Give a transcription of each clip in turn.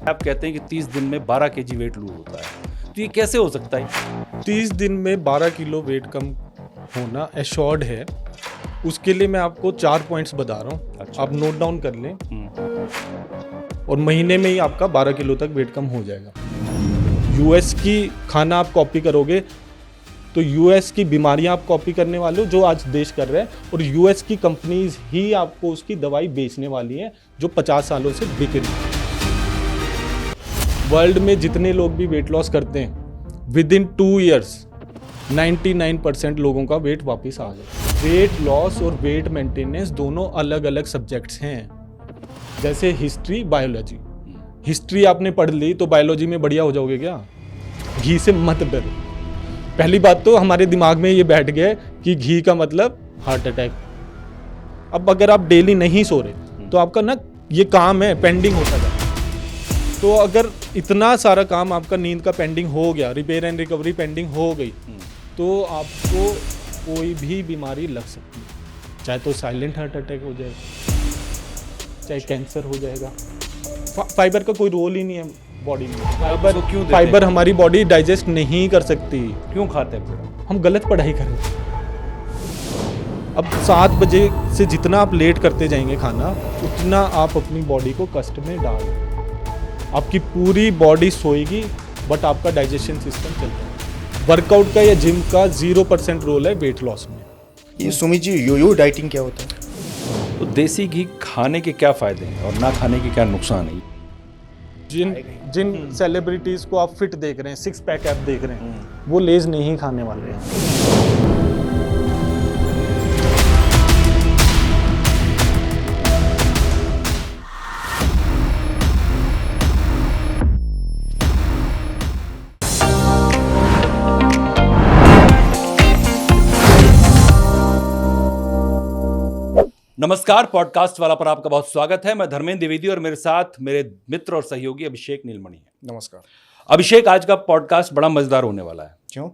आप कहते हैं कि 30 दिन में 12 केजी वेट लूज होता है, तो ये कैसे हो सकता है? 30 दिन में 12 किलो वेट कम होना एश्योर्ड है। उसके लिए मैं आपको 4 पॉइंट्स बता रहा हूँ। अच्छा। आप नोट डाउन कर लें और महीने में ही आपका 12 किलो तक वेट कम हो जाएगा। यूएस की खाना आप कॉपी करोगे तो यूएस की बीमारियां आप कॉपी करने वाले हो जो आज देश कर रहे हैं, और यूएस की कंपनीज ही आपको उसकी दवाई बेचने वाली हैं जो 50 सालों से बिक रही है। वर्ल्ड में जितने लोग भी वेट लॉस करते हैं विद इन 2 ईयर्स 99% लोगों का वेट वापस आ जाए। वेट लॉस और वेट मेंटेनेंस दोनों अलग अलग सब्जेक्ट्स हैं। जैसे हिस्ट्री, बायोलॉजी। हिस्ट्री आपने पढ़ ली तो बायोलॉजी में बढ़िया हो जाओगे क्या? घी से मत डरो। पहली बात तो हमारे दिमाग में ये बैठ गया कि घी का मतलब हार्ट अटैक। अब अगर आप डेली नहीं सो रहे तो आपका ना ये काम है पेंडिंग होता जाए। तो अगर इतना सारा काम आपका नींद का पेंडिंग हो गया, रिपेयर एंड रिकवरी पेंडिंग हो गई, तो आपको कोई भी बीमारी लग सकती है। चाहे तो साइलेंट हार्ट अटैक हो जाएगा, चाहे कैंसर हो जाएगा। फाइबर का कोई रोल ही नहीं है बॉडी में। फाइबर हमारी बॉडी डाइजेस्ट नहीं कर सकती। क्यों खाते हैं फिर? हम गलत पढ़ाई कर रहे हैं। अब 7 बजे से जितना आप लेट करते जाएंगे खाना, उतना आप अपनी बॉडी को कष्ट में डाल दें। आपकी पूरी बॉडी सोएगी बट आपका डाइजेशन सिस्टम चलता है। वर्कआउट का या जिम का 0% रोल है वेट लॉस में। ये सुमित जी, योयो डाइटिंग क्या होता है? तो देसी घी खाने के क्या फायदे हैं और ना खाने के क्या नुकसान है? जिन सेलिब्रिटीज को आप फिट देख रहे हैं, 6 पैक ऐप देख रहे हैं, वो लेज नहीं खाने वाले हैं। नमस्कार, पॉडकास्ट वाला पर आपका बहुत स्वागत है। मैं धर्मेंद्र द्विवेदी और मेरे साथ मेरे मित्र और सहयोगी अभिषेक नीलमणि है। नमस्कार अभिषेक, आज का पॉडकास्ट बड़ा मजेदार होने वाला है। क्यों?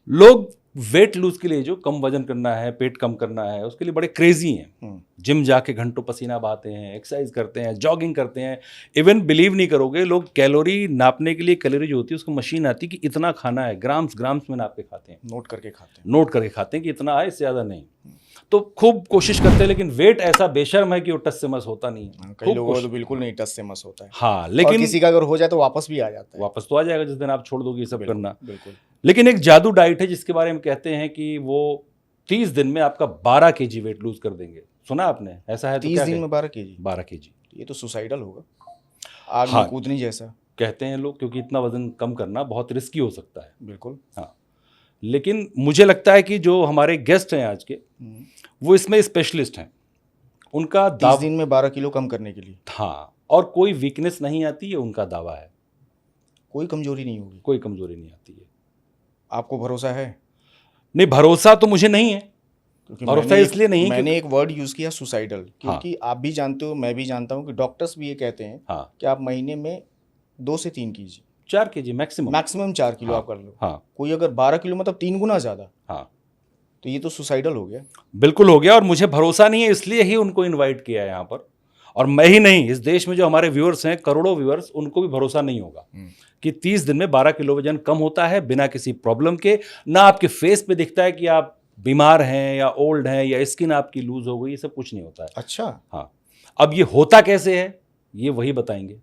लोग वेट लूज के लिए, जो कम वजन करना है, पेट कम करना है, उसके लिए बड़े क्रेजी हैं। जिम जाके घंटों पसीना बहाते हैं, एक्सरसाइज करते हैं, जॉगिंग करते हैं। इवन बिलीव नहीं करोगे, लोग कैलोरी नापने के लिए कैलोरी जो होती है उसको मशीन आती है कि इतना खाना है, ग्राम्स में नाप के खाते हैं, नोट करके खाते हैं कि इतना है, इससे ज़्यादा नहीं। तो खूब कोशिश करते हैं, लेकिन वेट ऐसा बेशर्म है कि वो टस से मस होता नहीं है। कई लोगों को तो बिल्कुल नहीं टस से मस होता है। हाँ, लेकिन किसी का अगर हो जाए तो वापस भी आ जाता है। वापस तो आ जाएगा जिस दिन आप छोड़ दोगे ये सब करना। बिल्कुल। लेकिन एक जादू डाइट है जिसके बारे में कहते हैं कि वो 30 दिन में आपका 12 केजी वेट लूज कर देंगे। सुना आपने? ऐसा है तो 30 दिन में 12 केजी? 12 केजी। ये तो सुसाइडल होगा, आग में कूदने जैसा कहते हैं लोग, क्योंकि इतना वजन कम करना बहुत रिस्की हो सकता है। बिल्कुल। हाँ, लेकिन मुझे लगता है कि जो हमारे गेस्ट हैं आज के, वो इसमें स्पेशलिस्ट हैं। उनका 30 दिन में 12 किलो कम करने के लिए, हाँ, और कोई वीकनेस नहीं आती है, उनका दावा है। कोई कमजोरी नहीं होगी, कोई कमजोरी नहीं आती है। आपको भरोसा है? नहीं, भरोसा तो मुझे नहीं है। भरोसा इसलिए नहीं, मैंने एक वर्ड यूज किया सुसाइडल, क्योंकि आप भी जानते हो, मैं भी जानता हूँ कि डॉक्टर्स भी ये कहते हैं कि आप महीने में 2 से 3 कीजिए, 4 केजी मैक्सिमम 4 किलो आप कर लो। हाँ। कोई अगर 12 किलो मतलब 3 गुना ज्यादा, हाँ, तो ये तो सुसाइडल हो गया। बिल्कुल हो गया। और मुझे भरोसा नहीं है, इसलिए ही उनको इनवाइट किया है यहाँ पर। और मैं ही नहीं, इस देश में जो हमारे व्यूअर्स हैं, करोड़ों व्यूअर्स, उनको भी भरोसा नहीं होगा कि 30 दिन में 12 किलो वजन कम होता है बिना किसी प्रॉब्लम के। ना आपके फेस पे दिखता है कि आप बीमार हैं या ओल्ड हैं या स्किन आपकी लूज हो गई, ये सब कुछ नहीं होता है। अच्छा। हाँ, अब ये होता कैसे है ये वही बताएंगे।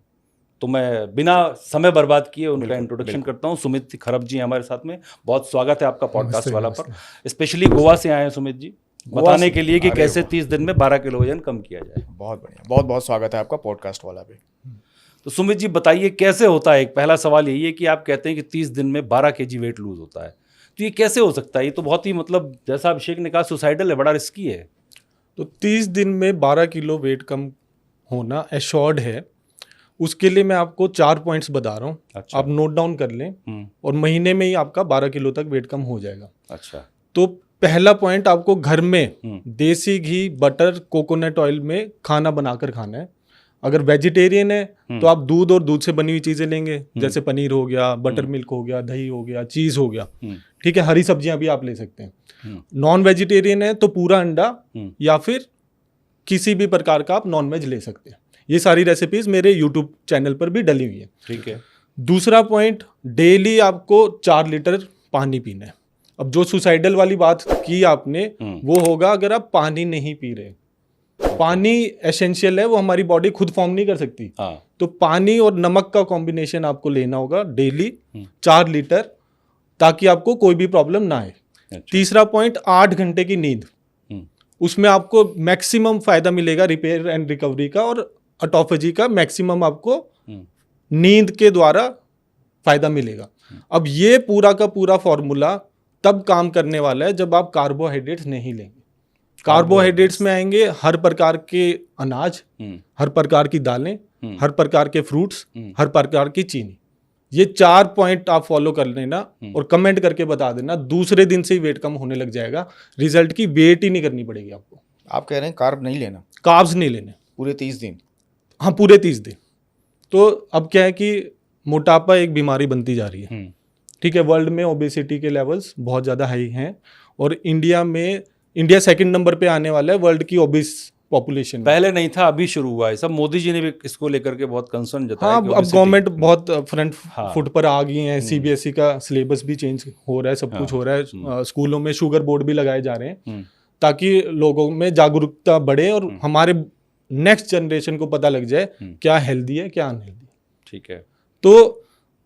तो मैं बिना समय बर्बाद किए उनका इंट्रोडक्शन करता हूँ। सुमित खरब जी हमारे साथ में, बहुत स्वागत है आपका पॉडकास्ट वाला पर। स्पेशली गोवा से आए हैं सुमित जी, बताने के लिए कि कैसे 30 दिन में 12 किलो वजन कम किया जाए। बहुत बढ़िया, बहुत बहुत स्वागत है आपका पॉडकास्ट वाला पे। तो सुमित जी बताइए कैसे होता है। एक पहला सवाल यही है कि आप कहते हैं कि 30 दिन में 12 केजी वेट लूज होता है, तो ये कैसे हो सकता है? ये तो बहुत ही, मतलब जैसा अभिषेक ने कहा, सुसाइडल है, बड़ा रिस्की है। तो 30 दिन में 12 किलो वेट कम होना एश्योर्ड है। उसके लिए मैं आपको 4 पॉइंट्स बता रहा हूँ। अच्छा। आप नोट डाउन कर लें और महीने में ही आपका 12 किलो तक वेट कम हो जाएगा। अच्छा। तो पहला पॉइंट, आपको घर में देसी घी, बटर, कोकोनट ऑयल में खाना बनाकर खाना है। अगर वेजिटेरियन है तो आप दूध और दूध से बनी हुई चीजें लेंगे, जैसे पनीर हो गया, बटर मिल्क हो गया, दही हो गया, चीज हो गया, ठीक है। हरी सब्जियां भी आप ले सकते हैं। नॉन वेजिटेरियन है तो पूरा अंडा या फिर किसी भी प्रकार का आप नॉन वेज ले सकते हैं। ये सारी रेसिपीज मेरे यूट्यूब चैनल पर भी डली हुई है। ठीक है। दूसरा पॉइंट, डेली आपको 4 लीटर पानी पीना है। अब जो सुसाइडल वाली बात की आपने, वो होगा अगर आप पानी नहीं पी रहे। पानी एसेंशियल है, वो हमारी बॉडी खुद फॉर्म नहीं कर सकती। तो पानी और नमक का कॉम्बिनेशन आपको लेना होगा डेली 4 लीटर, ताकि आपको कोई भी प्रॉब्लम ना आए। अच्छा। तीसरा पॉइंट, 8 घंटे की नींद। उसमें आपको मैक्सिमम फायदा मिलेगा रिपेयर एंड रिकवरी का, और ऑटोफेजी का मैक्सिमम आपको नींद के द्वारा फायदा मिलेगा। अब ये पूरा का पूरा फॉर्मूला तब काम करने वाला है जब आप कार्बोहाइड्रेट्स नहीं लेंगे। कार्बोहाइड्रेट्स में आएंगे हर प्रकार के अनाज, हर प्रकार की दालें, हर प्रकार के फ्रूट्स, हर प्रकार की चीनी। ये 4 पॉइंट आप फॉलो कर लेना और कमेंट करके बता देना, दूसरे दिन से ही वेट कम होने लग जाएगा। रिजल्ट की वेट ही नहीं करनी पड़ेगी आपको। आप कह रहे हैं कार्ब नहीं लेना, कार्ब्स नहीं लेने पूरे 30 दिन? हाँ, पूरे 30 दिन। तो अब क्या है कि मोटापा एक बीमारी बनती जा रही है। ठीक है, वर्ल्ड में ओबेसिटी के लेवल्स बहुत ज़्यादा हाई हैं, और इंडिया सेकंड नंबर पे आने वाला है वर्ल्ड की ओबेस पॉपुलेशन। पहले नहीं था, अभी शुरू हुआ है सब। मोदी जी ने भी इसको लेकर के बहुत कंसर्न जताया। हाँ, अब गवर्नमेंट बहुत फ्रंट फुट पर आ गई है। सीबीएसई का सिलेबस भी चेंज हो रहा है, सब कुछ हो रहा है। स्कूलों में शुगर बोर्ड भी लगाए जा रहे हैं, ताकि लोगों में जागरूकता बढ़े और हमारे नेक्स्ट जनरेशन को पता लग जाए क्या हेल्दी है, क्या अनहेल्दी। ठीक है। तो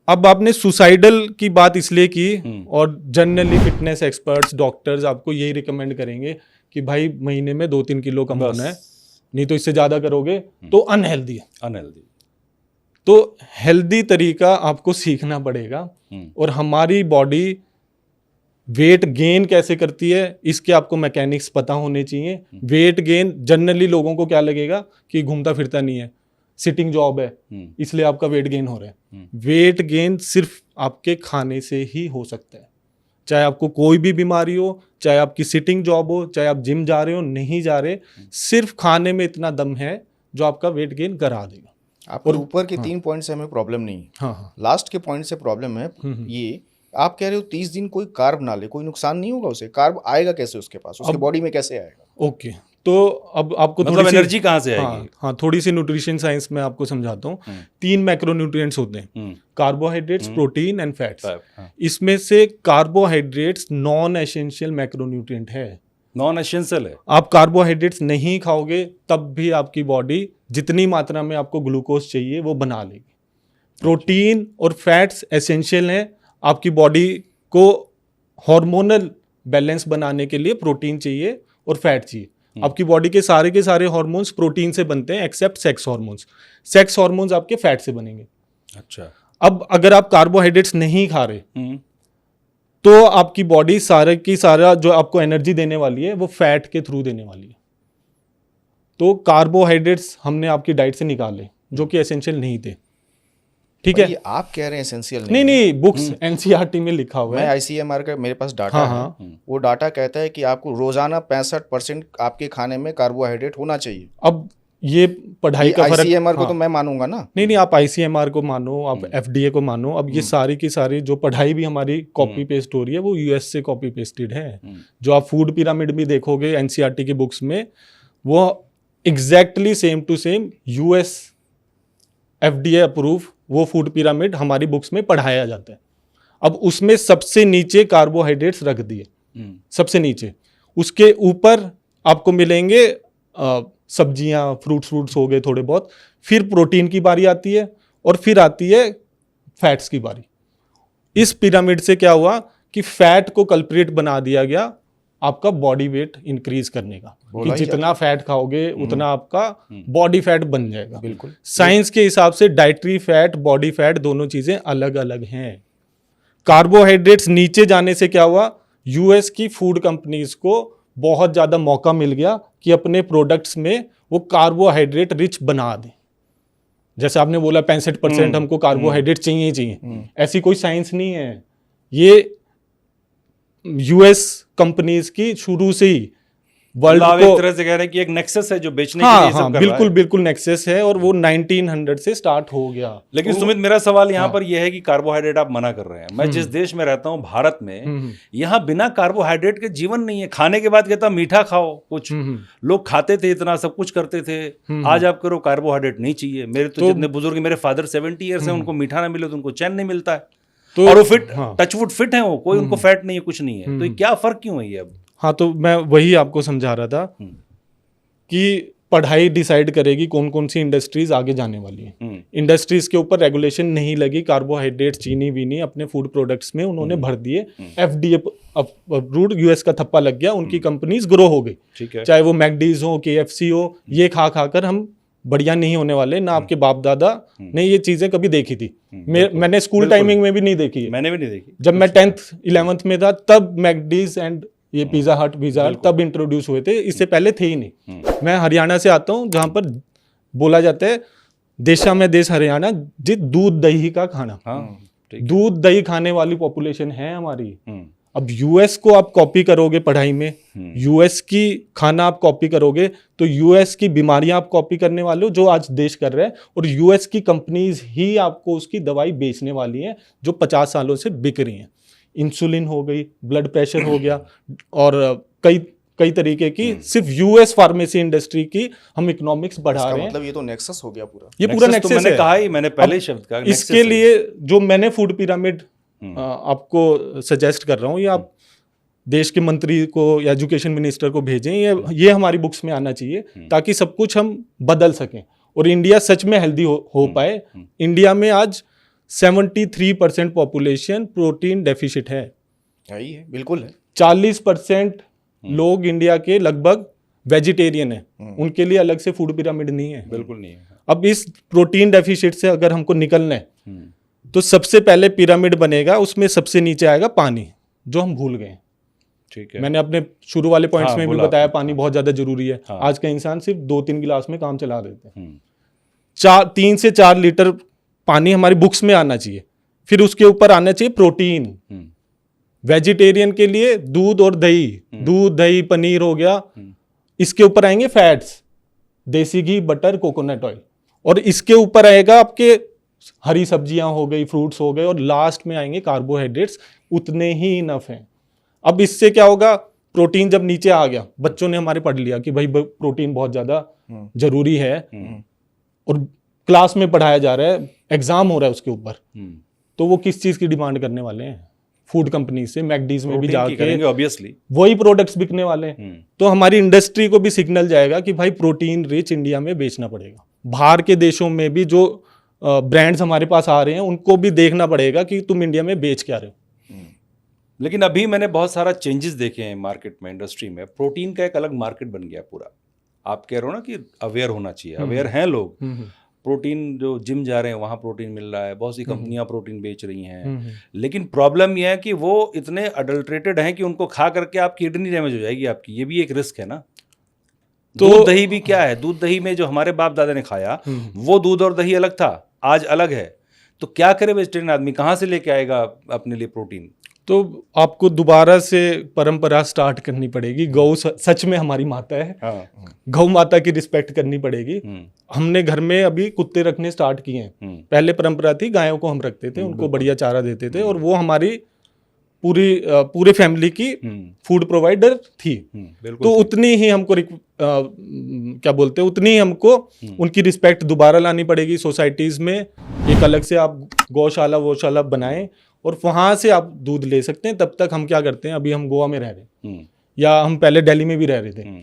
अब आपने सुसाइडल की बात इसलिए की, और जनरली फिटनेस एक्सपर्ट्स, डॉक्टर्स आपको यही रिकमेंड करेंगे कि भाई महीने में 2-3 किलो कम होना है, नहीं तो इससे ज़्यादा करोगे तो अनहेल्दी है। अनहेल्दी। तो हेल्दी तरीका आपको सीखना पड़ेगा, और हमारी बॉडी वेट गेन कैसे करती है इसके आपको मैकेनिक्स पता होने चाहिए। वेट गेन जनरली लोगों को क्या लगेगा कि घूमता फिरता नहीं है, सिटिंग जॉब है, इसलिए आपका वेट गेन हो रहा है। वेट गेन सिर्फ आपके खाने से ही हो सकता है। चाहे आपको कोई भी बीमारी हो, चाहे आपकी सिटिंग जॉब हो, चाहे आप जिम जा रहे हो, नहीं जा रहे, सिर्फ खाने में इतना दम है जो आपका वेट गेन करा देगा। और ऊपर के 3 पॉइंट से हमें प्रॉब्लम नहीं है। हाँ। लास्ट के पॉइंट से प्रॉब्लम है। ये आप कह रहे हो 30 दिन कोई कार्ब ना ले, कोई नुकसान नहीं होगा उसे? कार्ब आएगा कैसे उसके पास, उसके बॉडी में कैसे आएगा? ओके, तो अब आपको मतलब एनर्जी कहाँ से आएगी? हाँ, थोड़ी सी न्यूट्रिशन साइंस में आपको समझाता हूँ। 3 मैक्रोन्यूट्रिएंट्स होते हैं, कार्बोहाइड्रेट्स, प्रोटीन एंड फैट्स। इसमें से कार्बोहाइड्रेट्स नॉन एसेंशियल मैक्रोन्यूट्रिएंट है। नॉन एसेंशियल है। आप कार्बोहाइड्रेट्स नहीं खाओगे तब भी आपकी बॉडी जितनी मात्रा में आपको ग्लूकोज चाहिए वो बना लेगी। प्रोटीन और फैट्स एसेंशियल हैं। आपकी बॉडी को हार्मोनल बैलेंस बनाने के लिए प्रोटीन चाहिए और फैट चाहिए। आपकी बॉडी के सारे हार्मोन्स प्रोटीन से बनते हैं, except sex hormones. Sex hormones आपके फैट से बनेंगे। अच्छा। अब अगर आप कार्बोहाइड्रेट्स नहीं खा रहे तो आपकी बॉडी सारा जो आपको एनर्जी देने वाली है वो फैट के थ्रू देने वाली है। तो कार्बोहाइड्रेट्स हमने आपकी डाइट से निकाले जो कि एसेंशियल नहीं थे। ठीक है, आप कह रहे हैं एसेंशियल नहीं, बुक्स एनसीईआरटी में लिखा हुआ है। मैं आईसीएमआर का मेरे पास डाटा है। वो डाटा कहता है कि आपको रोजाना 65% आपके खाने में कार्बोहाइड्रेट होना चाहिए। अब ये पढ़ाई का फर्क, आईसीएमआर को तो मैं मानूंगा ना। नहीं, आप आईसीएमआर को मानो, आप एफडीए को मानो। अब ये सारी की सारी जो पढ़ाई भी हमारी कॉपी पेस्ट हो रही है वो यूएस से कॉपी पेस्टेड है। जो आप फूड पिरामिड भी देखोगे एनसीईआरटी की बुक्स में, वो exactly same to same US FDA approve वो फूड पिरामिड हमारी बुक्स में पढ़ाया जाता है। अब उसमें सबसे नीचे कार्बोहाइड्रेट्स रख दिए, सबसे नीचे। उसके ऊपर आपको मिलेंगे सब्जियां, फ्रूट्स हो गए थोड़े बहुत। फिर प्रोटीन की बारी आती है और फिर आती है फैट्स की बारी। इस पिरामिड से क्या हुआ कि फैट को कल्प्रिट बना दिया गया आपका बॉडी वेट इंक्रीज करने का, कि जितना फैट खाओगे उतना आपका बॉडी फैट बन जाएगा। बिल्कुल। साइंस के हिसाब से डाइटरी फैट, बॉडी फैट दोनों चीजें अलग अलग हैं। कार्बोहाइड्रेट्स नीचे जाने से क्या हुआ, यूएस की फूड कंपनीज को बहुत ज्यादा मौका मिल गया कि अपने प्रोडक्ट्स में वो कार्बोहाइड्रेट रिच बना दें। जैसे आपने बोला 65% हमको कार्बोहाइड्रेट चाहिए ही चाहिए, ऐसी कोई साइंस नहीं है। ये यूएस कंपनीज की शुरू से ही वर्ल्ड आप को एक तरह से कह रहे हैं कि एक नेक्सस है जो बेचने के लिए हाँ ये सब हाँ कर रहा बिल्कुल है। बिल्कुल नेक्सस है, और वो 1900 से स्टार्ट हो गया। लेकिन सुमित, मेरा सवाल यहाँ पर यह है कि कार्बोहाइड्रेट आप मना कर रहे हैं। मैं जिस देश में रहता हूँ, भारत में, यहाँ बिना कार्बोहाइड्रेट के जीवन नहीं है। खाने के बाद कहता मीठा खाओ कुछ, लोग खाते थे, इतना सब कुछ करते थे। आज आप करो कार्बोहाइड्रेट नहीं चाहिए। मेरे तो जितने बुजुर्ग, मेरे फादर 70 ईयर्स हैं, उनको मीठा ना मिले तो उनको चैन नहीं मिलता है। तो और वो फिट, टचवुड फिट है, वो कोई उनको फैट नहीं है, कुछ नहीं है। तो ये क्या फर्क क्यों है ये अब? हाँ, तो मैं वही आपको समझा रहा था कि पढ़ाई डिसाइड करेगी कौन कौन सी इंडस्ट्रीज आगे जाने वाली हैं। इंडस्ट्रीज के ऊपर रेगुलेशन नहीं लगी, कार्बोहाइड्रेट, चीनी वीनी अपने फूड प्रोडक्ट्स में उन्होंने भर दिए, FDA अप्रूव्ड, यूएस का थप्पा लग गया, उनकी कंपनीज ग्रो हो गई। ठीक है। चाहे वो मैकडीज हो, KFC हो, ये खा खा कर हम बढ़िया नहीं होने वाले ना। आपके बाप दादा ने ये चीजें कभी देखी थी? मैंने स्कूल टाइमिंग में भी नहीं देखी है। मैंने भी नहीं देखी। जब मैं 10th 11th में था तब मैकडीज एंड ये पिज्जा हट तब इंट्रोड्यूस हुए थे, इससे पहले थे ही नहीं। मैं हरियाणा से आता हूँ, जहाँ पर बोला जाता है देशा में देश हरियाणा, जित दूध दही का खाना। दूध दही खाने वाली पॉपुलेशन है हमारी। अब यूएस को आप कॉपी करोगे पढ़ाई में, यूएस की खाना आप कॉपी करोगे तो यूएस की बीमारियां आप कॉपी करने वाले हो, जो आज देश कर रहे हैं। और यूएस की कंपनीज ही आपको उसकी दवाई बेचने वाली हैं जो 50 सालों से बिक रही हैं। इंसुलिन हो गई, ब्लड प्रेशर हो गया, और कई तरीके की सिर्फ यूएस फार्मेसी इंडस्ट्री की हम इकोनॉमिक्स बढ़ा रहे हैं। मतलब ये तो नेक्सस हो गया पूरा। ये पूरा नेक्सस तो मैंने कहा ही, मैंने पहले शब्द कहा। इसके लिए जो मैंने फूड पिरामिड आपको सजेस्ट कर रहा हूँ, ये आप देश के मंत्री को या एजुकेशन मिनिस्टर को भेजें, ये हमारी बुक्स में आना चाहिए, ताकि सब कुछ हम बदल सकें और इंडिया सच में हेल्दी हो पाए। इंडिया में आज 73% पॉपुलेशन प्रोटीन डेफिशिट है। बिल्कुल है। 40% लोग इंडिया के लगभग वेजिटेरियन है, उनके लिए अलग से फूड पिरामिड नहीं है। बिल्कुल नहीं है। अब इस प्रोटीन डेफिशिट से अगर हमको निकलना है तो सबसे पहले पिरामिड बनेगा, उसमें सबसे नीचे आएगा पानी, जो हम भूल गए। ठीक है। मैंने अपने शुरू वाले पॉइंट्स में भी बताया पानी बहुत ज्यादा जरूरी है। आज का इंसान सिर्फ 2-3 गिलास में काम चला देते हैं। 3 से 4 लीटर पानी हमारी बुक्स में आना चाहिए। फिर उसके ऊपर आना चाहिए प्रोटीन। वेजिटेरियन के लिए दूध और दही, दूध दही पनीर हो गया। इसके ऊपर आएंगे फैट्स, देसी घी, बटर, कोकोनट ऑयल, और इसके ऊपर आएगा आपके हरी सब्जियां हो गई, फ्रूट्स हो गए, और लास्ट में आएंगे कार्बोहाइड्रेट्स। उतने ही इनफ हैं। अब इससे क्या होगा, प्रोटीन जब नीचे आ गया, बच्चों ने हमारे पढ़ लिया कि भाई प्रोटीन बहुत ज्यादा जरूरी है, और क्लास में पढ़ाया जा रहा है, एग्जाम हो रहा है उसके ऊपर, तो वो किस चीज की डिमांड करने वाले हैं? फूड कंपनी से, मैकडीज में भी जाके ऑब्वियसली वही प्रोडक्ट्स बिकने वाले हैं। तो हमारी इंडस्ट्री को भी सिग्नल जाएगा कि भाई प्रोटीन रिच इंडिया में बेचना पड़ेगा। बाहर के देशों में भी जो ब्रांड्स हमारे पास आ रहे हैं, उनको भी देखना पड़ेगा कि तुम इंडिया में बेच क्या रहे हो। लेकिन अभी मैंने बहुत सारा चेंजेस देखे हैं मार्केट में, इंडस्ट्री में। प्रोटीन का एक अलग मार्केट बन गया पूरा। आप कह रहे हो ना कि अवेयर होना चाहिए, अवेयर हैं लोग। प्रोटीन, जो जिम जा रहे हैं वहाँ प्रोटीन मिल रहा है, बहुत सी कंपनियां प्रोटीन बेच रही हैं। लेकिन प्रॉब्लम यह है कि वो इतने अडल्ट्रेटेड हैं कि उनको खा करके आप किडनी डैमेज हो जाएगी आपकी। ये भी एक रिस्क है ना। तो दूध दही भी क्या है, दूध दही में जो हमारे बाप दादा ने खाया वो दूध और दही अलग था, आज अलग है। तो क्या करे वेजिटेरियन आदमी, कहाँ से लेके आएगा अपने लिए प्रोटीन? तो आपको दोबारा से परंपरा स्टार्ट करनी पड़ेगी। गौ सच में हमारी माता है। गौ माता की रिस्पेक्ट करनी पड़ेगी। हमने घर में अभी कुत्ते रखने स्टार्ट किए हैं। पहले परंपरा थी गायों को हम रखते थे, उनको बढ़िया चारा देते थे, और वो हमारी पूरे फैमिली की फूड प्रोवाइडर थी। तो उतनी ही हमको क्या बोलते हैं, उतनी ही हमको उनकी रिस्पेक्ट दोबारा लानी पड़ेगी। सोसाइटीज में एक अलग से आप गौशाला बनाएं और वहां से आप दूध ले सकते हैं। तब तक हम क्या करते हैं, अभी हम गोवा में रह रहे हैं या हम पहले दिल्ली में भी रह रहे थे,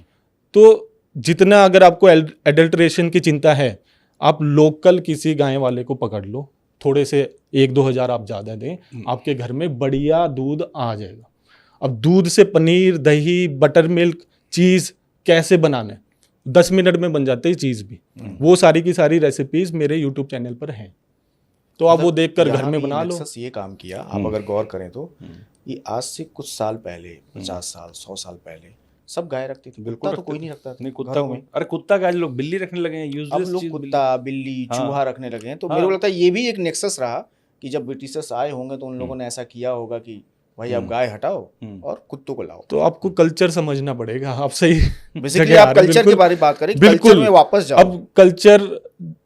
तो जितना अगर आपको एडल्ट्रेशन की चिंता है, आप लोकल किसी गाय वाले को पकड़ लो, थोड़े से 1-2 हज़ार आप ज़्यादा दें, आपके घर में बढ़िया दूध आ जाएगा। अब दूध से पनीर, दही, बटर मिल्क, चीज़ कैसे बनाना है, 10 मिनट में बन जाते हैं चीज़ भी। वो सारी की सारी रेसिपीज़ मेरे यूट्यूब चैनल पर हैं, तो आप वो देखकर घर में बना लो। ये काम किया आप अगर गौर करें तो ये आज से कुछ साल पहले, 50 साल 100 साल पहले सब गाय रखती थी। बिल्कुल तो कोई नहीं रखता था। नहीं, कुत्ता में, अरे कुत्ता का आज लोग बिल्ली रखने लगे हैं। अब लोग कुत्ता, बिल्ली, चूहा रखने लगे हैं। तो मेरे को लगता है ये भी एक नेक्सस रहा कि जब ब्रिटिशर्स आए होंगे तो उन लोगों ने ऐसा किया होगा कि भाई आप गाय हटाओ और कुत्तों को लाओ। तो आपको कल्चर समझना पड़ेगा। आप सही बेसिकली आप कल्चर के बारे में बात करें, कल्चर में वापस जाओ। अब कल्चर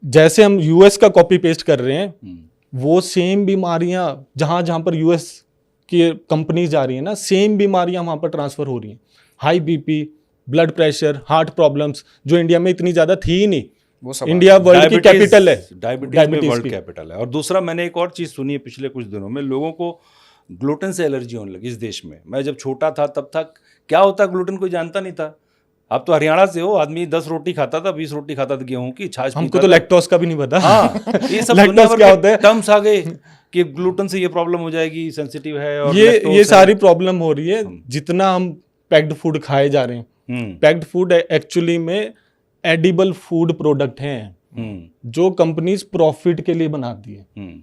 जैसे हम यूएस का कॉपी पेस्ट कर रहे हैं, वो सेम बीमारियां जहां पर यूएस की कंपनी जा रही है ना, सेम बीमारियां वहां पर ट्रांसफर हो रही हैं। High BP, blood pressure, heart problems, जो इंडिया में इतनी ज्यादा थी ही नहीं। वो सब इंडिया वर्ल्ड की कैपिटल है, डायबिटीज वर्ल्ड कैपिटल है। और दूसरा मैंने एक और चीज सुनी है पिछले कुछ दिनों में, लोगों को ग्लूटेन से एलर्जी होने लगी इस देश में। मैं जब छोटा था तब तक क्या होता है ग्लूटेन कोई जानता नहीं था। आप तो हरियाणा से हो, आदमी 10 रोटी खाता था, 20 रोटी खाता था गेहूं की, छाछ। हमको तो लैक्टोज का भी नहीं पता। हाँ, ये सब दुनिया भर के टर्म्स आ गए कि ग्लूटेन से ये प्रॉब्लम हो जाएगी, सेंसिटिव है। और ये सारी प्रॉब्लम हो रही है जितना हम पैक्ड फूड खाए जा रहे हैं। पैक्ड फूड एक्चुअली में एडिबल फूड प्रोडक्ट हैं जो कंपनीज प्रॉफिट के लिए बनाती है।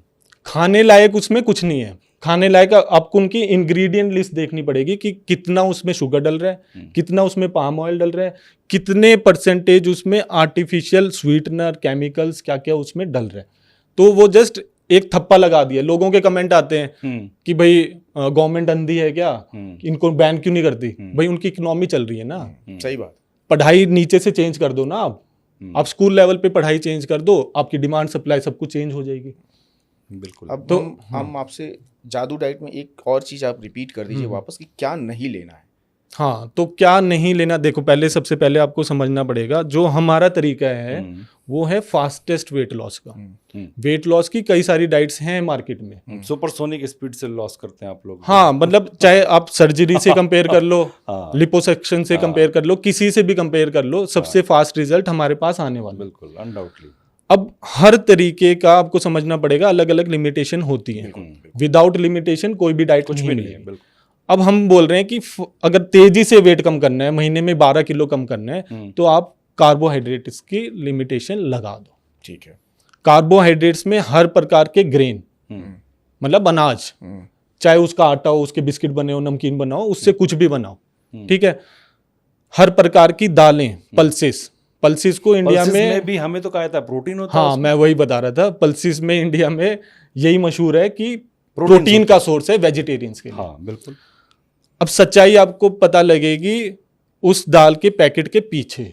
खाने लायक उसमें कुछ नहीं है। खाने लायक आपको उनकी इंग्रेडिएंट लिस्ट देखनी पड़ेगी कि कितना उसमें शुगर डल रहा है, कितना उसमें पाम ऑयल डल रहा है, कितने परसेंटेज उसमें आर्टिफिशियल स्वीटनर, केमिकल्स क्या क्या उसमें डल रहा है। तो वो जस्ट एक थप्पा लगा दिया। लोगों के कमेंट आते हैं कि भाई गवर्नमेंट अंधी है क्या, इनको बैन क्यों नहीं करती? भाई उनकी इकोनॉमी चल रही है ना। सही बात। पढ़ाई नीचे से चेंज कर दो ना। आप स्कूल लेवल पे पढ़ाई चेंज कर दो, आपकी डिमांड सप्लाई सब कुछ चेंज हो जाएगी। बिल्कुल। अब तो हम आपसे जादू डाइट में एक और चीज आप रिपीट कर दीजिए वापस कि क्या नहीं लेना है। हाँ, तो क्या नहीं लेना, देखो पहले सबसे पहले आपको समझना पड़ेगा जो हमारा तरीका है वो है फास्टेस्ट वेट लॉस का। वेट लॉस की कई सारी डाइट्स हैं मार्केट में। सुपरसोनिक स्पीड से लॉस करते हैं आप लोग। हाँ, मतलब चाहे आप सर्जरी से कंपेयर कर लो, लिपोसक्शन से कंपेयर कर लो, किसी से भी कंपेयर कर लो, सबसे फास्ट रिजल्ट हमारे पास आने वाला। बिल्कुल, अनडाउटली। अब हर तरीके का आपको समझना पड़ेगा, अलग अलग लिमिटेशन होती है। विदाउट लिमिटेशन कोई भी डाइट कुछ भी नहीं है। अब हम बोल रहे हैं कि अगर तेजी से वेट कम करना है, महीने में 12 किलो कम करना है, तो आप कार्बोहाइड्रेट्स की लिमिटेशन लगा दो। ठीक है। कार्बोहाइड्रेट्स में हर प्रकार के ग्रेन, मतलब अनाज, चाहे उसका आटा हो, उसके बिस्किट बने हो, नमकीन बनाओ, उससे कुछ भी बनाओ, ठीक है। हर प्रकार की दालें, पल्सेस को इंडिया में भी हमें तो कहा था प्रोटीन होता है। हाँ, मैं वही बता रहा था। पल्सेस में इंडिया में यही मशहूर है कि प्रोटीन का सोर्स है वेजिटेरियंस के लिए। हाँ, बिल्कुल। अब सच्चाई आपको पता लगेगी उस दाल के पैकेट के पीछे।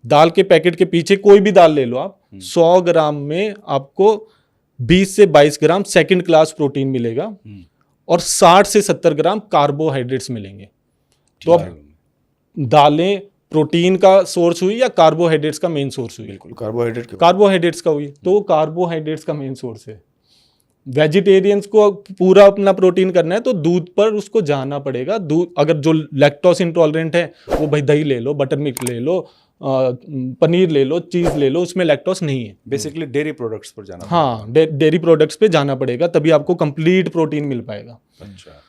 दाल के पैकेट के पीछे कोई भी दाल ले लो आप, 100 ग्राम में आपको 20 से 22 ग्राम सेकंड क्लास प्रोटीन मिलेगा और 60 से 70 ग्राम कार्बोहाइड्रेट्स मिलेंगे। तो अब दालें प्रोटीन का सोर्स हुई या कार्बोहाइड्रेट्स का मेन सोर्स हुई? बिल्कुल कार्बोहाइड्रेट्स का हुई। तो कार्बोहाइड्रेट्स का मेन सोर्स है। वेजिटेरियंस को पूरा अपना प्रोटीन करना है तो दूध पर उसको जाना पड़ेगा। दूध, अगर जो लैक्टोज इंटॉलरेंट है वो भाई दही ले लो, बटर मिल्क ले लो, पनीर ले लो, चीज ले लो, उसमें लैक्टोज नहीं है। बेसिकली डेयरी प्रोडक्ट्स पर जाना। हाँ, डेयरी प्रोडक्ट्स पे जाना पड़ेगा, तभी आपको कंप्लीट प्रोटीन मिल पाएगा। अच्छा।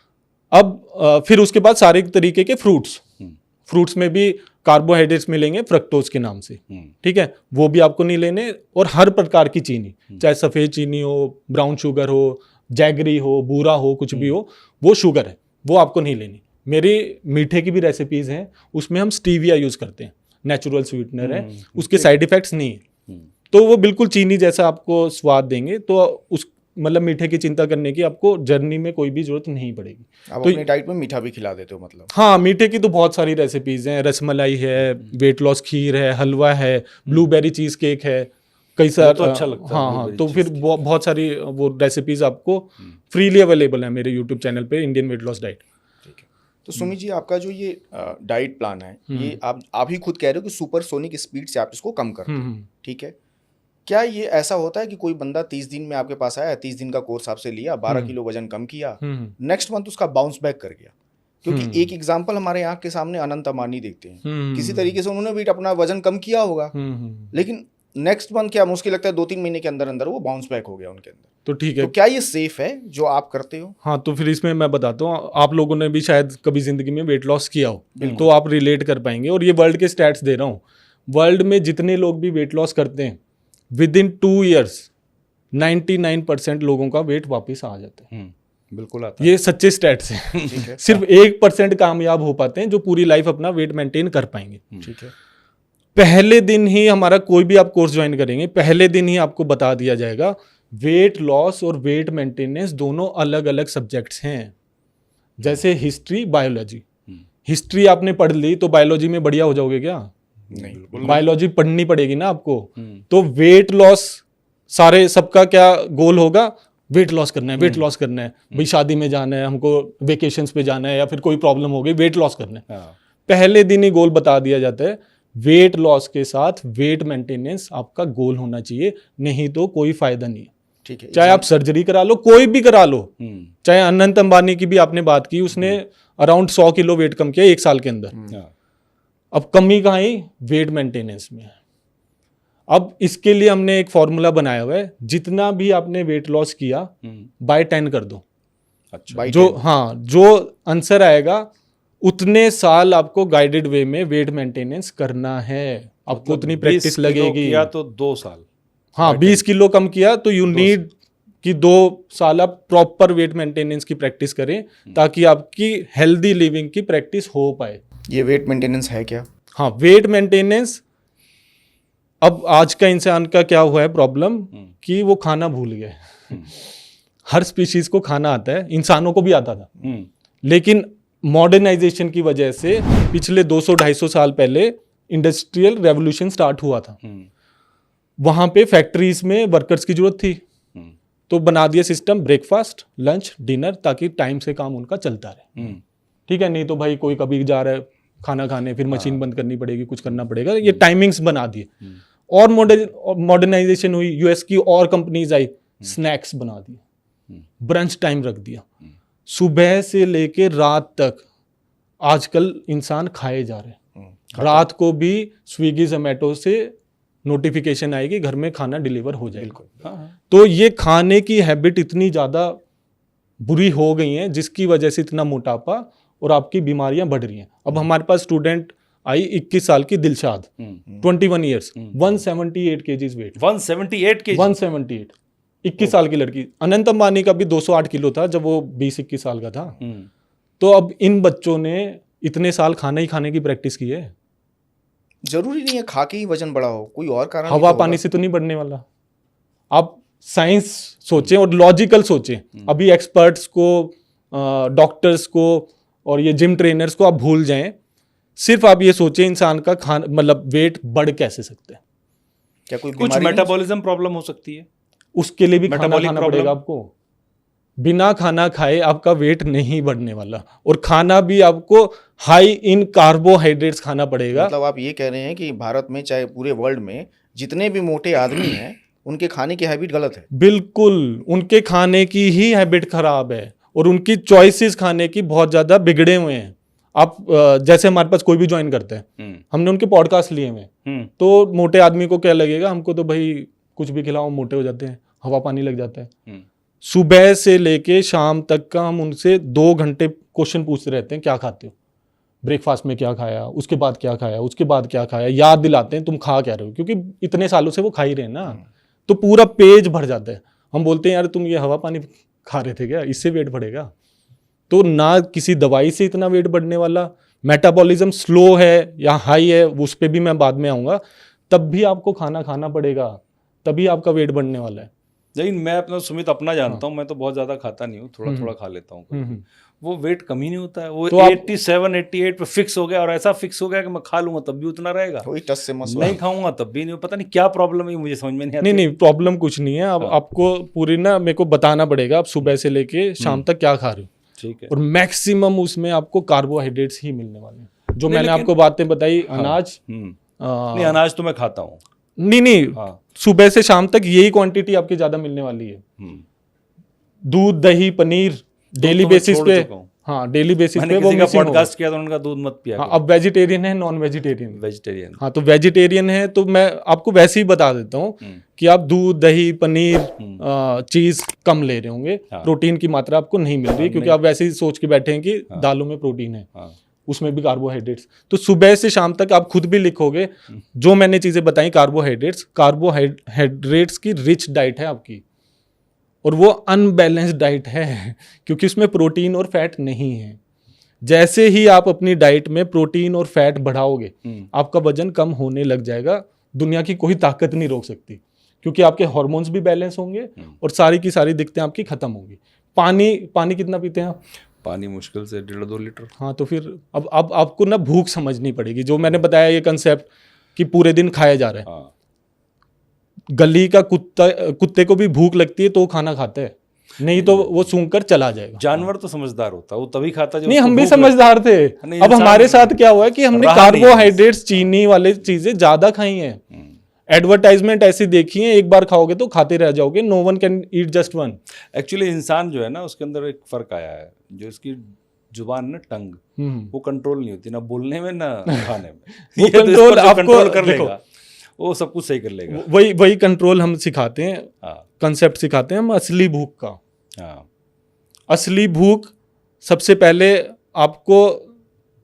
अब फिर उसके बाद सारे तरीके के फ्रूट्स में भी कार्बोहाइड्रेट्स मिलेंगे फ्रक्टोज के नाम से, ठीक है, वो भी आपको नहीं लेने। और हर प्रकार की चीनी, चाहे सफ़ेद चीनी हो, ब्राउन शुगर हो, जैगरी हो, बूरा हो, कुछ भी हो, वो शुगर है, वो आपको नहीं लेनी। मेरी मीठे की भी रेसिपीज़ हैं, उसमें हम स्टीविया यूज़ करते हैं, नेचुरल स्वीटनर है, उसके साइड इफ़ेक्ट्स नहीं है, तो वो बिल्कुल चीनी जैसा आपको स्वाद देंगे। तो उस मतलब मीठे की चिंता करने की आपको जर्नी में कोई भी जरूरत नहीं पड़ेगी। आप अपनी डाइट में मीठा भी खिला देते हो मतलब? हाँ, मीठे की तो बहुत सारी रेसिपीज हैं। रसमलाई है, वेट लॉस खीर है, हलवा है, ब्लूबेरी चीज केक है, कई सारे। तो अच्छा लगता है। हाँ, तो फिर बहुत सारी वो रेसिपीज आपको फ्रीली अवेलेबल है मेरे यूट्यूब चैनल पे, इंडियन वेट लॉस डाइट। ठीक है। तो सुमित जी, आपका जो ये डाइट प्लान है, ये आप ही खुद कह रहे हो कि सुपरसोनिक स्पीड से आप इसको कम करते हो, ठीक है। क्या ये ऐसा होता है कि कोई बंदा 30 दिन में आपके पास आया, 30 दिन का कोर्स आपसे लिया, 12 किलो वजन कम किया, नेक्स्ट मंथ उसका बाउंस बैक कर गया? क्योंकि एक एग्जांपल हमारे आंख के सामने अनंत अंबानी देखते हैं, किसी तरीके से उन्होंने भी अपना वजन कम किया होगा, लेकिन नेक्स्ट मंथ क्या मुश्किल लगता है 2-3 महीने के अंदर अंदर वो बाउंस बैक हो गया उनके अंदर। तो ठीक है, तो क्या ये सेफ है जो आप करते हो? हाँ, तो फिर इसमें मैं बताता हूँ, आप लोगों ने भी शायद कभी जिंदगी में वेट लॉस किया हो, तो आप रिलेट कर पाएंगे। और ये वर्ल्ड के स्टैट्स दे रहा हूँ, वर्ल्ड में जितने लोग भी वेट लॉस करते हैं, विद इन 2 years 99% लोगों का वेट वापस आ जाता है। बिल्कुल आता है। ये सच्चे स्टैट्स हैं। सिर्फ 1% कामयाब हो पाते हैं जो पूरी लाइफ अपना वेट मेंटेन कर पाएंगे। ठीक है। पहले दिन ही हमारा कोई भी आप कोर्स ज्वाइन करेंगे, पहले दिन ही आपको बता दिया जाएगा वेट लॉस और वेट मेंटेनेंस दोनों अलग अलग सब्जेक्ट्स हैं। जैसे हिस्ट्री, बायोलॉजी। हिस्ट्री आपने पढ़ ली तो बायोलॉजी में बढ़िया हो जाओगे क्या? नहीं, बायोलॉजी पढ़नी पड़ेगी ना आपको। तो वेट लॉस, सारे सबका क्या गोल होगा? वेट लॉस करना है, वेट लॉस करना है। भाई शादी में जाना है, हमको वेकेशंस पे जाना है, या फिर कोई प्रॉब्लम हो गई, वेट लॉस करना है। हाँ। पहले दिन ही गोल बता दिया जाता है। वेट लॉस के साथ वेट मेंटेनेंस आपका गोल होना चाहिए, नहीं तो कोई फायदा नहीं है। ठीक है। चाहे आप सर्जरी करा लो, कोई भी करा लो, हम्म, चाहे अनंत अंबानी की भी आपने बात की, उसने अराउंड 100 किलो वेट कम किया 1 साल के अंदर। हाँ, अब कमी कहाँ आई? वेट मेंटेनेंस में। अब इसके लिए हमने एक फॉर्मूला बनाया हुआ है, जितना भी आपने वेट लॉस किया बाय 10 कर दो। अच्छा, By जो 10। हाँ, जो आंसर आएगा उतने साल आपको गाइडेड वे में वेट मेंटेनेंस करना है। आपको उतनी 20 प्रैक्टिस किलो लगेगी। किया तो 2 साल। हाँ, 20 किलो कम किया तो यू नीड कि 2 साल आप प्रॉपर वेट मेंटेनेंस की प्रैक्टिस करें, ताकि आपकी हेल्दी लिविंग की प्रैक्टिस हो पाए। ये वेट मेंटेनेंस है क्या? हाँ, वेट मेंटेनेंस। अब आज का इंसान का क्या हुआ है प्रॉब्लम, कि वो खाना भूल गए। हर स्पीशीज को खाना आता है, इंसानों को भी आता था, लेकिन मॉडर्नाइजेशन की वजह से पिछले 200-250 साल पहले इंडस्ट्रियल रेवोल्यूशन स्टार्ट हुआ था। वहां पे फैक्ट्रीज में वर्कर्स की जरूरत थी, तो बना दिया सिस्टम ब्रेकफास्ट, लंच, डिनर, ताकि टाइम से काम उनका चलता रहे। ठीक है, नहीं तो भाई कोई कभी जा रहा है खाना खाने, फिर मशीन बंद करनी पड़ेगी, कुछ करना पड़ेगा। ये टाइमिंग्स बना दिए। और मॉडर्नाइजेशन हुई, यूएस की और कंपनीज आई, स्नैक्स बना दिए, ब्रंच टाइम रख दिया। सुबह से लेके रात तक आजकल इंसान खाए जा रहे हैं। रात को भी स्विगी जोमेटो से नोटिफिकेशन आएगी, घर में खाना डिलीवर हो जाएगा। तो ये खाने की हैबिट इतनी ज़्यादा बुरी हो गई है, जिसकी वजह से इतना मोटापा और आपकी बीमारियां बढ़ रही हैं। अब हमारे पास स्टूडेंट आई 21 साल की Dilshad, 21 years, 178 kgs weight. 178 kg. 178, 21 साल की लड़की। अनंत अंबानी का भी 208 किलो था जब वो 20-21 साल का था। तो अब इन बच्चों ने इतने साल खाना ही खाने की प्रैक्टिस की है। जरूरी नहीं है खा के ही वजन बढ़ा हो, कोई और कारण भी हवा तो पानी होगा। से तो नहीं बढ़ने वाला। आप साइंस सोचें और लॉजिकल सोचें। अभी एक्सपर्ट्स को, डॉक्टर्स को और ये जिम ट्रेनर्स को आप भूल जाएं। सिर्फ आप ये सोचें इंसान का खाना, मतलब वेट बढ़ कैसे सकते हैं। क्या कोई कुछ बीमारी नहीं? मेटाबॉलिज्म प्रॉब्लम हो सकती है। उसके लिए भी खाना Metabolic खाना problem? पड़ेगा आपको। बिना खाना खाए आपका वेट नहीं बढ़ने वाला, और खाना भी आपको हाई इन कार्बोहाइड्रेट्स खाना पड़ेगा। मतलब आप ये कह रहे हैं कि भारत में, चाहे पूरे वर्ल्ड में जितने भी मोटे आदमी हैं, उनके खाने की हैबिट गलत है। बिल्कुल, उनके खाने की ही हैबिट खराब है, और उनकी चॉइसेस खाने की बहुत ज्यादा बिगड़े हुए हैं। आप जैसे हमारे पास कोई भी ज्वाइन करते हैं, हमने उनके पॉडकास्ट लिए हुए हैं, तो मोटे आदमी को क्या लगेगा, हमको तो भाई कुछ भी खिलाओ मोटे हो जाते हैं, हवा पानी लग जाता है। सुबह से लेके शाम तक का हम उनसे 2 घंटे क्वेश्चन पूछते रहते हैं, क्या खाते हो, ब्रेकफास्ट में क्या खाया, उसके बाद क्या खाया, उसके बाद क्या खाया, याद दिलाते हैं तुम खा क्या रहे हो, क्योंकि इतने सालों से वो खा ही रहे हैं ना। तो पूरा पेज भर जाता है। हम बोलते हैं यार तुम ये हवा पानी खा रहे थे क्या, इससे वेट बढ़ेगा? तो ना किसी दवाई से इतना वेट बढ़ने वाला। मेटाबॉलिज्म स्लो है या हाई है, उस पर भी मैं बाद में आऊँगा। तब भी आपको खाना खाना पड़ेगा, तभी आपका वेट बढ़ने वाला है। लेकिन मैं अपना सुमित अपना जानता हूँ, मैं तो बहुत ज़्यादा खाता नहीं हूँ, थोड़ा थोड़ा खा लेता हूँ। वो वेट कम ही नहीं होता है। वो तो आप- 87-88 पे फिक्स हो गया, और ऐसा फिक्स हो गया कि मैं खा लूंगा तब भी उतना रहेगा, वही टस से मसला। नहीं खाऊंगा तब भी नहीं। पता नहीं क्या प्रॉब्लम है, मुझे समझ में नहीं आती। नहीं, प्रॉब्लम कुछ नहीं है। अब आपको पूरी ना मेरे को बताना पड़ेगा, आप सुबह से लेके शाम तक क्या खा रहे हो, ठीक है। और मैक्सिमम उसमें आपको कार्बोहाइड्रेट्स ही मिलने वाले हैं। जो नहीं, मैंने लेकिन- आपको बातें बताई, अनाज, नहीं, अनाज तो मैं खाता हूँ। नहीं, हाँ। सुबह से शाम तक यही क्वांटिटी आपकी ज्यादा मिलने वाली है। दूध, दही, पनीर डेली तो मैं बेसिस छोड़ पे। चुका हूँ। हाँ, डेली बेसिस मैंने पे वो किसी का मिसिंग होगा। पॉडकास्ट किया तो उनका दूध मत पिया हाँ, अब वेजिटेरियन है, नॉन वेजिटेरियन। वेजिटेरियन। हाँ, तो वेजिटेरियन है तो मैं आपको वैसे ही बता देता हूँ कि आप दूध, दही, पनीर, चीज कम ले रहे होंगे। प्रोटीन की मात्रा आपको नहीं मिल रही है, क्योंकि आप वैसे ही सोच के बैठे हैं कि दालों में प्रोटीन है, उसमें भी कार्बोहाइड्रेट्स। तो सुबह से शाम तक आप खुद भी लिखोगे जो मैंने चीजें बताई, कार्बोहाइड्रेट्स की रिच डाइट है आपकी, और वो अनबैलेंस्ड डाइट है, क्योंकि उसमें प्रोटीन और फैट नहीं है। जैसे ही आप अपनी डाइट में प्रोटीन और फैट बढ़ाओगे, आपका वजन कम होने लग जाएगा। दुनिया की कोई ताकत नहीं रोक सकती, क्योंकि आपके हार्मोन्स भी बैलेंस होंगे और सारी की सारी दिक्कतें आपकी खत्म होंगी। पानी कितना पीते हैं आप? पानी मुश्किल से 1.5-2 लीटर। हाँ, तो फिर अब आपको ना भूख समझनी पड़ेगी। जो मैंने बताया ये कंसेप्ट कि पूरे दिन खाया जा रहा है, हाँ, गली का कुत्ते को भी भूख लगती है तो वो खाना खाता है, नहीं तो वो सूंघ कर चला जाएगा। जानवर तो समझदार होता है, वो तभी खाता जब नहीं, उसको हम भी भूख लगती समझदार थे। नहीं, अब इंसान हमारे साथ क्या हुआ है कि हमने रहा नहीं है। कार्बोहाइड्रेट्स, चीनी वाले चीजें ज्यादा खाई हैं। एडवर्टाइजमेंट ऐसी देखी है, एक बार खाओगे तो खाते रह जाओगे। No one can eat just one. Actually इंसान जो है ना, उसके अंदर एक फर्क आया है, जो इसकी जुबान ना, टंग, वो कंट्रोल नहीं होती, ना बोलने में ना खाने में। वो ये तो इस पर कंट्रोल जो आपको कंट्रोल कर देखो, लेगा, वो सब कुछ सही कर लेगा। वही कंट्रोल हम सिखाते हैं, हाँ, कंसेप्ट सिखाते हैं हम असली भूख का। हाँ, असली भूख सबसे पहले आपको,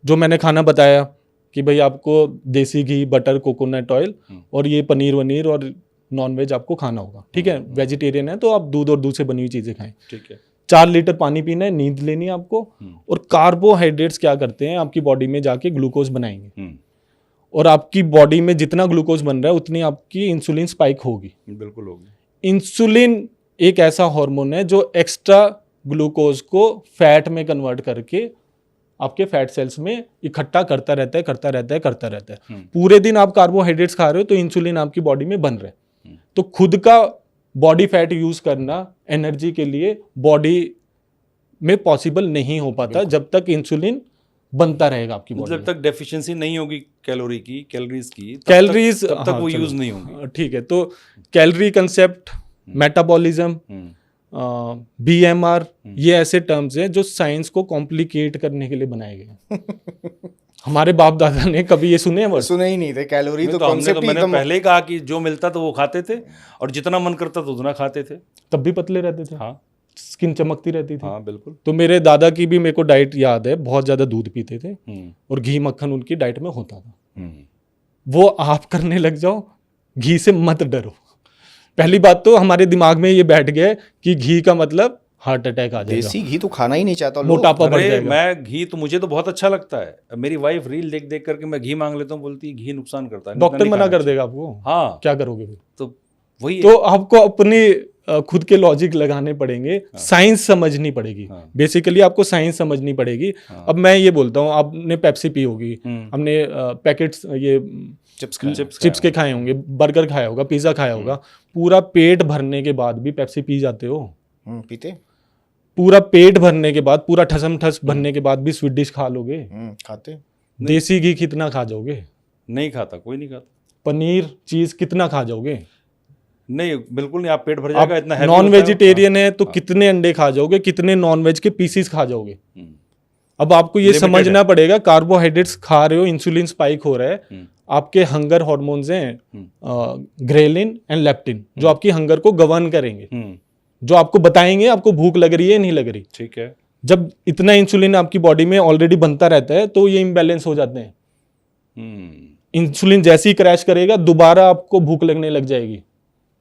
जो मैंने खाना बताया कि भाई आपको देसी घी, बटर, कोकोनट ऑयल और ये पनीर वनीर और नॉनवेज आपको खाना होगा। ठीक है, वेजिटेरियन है तो आप दूध और दूध से बनी हुई चीज़ें खाएं। ठीक है। 4 लीटर पानी पीना है, नींद लेनी है आपको। और कार्बोहाइड्रेट्स क्या करते हैं, आपकी बॉडी में जाके ग्लूकोज बनाएंगे, और आपकी बॉडी में जितना ग्लूकोज बन रहा है उतनी आपकी इंसुलिन स्पाइक होगी। बिल्कुल होगी। इंसुलिन एक ऐसा हार्मोन है जो एक्स्ट्रा ग्लूकोज को फैट में कन्वर्ट करके आपके फैट सेल्स में इकट्ठा करता रहता है। पूरे दिन आप कार्बोहाइड्रेट्स खा रहे हो तो इंसुलिन आपकी बॉडी में बन रहा है। तो खुद का बॉडी फैट यूज करना एनर्जी के लिए बॉडी में पॉसिबल नहीं हो पाता जब तक इंसुलिन बनता रहेगा आपकी बॉडी जब तक डेफिशिएंसी नहीं होगी कैलोरी की, कैलोरीज की, कैलोरीज तब तक वो यूज नहीं होंगी। ठीक है, तो कैलोरी कंसेप्ट, मेटाबॉलिज्म, BMR, ये ऐसे टर्म्स हैं जो साइंस को कॉम्प्लिकेट करने के लिए बनाए गए हैं। हमारे बाप दादा ने कभी ये सुने हैं? सुने ही नहीं थे। कैलोरी तो हमने कॉन्सेप्ट मैंने एकदम पहले ही कहा कि जो मिलता था वो खाते थे, और जितना मन करता था उतना खाते थे। तब भी पतले रहते थे। हाँ, स्किन चमकती रहती थी। हाँ, बिल्कुल। तो मेरे दादा की भी मेरे को डाइट याद है, बहुत ज्यादा दूध पीते थे और घी मक्खन उनकी डाइट में होता था। वो आप करने लग जाओ, घी से मत डरो। पहली बात तो हमारे दिमाग में ये बैठ गया कि घी का मतलब हार्ट अटैक आ जाएगा, देसी घी तो खाना ही नहीं चाहता लोग। मोटापा बढ़ अरे जाएगा। मैं घी तो, मुझे तो बहुत अच्छा लगता है। मेरी वाइफ रील देख देख करके मैं घी मांग लेता हूँ, बोलती है घी नुकसान करता है। डॉक्टर नहीं मना खाना कर देगा आपको। हाँ, क्या करोगे फिर? तो वही तो आपको अपने खुद के लॉजिक लगाने पड़ेंगे, साइंस समझनी पड़ेगी। बेसिकली आपको साइंस समझनी पड़ेगी। अब मैं ये बोलता हूँ, आपने पेप्सी पी होगी, हमने पैकेट्स ये चिप्स के खाए होंगे, बर्गर खाया होगा, पिज्जा खाया होगा। पूरा पेट भरने के बाद भी पेप्सी पी जाते हो? पीते। पूरा पेट भरने के बाद, पूरा ठसम ठस भरने के बाद भी स्वीट डिश खा लोगे? खाते। देसी घी कितना खा जाओगे? नहीं खाता, कोई नहीं खाता। पनीर, चीज कितना खा जाओगे? नहीं, बिल्कुल नहीं। आप पेट भर जाएगा, इतना हैवी नॉन होता है। वेजिटेरियन है तो कितने अंडे खा जाओगे, कितने नॉन वेज के पीसीस खा जाओगे? अब आपको ये समझना पड़ेगा, कार्बोहाइड्रेट्स खा रहे हो, इंसुलिन स्पाइक हो रहा है, आपके हंगर हार्मोन्स हैं ग्रेलिन एंड लेप्टिन, जो आपकी हंगर को गवर्न करेंगे, जो आपको बताएंगे आपको भूख लग रही है नहीं लग रही। ठीक है। जब इतना इंसुलिन आपकी बॉडी में ऑलरेडी बनता रहता है तो ये इम्बैलेंस हो जाते हैं। इंसुलिन जैसे ही क्रैश करेगा दोबारा आपको भूख लगने लग जाएगी।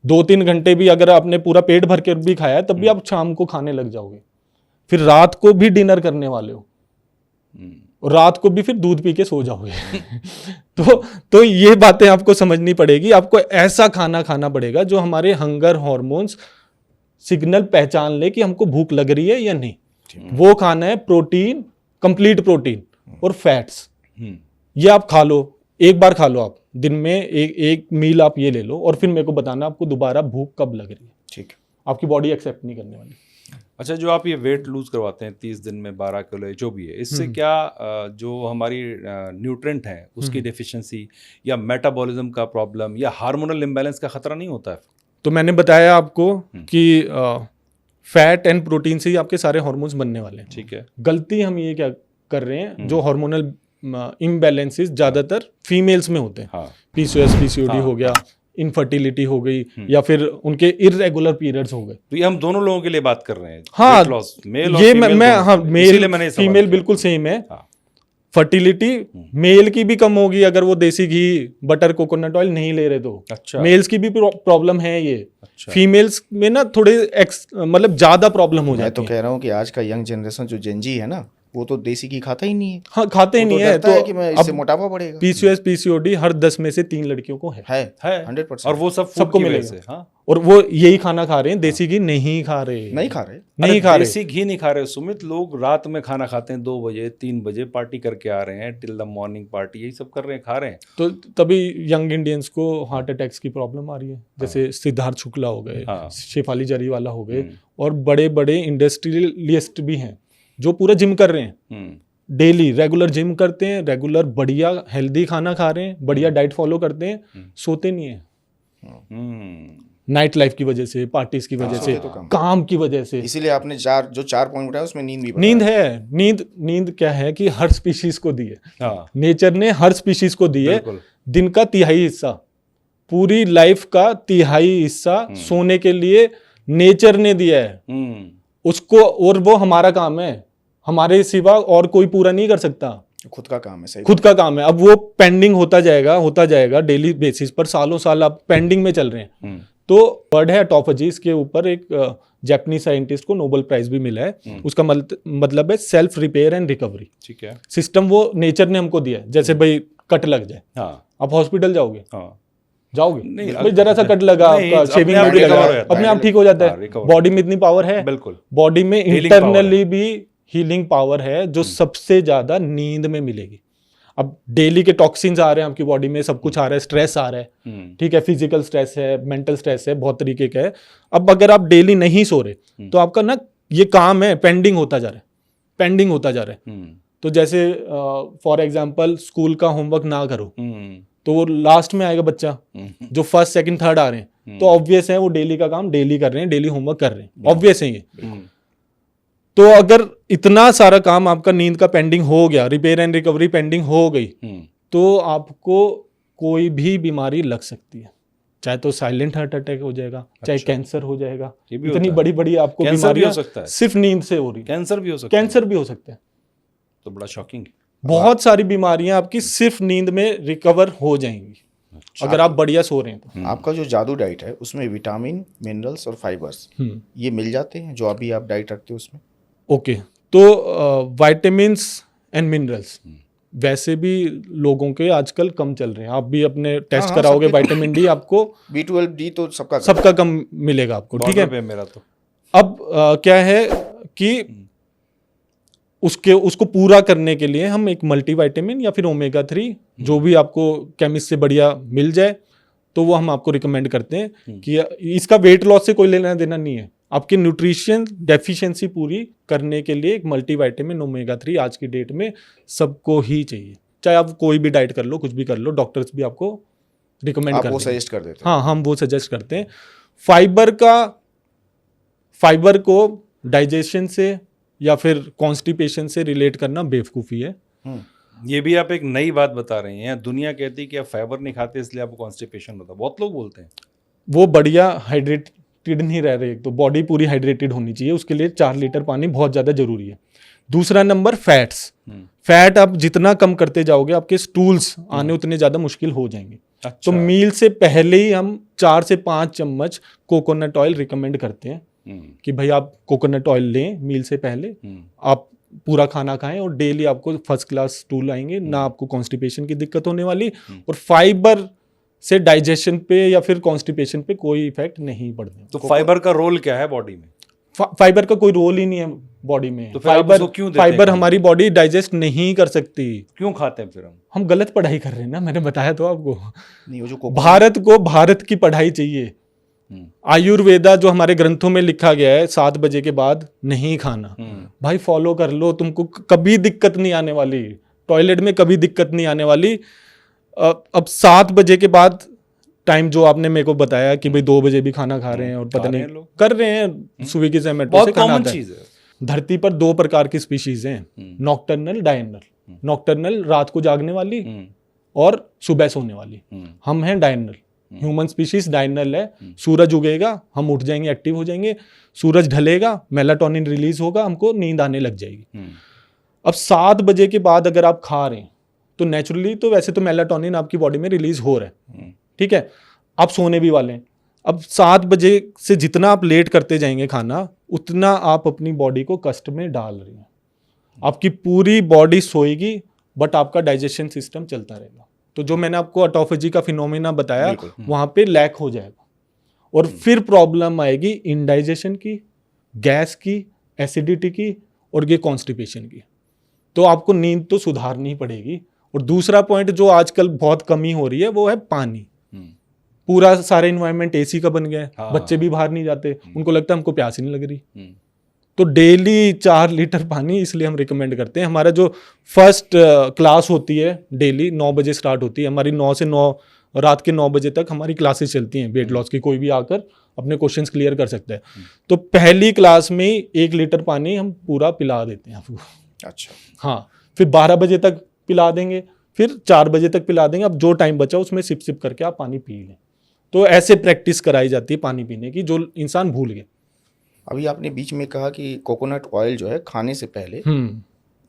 2-3 घंटे भी अगर आपने पूरा पेट भर कर भी खाया तब भी आप शाम को खाने लग जाओगे। फिर रात को भी डिनर करने वाले हो और रात को भी फिर दूध पी के सो जाओगे। तो ये बातें आपको समझनी पड़ेगी। आपको ऐसा खाना खाना पड़ेगा जो हमारे हंगर हार्मोन्स सिग्नल पहचान ले कि हमको भूख लग रही है या नहीं। वो खाना है प्रोटीन, कंप्लीट प्रोटीन और फैट्स। ये आप खा लो, एक बार खा लो आप दिन में, एक मील आप ये ले लो और फिर मेरे को बताना आपको दोबारा भूख कब लग रही है। ठीक है। आपकी बॉडी एक्सेप्ट नहीं करने वाली। अच्छा, जो आप ये वेट लूज करवाते हैं 30 दिन में 12 किलो जो भी है, इससे क्या जो हमारी न्यूट्रेंट हैं उसकी डेफिशिएंसी या मेटाबॉलिज्म का प्रॉब्लम या हार्मोनल इम्बैलेंस का खतरा नहीं होता है? तो मैंने बताया आपको कि फैट एंड प्रोटीन से ही आपके सारे हार्मोन्स बनने वाले हैं। ठीक है। गलती हम ये क्या कर रहे हैं, जो हार्मोनल इम्बैलेंसेस ज्यादातर फीमेल्स में होते हैं। हाँ। PCOS, PCOD हो गया, इनफर्टिलिटी हो गई, या फिर उनके इरेगुलर पीरियड्स हो गए। तो ये हम दोनों लोगों के लिए बात कर रहे हैं। हाँ, weight loss, मेल और ये फीमेल मैं दोनों। हाँ, इसीलिए मैंने मेल ये सवाल फीमेल किया। बिल्कुल सेम है। हाँ। फर्टिलिटी मेल की भी कम होगी अगर वो देसी घी, बटर, कोकोनट ऑयल नहीं ले रहे तो। अच्छा। मेल्स की भी प्रॉब्लम है ये। अच्छा। फीमेल्स में ना थोड़े मतलब ज्यादा प्रॉब्लम हो मैं जाती तो है। कह रहा हूँ कि आज का यंग जनरेशन जो जेनजी है ना, वो तो देसी घी खाता ही नहीं है। हाँ, खाते ही वो तो नहीं है। डरता है कि मैं इससे अब मोटापा बढ़ेगा। PCOS PCOD हर 10 में से 3 लड़कियों को है। है 100%। और वो सब सबको सबको मिलेगा। मिलेगा। हाँ, और वो यही खाना खा रहे हैं, देसी घी नहीं खा रहे। नहीं खा रहे। नहीं अरे खा रहे। देसी घी नहीं खा रहे सुमित, लोग रात में खाना खाते हैं 2 बजे 3 बजे, पार्टी करके आ रहे हैं, टिल द मॉर्निंग पार्टी, यही सब कर रहे हैं, खा रहे हैं। तो तभी यंग इंडियंस को हार्ट अटैक्स की प्रॉब्लम आ रही है, जैसे सिद्धार्थ शुक्ला हो गए, हाँ। शेफाली जरीवाला हो गए, और बड़े बड़े इंडस्ट्रियलिस्ट भी हैं जो पूरा जिम कर रहे हैं, डेली रेगुलर जिम करते हैं, रेगुलर बढ़िया हेल्दी खाना खा रहे हैं, बढ़िया डाइट फॉलो करते हैं, सोते नहीं है नाइट लाइफ की वजह से, पार्टीज की वजह से, तो कम। काम की वजह से। इसीलिए आपने 4 पॉइंट बताया, उसमें नींद भी बताया। नींद है, नींद क्या है कि हर स्पीशीज को दी है, हाँ, नेचर ने हर स्पीशीज को दी है। बिल्कुल। दिन का 1/3 हिस्सा, पूरी लाइफ का 1/3 हिस्सा सोने के लिए नेचर ने दिया है उसको, और वो हमारा काम है, हमारे सिवा और कोई पूरा नहीं कर सकता। खुद का काम है। सही खुद का काम है। अब वो पेंडिंग होता जाएगा डेली बेसिस पर, सालों साल आप पेंडिंग में चल रहे हैं। तो वर्ड है ऑटोफेजीज के ऊपर, एक जापानीज साइंटिस्ट को नोबेल प्राइज भी मिला है। उसका मतलब है सेल्फ रिपेयर एंड रिकवरी। ठीक है। सिस्टम वो नेचर ने हमको दिया है। जैसे भाई कट लग जाए, हाँ, आप हॉस्पिटल जाओगे, हाँ, जाओगे नहीं, भाई, जरा सा कट लगा, नहीं, आपका अपने शेविंग आप में भी recover लगा, हो जाता है। अपने आप ठीक हो जाता हाँ, है। recover बॉडी में इतनी पावर है, बिल्कुल। बॉडी में Healing power इंटरनली भी हीलिंग पावर है, जो सबसे ज्यादा नींद में मिलेगी। अब डेली के टॉक्सिन्स आ रहे हैं आपकी बॉडी में, सब कुछ आ रहा है, स्ट्रेस आ रहा है, ठीक है, फिजिकल स्ट्रेस है, मेंटल स्ट्रेस है, बहुत तरीके का है। अब अगर आप डेली नहीं सो रहे तो आपका ना ये काम है पेंडिंग होता जा रहा है। तो जैसे फॉर एग्जांपल स्कूल का होमवर्क ना करो तो वो लास्ट में आएगा बच्चा, जो फर्स्ट सेकंड थर्ड आ रहे हैं, तो ऑब्वियस है वो डेली का काम डेली कर रहे हैं, डेली होमवर्क कर रहे हैं, ऑब्वियस है ये। तो अगर इतना सारा काम आपका नींद का पेंडिंग हो गया, रिपेयर एंड रिकवरी पेंडिंग हो गई, तो आपको कोई भी बीमारी लग सकती है। चाहे तो साइलेंट हार्ट अटैक हो जाएगा, चाहे कैंसर हो जाएगा। ये भी इतनी होता है। बड़ी बड़ी आपको कैंसर भी बीमारियां हो सकता है। सिर्फ नींद से हो रही है। कैंसर भी हो सकता है। कैंसर भी हो सकता है। तो बड़ा शॉकिंग। बहुत सारी बीमारियां आपकी सिर्फ नींद में रिकवर हो जाएंगी अगर आप बढ़िया सो रहे हैं तो। आपका जो जादू डाइट है उसमें विटामिन, मिनरल्स और फाइबर्स ये मिल जाते हैं जो अभी आप डाइट रखते हो उसमें? ओके, तो वाइटामिन्स एंड मिनरल्स वैसे भी लोगों के आजकल कम चल रहे हैं। आप भी अपने टेस्ट हाँ, कराओगे, सबके- विटामिन डी आपको B12 D तो सबका सबका कम मिलेगा आपको, ठीक है। बॉर्डर पे मेरा तो अब क्या है कि उसको पूरा करने के लिए हम एक मल्टीविटामिन या फिर ओमेगा 3 जो भी आपको केमिस्ट से बढ़िया मिल जाए तो वो हम आपको रिकमेंड करते हैं कि इसका वेट लॉस से कोई लेना देना नहीं है। आपकी न्यूट्रिशन डेफिशिएंसी पूरी करने के लिए एक मल्टीविटामिन ओमेगा 3 आज की डेट में सबको ही चाहिए। चाहे आप कोई भी डाइट कर लो, कुछ भी कर लो, डॉक्टर्स भी आपको रिकमेंड आप करते वो हैं। सजेस्ट कर देते हैं? हाँ, हम वो सजेस्ट करते हैं। फाइबर को डाइजेशन से या फिर कॉन्स्टिपेशन से रिलेट करना बेवकूफ़ी है। ये भी आप एक नई बात बता रहे हैं। दुनिया कहती है कि आप फाइबर नहीं खाते इसलिए आपको कॉन्स्टिपेशन होता है, बहुत लोग बोलते हैं। वो बढ़िया हाइड्रेटेड नहीं रह रहे। तो बॉडी पूरी हाइड्रेटेड होनी चाहिए, उसके लिए 4 लीटर पानी बहुत ज़्यादा जरूरी है। दूसरा नंबर फैट्स। फैट आप जितना कम करते जाओगे आपके स्टूल्स आने उतने ज़्यादा मुश्किल हो जाएंगे। अच्छा। तो मील से पहले ही हम 4 से 5 चम्मच कोकोनट ऑयल रिकमेंड करते हैं कि भाई आप कोकोनट ऑयल लें मील से पहले, आप पूरा खाना खाएं और डेली आपको फर्स्ट क्लास स्टूल आएंगे, ना आपको कॉन्स्टिपेशन की दिक्कत होने वाली, और फाइबर से डाइजेशन पे या फिर कॉन्स्टिपेशन पे कोई इफेक्ट नहीं पड़ने। तो फाइबर का रोल क्या है बॉडी में? फाइबर का कोई रोल ही नहीं है बॉडी में। तो फिर आप उसको क्यों देते फाइबर हैं? हमारी बॉडी डाइजेस्ट नहीं कर सकती। क्यों खाते हैं फिर हम गलत पढ़ाई कर रहे हैं ना, मैंने बताया तो आपको। नहीं, वो जो भारत को भारत की पढ़ाई चाहिए। आयुर्वेदा जो हमारे ग्रंथों में लिखा गया है 7 बजे के बाद नहीं खाना, भाई फॉलो कर लो, तुमको कभी दिक्कत नहीं आने वाली, टॉयलेट में कभी दिक्कत नहीं आने वाली। अब 7 बजे के बाद टाइम जो आपने मेरे को बताया कि भाई 2 बजे भी खाना खा रहे हैं और पता नहीं कर रहे हैं, स्विगी जोमैटो से बहुत खाना कॉमन आता है। चीज है। धरती पर 2 प्रकार की स्पीशीज हैं, नॉक्टर्नल, डायर्नल। नॉक्टर्नल रात को जागने वाली और सुबह सोने वाली। हम हैं डायर्नल। ह्यूमन स्पीशीज डायर्नल है। सूरज उगेगा, हम उठ जाएंगे, एक्टिव हो जाएंगे। सूरज ढलेगा, मेलाटोनिन रिलीज होगा, हमको नींद आने लग जाएगी। अब 7 बजे के बाद अगर आप खा रहे हैं तो नेचुरली तो वैसे तो मेलाटोनिन आपकी बॉडी में रिलीज हो रहा है, ठीक है, आप सोने भी वाले हैं। अब 7 बजे से जितना आप लेट करते जाएंगे खाना, उतना आप अपनी बॉडी को कष्ट में डाल रहे हैं। आपकी पूरी बॉडी सोएगी बट आपका डाइजेशन सिस्टम चलता रहेगा। तो जो मैंने आपको ऑटोफेजी का फिनोमेना बताया बिल्कुल। वहां पे लैक हो जाएगा और फिर प्रॉब्लम आएगी इंडाइजेशन की, गैस की, एसिडिटी की और ये कॉन्स्टिपेशन की। तो आपको नींद तो सुधारनी पड़ेगी। और दूसरा पॉइंट जो आजकल बहुत कमी हो रही है वो है पानी। पूरा सारा इन्वायरमेंट एसी का बन गया है, हाँ। बच्चे भी बाहर नहीं जाते, उनको लगता है हमको प्यास ही नहीं लग रही। तो डेली 4 लीटर पानी इसलिए हम रिकमेंड करते हैं। हमारा जो फर्स्ट क्लास होती है डेली 9 बजे स्टार्ट होती है हमारी, 9 से 9 रात के 9 बजे तक हमारी क्लासेस चलती हैं वेट लॉस की। कोई भी आकर अपने क्वेश्चंस क्लियर कर सकता है। तो पहली क्लास में 1 लीटर पानी हम पूरा पिला देते हैं आपको। अच्छा। हाँ, फिर 12 बजे तक पिला देंगे, फिर 4 बजे तक पिला देंगे। अब जो टाइम बचा उसमें सिप सिप करके आप पानी पी लें। तो ऐसे प्रैक्टिस कराई जाती है पानी पीने की जो इंसान भूल गए। अभी आपने बीच में कहा कि कोकोनट ऑयल जो है खाने से पहले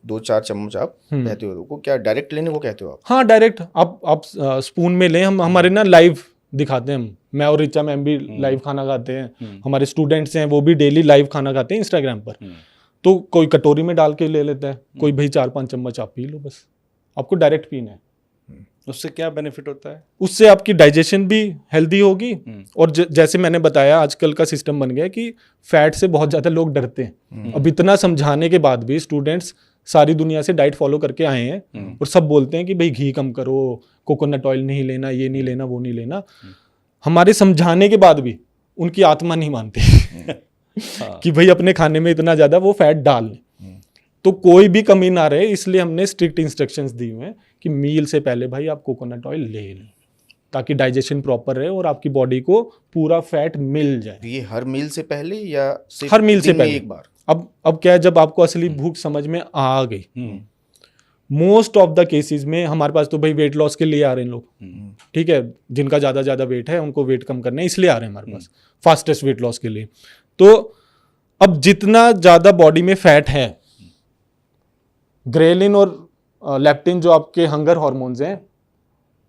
2-4 चम्मच आप कहते हो, को क्या डायरेक्ट लेने को कहते हो आप? हाँ, डायरेक्ट आप स्पून में लें। हम हमारे ना लाइव दिखाते हैं, मैं और रिचा मैम भी लाइव खाना खाते हैं। हमारे स्टूडेंट्स हैं वो भी डेली लाइव खाना खाते हैं इंस्टाग्राम पर। तो कोई कटोरी में डाल के ले लेता है, कोई भाई 4-5 चम्मच आप पी लो, बस आपको डायरेक्ट पीना है। उससे क्या बेनिफिट होता है? उससे आपकी डाइजेशन भी हेल्दी होगी और जैसे मैंने बताया आजकल का सिस्टम बन गया है कि फैट से बहुत ज़्यादा लोग डरते हैं। अब इतना समझाने के बाद भी स्टूडेंट्स सारी दुनिया से डाइट फॉलो करके आए हैं और सब बोलते हैं कि भाई घी कम करो, कोकोनट ऑयल नहीं लेना, ये नहीं लेना, वो नहीं लेना। हमारे समझाने के बाद भी उनकी आत्मा नहीं मानती कि भाई अपने खाने में इतना ज़्यादा वो फैट डाल लें। तो कोई भी कमी ना रहे इसलिए हमने स्ट्रिक्ट इंस्ट्रक्शंस दी हुए हैं कि मील से पहले भाई आप कोकोनट ऑयल ले लें ताकि डाइजेशन प्रॉपर रहे और आपकी बॉडी को पूरा फैट मिल जाए। ये हर मील से पहले या सिर्फ हर मील से दिन में पहले एक बार? अब क्या है, जब आपको असली भूख समझ में आ गई, मोस्ट ऑफ द केसेस में हमारे पास तो भाई वेट लॉस के लिए आ रहे हैं लोग, ठीक है, जिनका ज़्यादा वेट है उनको वेट कम करना है इसलिए आ रहे हैं हमारे पास फास्टेस्ट वेट लॉस के लिए। तो अब जितना ज़्यादा बॉडी में फैट है, ग्रेलिन और लेप्टिन जो आपके हंगर हार्मोन्स हैं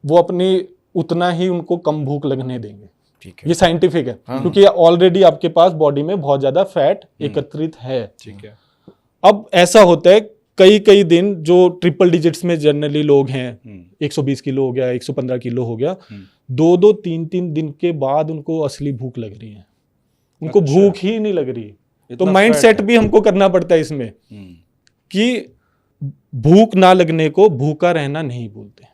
वो अपनी उतना ही उनको कम भूख लगने देंगे। ठीक है, ये साइंटिफिक है क्योंकि ऑलरेडी आपके पास बॉडी में बहुत ज़्यादा फैट एकत्रित है। ठीक है, अब ऐसा होता है कई दिन जो ट्रिपल डिजिट्स में जनरली लोग हैं, 120 किलो हो गया, 115 किलो हो गया, 2-2, 3-3 दिन के बाद उनको असली भूख लग रही है, उनको भूख ही नहीं लग रही। तो माइंड सेट भी हमको करना पड़ता है इसमें कि भूख ना लगने को भूखा रहना नहीं बोलते,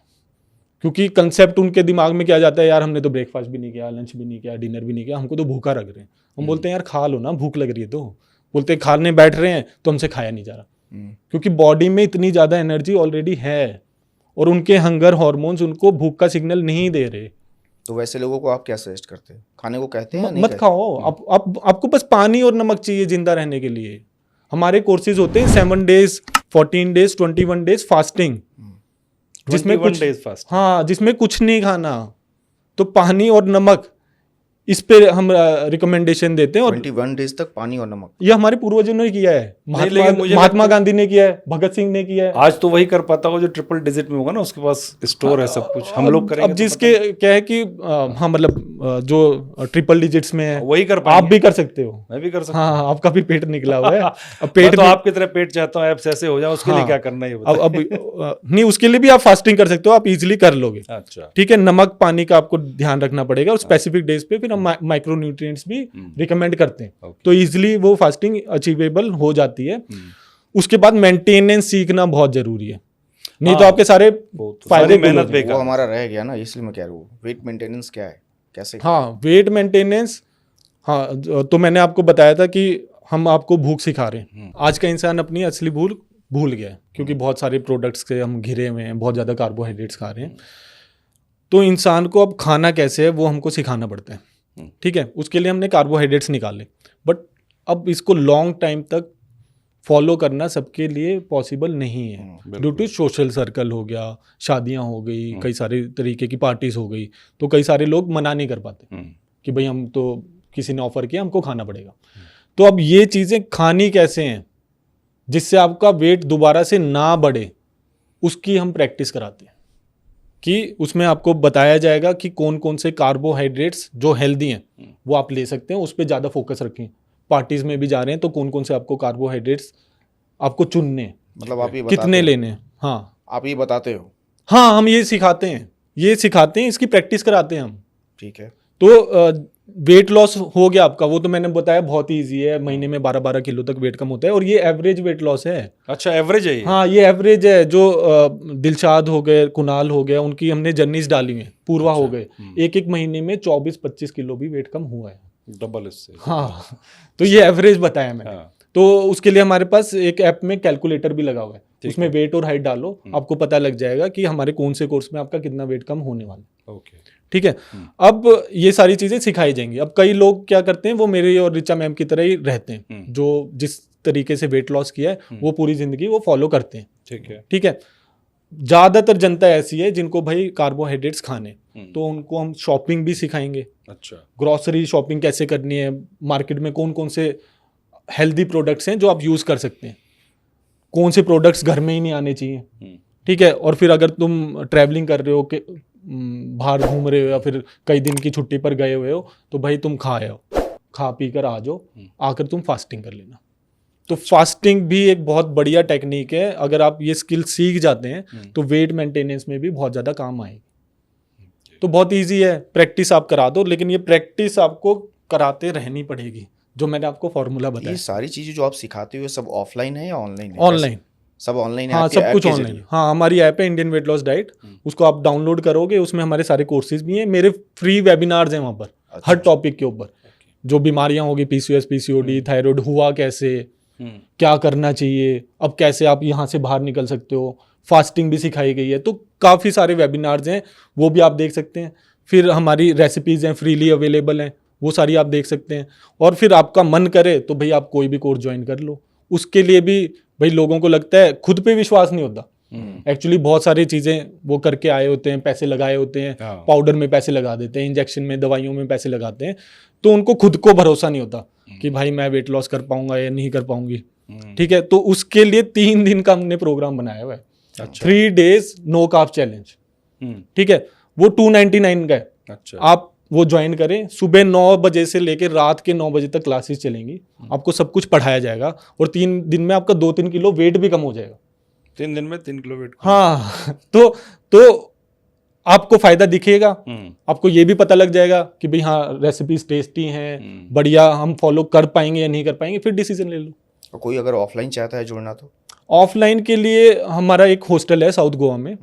क्योंकि कंसेप्ट उनके दिमाग में क्या जाता है, यार हमने तो ब्रेकफास्ट भी नहीं किया, लंच भी नहीं किया, डिनर भी नहीं किया, हमको तो भूखा लग रहे हैं। हम बोलते हैं यार खा लो ना, भूख लग रही है। तो बोलते हैं खाने बैठ रहे हैं तो हमसे खाया नहीं जा रहा, क्योंकि बॉडी में इतनी ज़्यादा एनर्जी ऑलरेडी है और उनके हंगर हार्मोन्स उनको भूख का सिग्नल नहीं दे रहे। तो वैसे लोगों को आप क्या सजेस्ट करते हैं? खाने को कहते हैं या नहीं मत कहते? खाओ, आपको बस पानी और नमक चाहिए जिंदा रहने के लिए। हमारे कोर्सेज होते हैं 7 डेज, 14 डेज, 21 डेज फास्टिंग, जिसमें 21 कुछ days fast। हाँ, जिसमें कुछ नहीं खाना, तो पानी और नमक इस पे हम रिकमेंडेशन देते हैं। और 21 डेज तक पानी और नमक? ये हमारे पूर्वजों ने किया है, लेकिन मुझे महात्मा गांधी ने किया है, भगत सिंह ने किया है। आज तो वही कर पाता होगा जो ट्रिपल डिजिट में होगा ना, उसके पास स्टोर है सब कुछ। हम लोग करेंगे अब जिसके क्या है कि हाँ, मतलब जो ट्रिपल डिजिट्स में है वही कर आप पाएंगे। भी कर सकते हो। मैं भी कर सकता हाँ, आपका भी पेट निकला हुआ है। अब हूँ। पेट मैं तो में- आपकी तरह पेट चाहता हूँ, एब्स ऐसे हो जाए, उसके लिए हाँ। क्या करना है ये अब बताइए। नहीं, उसके लिए भी आप फास्टिंग कर सकते हो, आप इजीली कर लोगे। अच्छा, ठीक है, नमक पानी का आपको ध्यान रखना पड़ेगा और स्पेसिफिक डेज पे फिर हम माइक्रो न्यूट्रिएंट्स भी रिकमेंड करते हैं। Okay। तो इजीली वो फास्टिंग अचीवेबल हो जाती है। उसके बाद मेंटेनेंस सीखना बहुत जरूरी है, नहीं तो हाँ, आपके सारे वो तो फायदे सारी गुल हो मेहनत जाएंगे। बेकार। वो हमारा रह गया ना, इसलिए मैं कह रहा हूँ वेट मेंटेनेंस क्या है, कैसे? हाँ, वेट मेंटेनेंस, हाँ, तो मैंने आपको बताया था कि हम आपको भूख सिखा रहे हैं। आज का इंसान अपनी असली भूख भूल गया है क्योंकि बहुत सारे प्रोडक्ट्स से हम घिरे हुए हैं, बहुत ज़्यादा कार्बोहाइड्रेट्स खा रहे हैं। तो इंसान को अब खाना कैसे है वो हमको सिखाना पड़ता है। ठीक है, उसके लिए हमने कार्बोहाइड्रेट्स निकाले, बट अब इसको लॉन्ग टाइम तक फॉलो करना सबके लिए पॉसिबल नहीं है। ड्यू टू सोशल सर्कल हो गया, शादियां हो गई, कई सारे तरीके की पार्टीज हो गई, तो कई सारे लोग मना नहीं कर पाते कि भाई हम तो किसी ने ऑफर किया, हमको खाना पड़ेगा। तो अब ये चीज़ें खानी कैसे हैं जिससे आपका वेट दोबारा से ना बढ़े, उसकी हम प्रैक्टिस कराते हैं कि उसमें आपको बताया जाएगा कि कौन कौन से कार्बोहाइड्रेट्स जो हेल्दी हैं वो आप ले सकते हैं, उस पर ज़्यादा फोकस रखें। पार्टीज़ में भी जा रहे हैं तो कौन कौन से आपको कार्बोहाइड्रेट्स आपको चुनने हैं, मतलब आप ये बताते कितने हो? लेने हैं। हाँ आप ये बताते हो? हाँ, हम ये सिखाते हैं, इसकी प्रैक्टिस कराते हैं हम। ठीक है। तो वेट लॉस हो गया आपका, वो तो मैंने बताया बहुत ही ईजी है, महीने में 12-12 किलो तक वेट कम होता है, और ये एवरेज वेट लॉस है। अच्छा, एवरेज है ये? हाँ, ये एवरेज है। जो दिलशाद हो गए, कुणाल हो गया, उनकी हमने जर्नीज डाली हैं, पूर्वा हो गए, एक एक महीने में 24-25 किलो भी वेट कम हुआ है। डबल इससे। हाँ, तो ये एवरेज बताया मैंने। हाँ। तो उसके लिए हमारे पास एक ऐप में कैलकुलेटर भी लगा हुआ है, उसमें वेट और हाइट डालो, आपको पता लग जाएगा कि हमारे कौन से कोर्स में आपका कितना वेट कम होने वाला है। ओके। ठीक है। अब ये सारी चीजें सिखाई जाएंगी। अब कई लोग क्या करते हैं, वो मेरे और रिचा मैम की तरह ही रहते हैं, जो जिस तरीके से वेट लॉस किया है वो पूरी जिंदगी वो फॉलो करते हैं। ठीक है। ठीक है। ज्यादातर जनता ऐसी है जिनको भाई कार्बोहाइड्रेट्स खाने, तो उनको हम शॉपिंग भी सिखाएंगे। अच्छा। ग्रॉसरी शॉपिंग कैसे करनी है, मार्केट में कौन कौन से हेल्दी प्रोडक्ट्स हैं जो आप यूज कर सकते हैं, कौन से प्रोडक्ट्स घर में ही नहीं आने चाहिए। ठीक है। और फिर अगर तुम ट्रैवलिंग कर रहे हो कि बाहर घूम रहे हो या फिर कई दिन की छुट्टी पर गए हुए हो, तो भाई तुम खा पी कर आ जाओ, आकर तुम फास्टिंग कर लेना। तो फास्टिंग भी एक बहुत बढ़िया टेक्निक है। अगर आप ये स्किल सीख जाते हैं तो वेट मेंटेनेंस में भी बहुत ज़्यादा काम आएगी। तो बहुत इजी है, प्रैक्टिस आप करा दो, लेकिन ये प्रैक्टिस आपको कराते रहनी पड़ेगी, जो मैंने आपको फॉर्मूला ये बताया। सारी चीजें जो आप सिखाते हो सब ऑफलाइन है या ऑनलाइन है? ऑनलाइन, सब ऑनलाइन है हाँ, आपके सब ऐप कुछ के ऑनलाइन। जरिए? हाँ, हमारी ऐप है इंडियन वेट लॉस डाइट, उसको आप डाउनलोड करोगे, उसमें हमारे सारे कोर्सेज भी हैं, मेरे फ्री वेबिनार्स हैं वहाँ पर, हर टॉपिक के ऊपर। जो बीमारियां होगी, पीसीओएस, पीसीओडी, थायराइड हुआ कैसे, क्या करना चाहिए, अब कैसे आप यहाँ से बाहर निकल सकते हो, फास्टिंग भी सिखाई गई है। तो काफ़ी सारे वेबिनार्स हैं, वो भी आप देख सकते हैं। फिर हमारी रेसिपीज़ हैं, फ्रीली अवेलेबल हैं, वो सारी आप देख सकते हैं। और फिर आपका मन करे तो भाई आप कोई भी कोर्स ज्वाइन कर लो। उसके लिए भी भाई लोगों को लगता है, खुद पे विश्वास नहीं होता। एक्चुअली बहुत सारी चीज़ें वो करके आए होते हैं, पैसे लगाए होते हैं, पाउडर में पैसे लगा देते हैं, इंजेक्शन में, दवाइयों में पैसे लगाते हैं, तो उनको खुद को भरोसा नहीं होता कि भाई मैं वेट लॉस कर पाऊंगा या नहीं कर पाऊंगी। ठीक है। तो उसके लिए 3 दिन का हमने प्रोग्राम बनाया हुआ है। अच्छा। 3 days नो कार्ब चैलेंज। ठीक है। वो 299 का है। अच्छा। आप वो ज्वाइन करें, सुबह 9 बजे से लेकर रात के 9 बजे तक क्लासेस चलेंगी, आपको सब कुछ पढ़ाया जाएगा, और 3 दिन में आपका 2-3 किलो वेट भी कम हो जाएगा। 3 दिन में 3 किलो वेट? हाँ, तो आपको फायदा दिखेगा, आपको ये भी पता लग जाएगा कि भाई हाँ, रेसिपीज टेस्टी हैं, बढ़िया, हम फॉलो कर पाएंगे या नहीं कर पाएंगे, फिर डिसीजन ले लो। और कोई अगर ऑफलाइन चाहता है जुड़ना तो? ऑफलाइन के लिए हमारा एक हॉस्टल है साउथ गोवा में,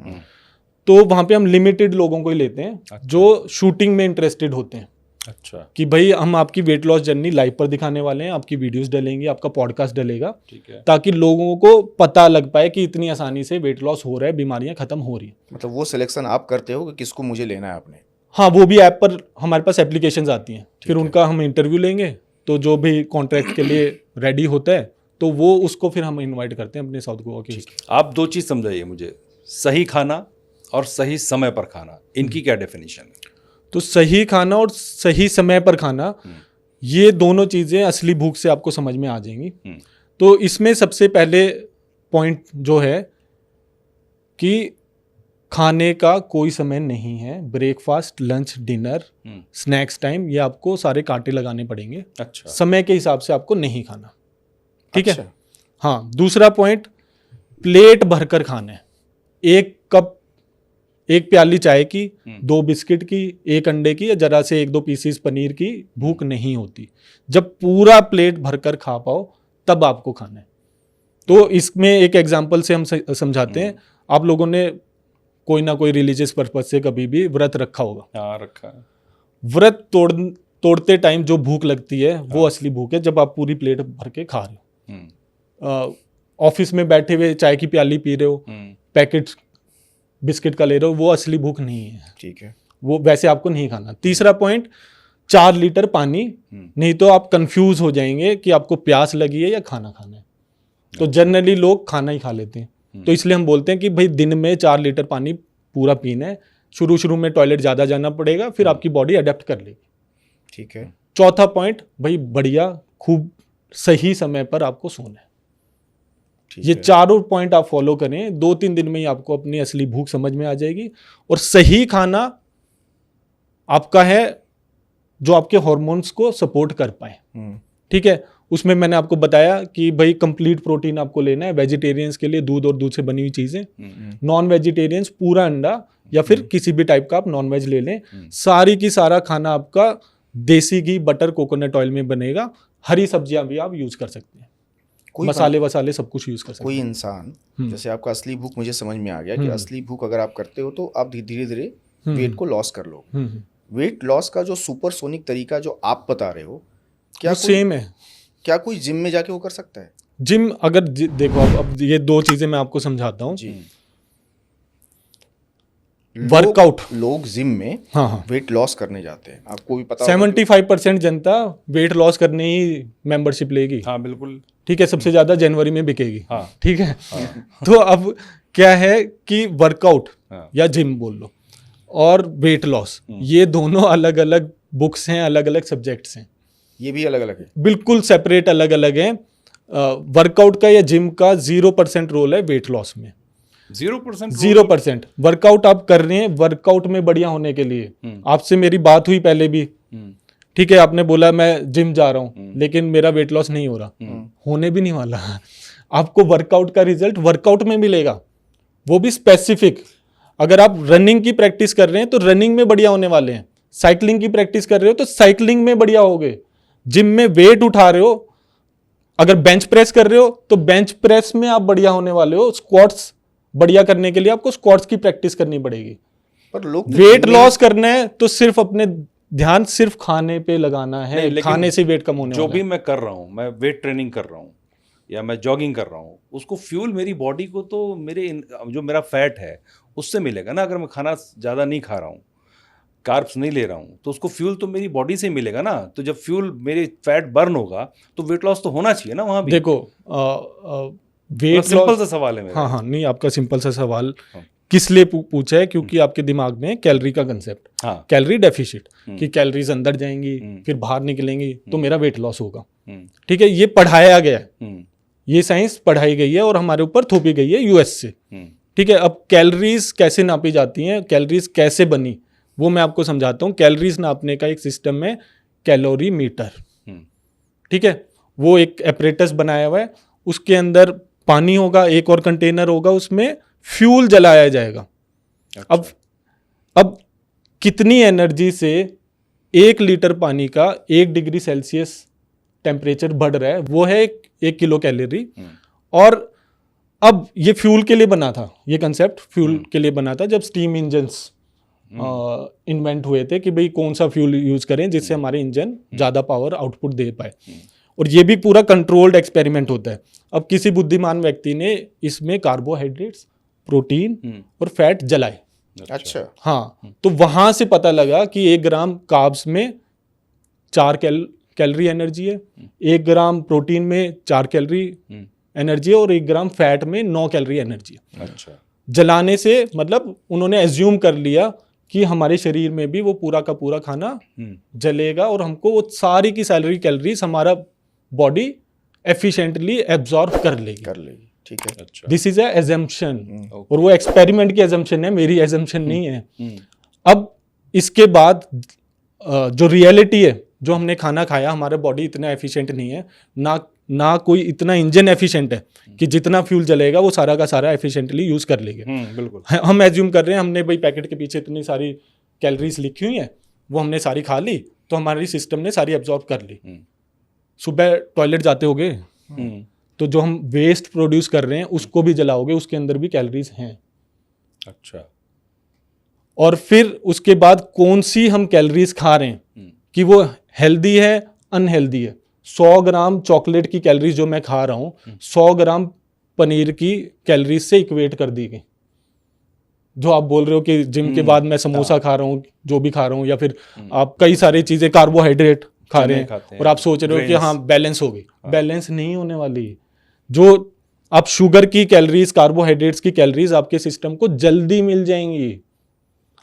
तो वहाँ पे हम लिमिटेड लोगों को ही लेते हैं जो शूटिंग में इंटरेस्टेड होते हैं। अच्छा। कि भाई हम आपकी वेट लॉस जर्नी लाइव पर दिखाने वाले हैं, आपकी वीडियोस डलेंगी, आपका पॉडकास्ट डलेगा, ठीक है, ताकि लोगों को पता लग पाए कि इतनी आसानी से वेट लॉस हो रहा है, बीमारियां खत्म हो रही है। मतलब वो सिलेक्शन आप करते हो कि किसको मुझे लेना है आपने? हाँ, वो भी ऐप पर हमारे पास एप्लीकेशंस आती हैं, फिर उनका हम इंटरव्यू लेंगे, तो जो भी कॉन्ट्रैक्ट के लिए रेडी होता है तो वो उसको फिर हम इन्वाइट करते हैं अपने साउथ गोवा की। आप 2 चीज़ समझाइए मुझे, सही खाना और सही समय पर खाना, इनकी क्या डेफिनेशन है? तो सही खाना और सही समय पर खाना, ये दोनों चीज़ें असली भूख से आपको समझ में आ जाएंगी। तो इसमें सबसे पहले पॉइंट जो है कि खाने का कोई समय नहीं है। Breakfast, lunch, dinner, snacks time, ये आपको सारे कांटे लगाने पड़ेंगे। अच्छा। समय के हिसाब से आपको नहीं खाना। ठीक अच्छा। है। हाँ, दूसरा पॉइंट, प्लेट भरकर खाना है। 1 कप, 1 प्याली चाय की, 2 बिस्किट की, 1 अंडे की, या जरा से 1-2 पीसीस पनीर की भूख नहीं होती। जब पूरा प्लेट भरकर खा पाओ तब आपको खाना है। तो इसमें एक एग्जांपल से हम समझाते हैं। आप लोगों ने कोई ना कोई रिलीजियस पर्पज से कभी भी व्रत रखा होगा। हाँ, रखा है। व्रत तोड़ते टाइम जो भूख लगती है वो असली भूख है, जब आप पूरी प्लेट भर के खा रहे हो। ऑफिस में बैठे हुए चाय की प्याली पी रहे हो, पैकेट बिस्किट का ले रहे हो, वो असली भूख नहीं है। ठीक है। वो वैसे आपको नहीं खाना। तीसरा पॉइंट, 4 लीटर पानी, नहीं तो आप कंफ्यूज हो जाएंगे कि आपको प्यास लगी है या खाना खाना है। तो जनरली लोग खाना ही खा लेते हैं। तो इसलिए हम बोलते हैं कि भाई दिन में 4 लीटर पानी पूरा पीना है। शुरू में टॉयलेट ज़्यादा जाना पड़ेगा, फिर आपकी बॉडी अडेप्ट कर लेगी। ठीक है। चौथा पॉइंट, भाई बढ़िया, खूब सही समय पर आपको सोना है। ये चारों पॉइंट आप फॉलो करें, 2-3 दिन में ही आपको अपनी असली भूख समझ में आ जाएगी। और सही खाना आपका है जो आपके हार्मोन्स को सपोर्ट कर पाए। ठीक है। उसमें मैंने आपको बताया कि भाई कंप्लीट प्रोटीन आपको लेना है। वेजिटेरियंस के लिए दूध और दूध से बनी हुई चीज़ें, नॉन वेजिटेरियंस पूरा अंडा या फिर किसी भी टाइप का आप नॉन वेज ले लें। सारी की सारा खाना आपका देसी घी, बटर, कोकोनट ऑयल में बनेगा। हरी सब्जियां भी आप यूज़ कर सकते हैं, मसाले वसाले सब कुछ यूज़ कर सकते कोई इंसान, जैसे आपका असली भूख मुझे समझ में आ गया कि असली भूख अगर आप करते हो तो आप धीरे धीरे वेट को लॉस कर लो। हैं। वेट लॉस का जो सुपरसोनिक तरीका जो आप बता रहे हो, क्या वो सेम है। क्या कोई जिम में जाके वो कर सकता है? जिम अगर देखो अब ये दो चीज़ें मैं आपको समझाता हूँ। जी। वर्कआउट, लोग जिम में हाँ, वेट लॉस करने जाते हैं, आपको भी पता होगा 75% जनता वेट लॉस करने ही मेंबरशिप लेगी। हाँ बिल्कुल। ठीक है, सबसे ज़्यादा जनवरी में बिकेगी। हाँ। ठीक है। तो अब क्या है कि वर्कआउट हाँ। या जिम बोल लो और वेट लॉस, ये दोनों अलग अलग बुक्स हैं, अलग अलग सब्जेक्ट्स हैं, ये भी अलग अलग है। बिल्कुल सेपरेट अलग अलग हैं। वर्कआउट का या जिम का 0% रोल है वेट लॉस में। 0%? 0%। वर्कआउट आप कर रहे हैं वर्कआउट में बढ़िया होने के लिए। आपसे मेरी बात हुई पहले भी, ठीक है, आपने बोला मैं जिम जा रहा हूँ लेकिन मेरा वेट लॉस नहीं हो रहा, होने भी नहीं वाला। आपको वर्कआउट का रिजल्ट वर्कआउट में मिलेगा, वो भी स्पेसिफिक। अगर आप रनिंग की प्रैक्टिस कर रहे हैं तो रनिंग में बढ़िया होने वाले हैं, साइकिलिंग की प्रैक्टिस कर रहे हो तो साइकिलिंग में बढ़िया होगे, जिम में वेट उठा रहे हो, अगर बेंच प्रेस कर रहे हो तो बेंच प्रेस में आप बढ़िया होने वाले हो, स्क्वाट्स बढ़िया करने के लिए आपको स्क्वाट्स की प्रैक्टिस करनी पड़ेगी। पर लोग वेट लॉस करना है तो सिर्फ अपने ध्यान सिर्फ खाने पे लगाना है, खाने से वेट कम होने जो वाला भी है। मैं कर रहा हूँ, मैं वेट ट्रेनिंग कर रहा हूँ या मैं जॉगिंग कर रहा हूँ, उसको फ्यूल मेरी बॉडी को तो मेरे जो मेरा फैट है उससे मिलेगा ना। अगर मैं खाना ज़्यादा नहीं खा रहा हूँ, कार्ब्स नहीं ले रहा हूँ, तो उसको फ्यूल तो मेरी बॉडी से मिलेगा ना। तो जब फ्यूल मेरे फैट बर्न होगा तो वेट लॉस तो होना चाहिए ना वहाँ भी। देखो वेट सिंपल लॉस, सा सवाल है मेरा। हाँ, नहीं आपका सिंपल सा सवाल हाँ। किस लिए पूछा है, क्योंकि आपके दिमाग में कैलोरी का कंसेप्ट, हाँ। कैलोरी डेफिशिट, कि कैलोरीज अंदर जाएंगी फिर बाहर निकलेंगी तो मेरा वेट लॉस होगा। ठीक है, ये पढ़ाया गया है, ये साइंस पढ़ाई गई है और हमारे ऊपर थोपी गई है यूएस से। ठीक है, अब कैलोरीज कैसे नापी जाती हैं, कैलोरीज कैसे बनी, वो मैं आपको समझाता हूँ। कैलोरीज नापने का एक सिस्टम है कैलोरी मीटर। ठीक है, वो एक एपरेटस बनाया हुआ है, उसके अंदर पानी होगा, एक और कंटेनर होगा, उसमें फ्यूल जलाया जाएगा। अच्छा। अब कितनी एनर्जी से 1 लीटर पानी का 1 डिग्री सेल्सियस टेम्परेचर बढ़ रहा है, वो है 1 किलो कैलोरी। और अब ये फ्यूल के लिए बना था, ये कंसेप्ट फ्यूल के लिए बना था जब स्टीम इंजन्स इन्वेंट हुए थे कि भाई कौन सा फ्यूल यूज करें जिससे हमारे इंजन ज़्यादा पावर आउटपुट दे पाए। और ये भी पूरा कंट्रोल्ड एक्सपेरिमेंट होता है। अब किसी बुद्धिमान व्यक्ति ने इसमें कार्बोहाइड्रेट्स, प्रोटीन और फैट जलाए। अच्छा। हाँ, तो वहां से पता लगा कि 1 ग्राम कार्ब्स में 4 कैलोरी एनर्जी है, 1 ग्राम प्रोटीन में 4 कैलोरी एनर्जी है और 1 ग्राम फैट में 9 कैलोरी एनर्जी है। अच्छा। जलाने से मतलब उन्होंने एज्यूम कर लिया कि हमारे शरीर में भी वो पूरा का पूरा खाना जलेगा और हमको वो सारी की सारी कैलोरीज हमारा बॉडी एफिशिएंटली एब्जॉर्ब कर लेगी। ठीक है। अच्छा। दिस इज ए एजम्पशन, और वो एक्सपेरिमेंट की एजम्पशन है, मेरी एजम्पशन नहीं है। अब इसके बाद जो रियलिटी है, जो हमने खाना खाया, हमारा बॉडी इतना एफिशिएंट नहीं है, ना कोई इतना इंजन एफिशिएंट है कि जितना फ्यूल जलेगा वो सारा का सारा एफिशिएंटली यूज कर लेंगे। बिल्कुल। हम एज्यूम कर रहे हैं, हमने भाई पैकेट के पीछे इतनी सारी कैलोरीज लिखी हुई हैं, वो हमने सारी खा ली तो हमारी सिस्टम ने सारी एब्जॉर्ब कर ली। सुबह टॉयलेट जाते होगे तो जो हम वेस्ट प्रोड्यूस कर रहे हैं उसको भी जलाओगे, उसके अंदर भी कैलोरीज हैं। अच्छा। और फिर उसके बाद कौन सी हम कैलोरीज खा रहे हैं कि वो हेल्दी है अनहेल्दी है। 100 ग्राम चॉकलेट की कैलोरीज जो मैं खा रहा हूँ 100 ग्राम पनीर की कैलोरीज से इक्वेट कर दी गई। जो आप बोल रहे हो कि जिम के बाद मैं समोसा खा रहा हूँ, जो भी खा रहा हूँ, या फिर आप कई सारी चीजें कार्बोहाइड्रेट खा रहे हैं और आप सोच रहे हो कि हाँ बैलेंस हो गई। बैलेंस नहीं होने वाली। जो आप शुगर की कैलोरीज, कार्बोहाइड्रेट्स की कैलोरीज आपके सिस्टम को जल्दी मिल जाएंगी।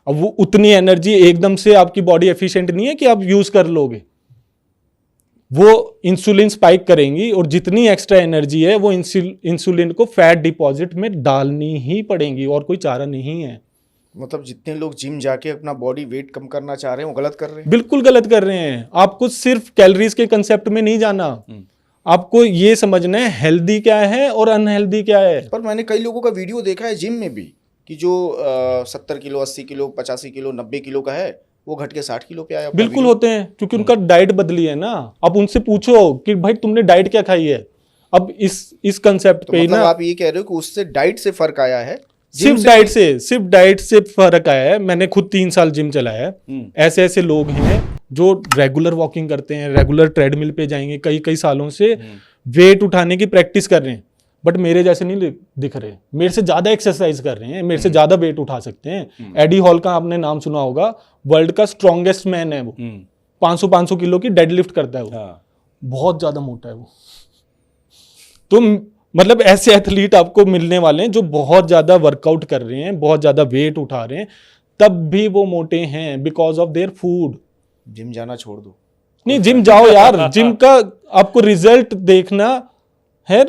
अब वो उतनी एनर्जी एकदम से आपकी बॉडी एफिशिएंट नहीं है कि आप यूज कर लोगे। वो इंसुलिन स्पाइक करेंगी और जितनी एक्स्ट्रा एनर्जी है वो इंसुलिन को फैट डिपॉजिट में डालनी ही पड़ेगी, और कोई चारा नहीं है। मतलब जितने लोग जिम जाके अपना बॉडी वेट कम करना चाह रहे हैं वो गलत कर रहे हैं। बिल्कुल गलत कर रहे हैं। आपको सिर्फ कैलोरीज के कंसेप्ट में नहीं जाना, आपको ये समझना है हेल्दी क्या है और अनहेल्दी क्या है। पर मैंने कई लोगों का वीडियो देखा है जिम में भी कि जो 70 किलो 80 किलो 85 किलो 90 किलो का है वो घट के 60 किलो पे आया। बिल्कुल होते हैं, क्योंकि उनका डाइट बदली है ना। अब उनसे पूछो कि भाई तुमने डाइट क्या खाई है। अब इस कंसेप्ट तो पे मतलब ना आप ये कह रहे हो कि उससे डाइट से फर्क आया है, सिर्फ डाइट से फर्क आया है। मैंने खुद 3 साल जिम चलाया है। ऐसे ऐसे लोग हैं जो रेगुलर वॉकिंग करते हैं, रेगुलर ट्रेडमिल पे जाएंगे, कई कई सालों से वेट उठाने की प्रैक्टिस कर रहे हैं, बट मेरे जैसे नहीं दिख रहे। मेरे से ज्यादा एक्सरसाइज कर रहे हैं, मेरे से ज्यादा वेट उठा सकते हैं। एडी हॉल का आपने नाम सुना होगा, वर्ल्ड का स्ट्रॉन्गेस्ट मैन है वो। 500 किलो की डेडलिफ्ट करता है वो। बहुत ज्यादा मोटा है वो। तो मतलब ऐसे एथलीट आपको मिलने वाले हैं जो बहुत ज्यादा वर्कआउट कर रहे हैं, बहुत ज्यादा वेट उठा रहे हैं, तब भी वो मोटे हैं because of their food. Gym जाना छोड़ दो। नहीं, जिम जाओ यार। जिम का आपको रिजल्ट देखना है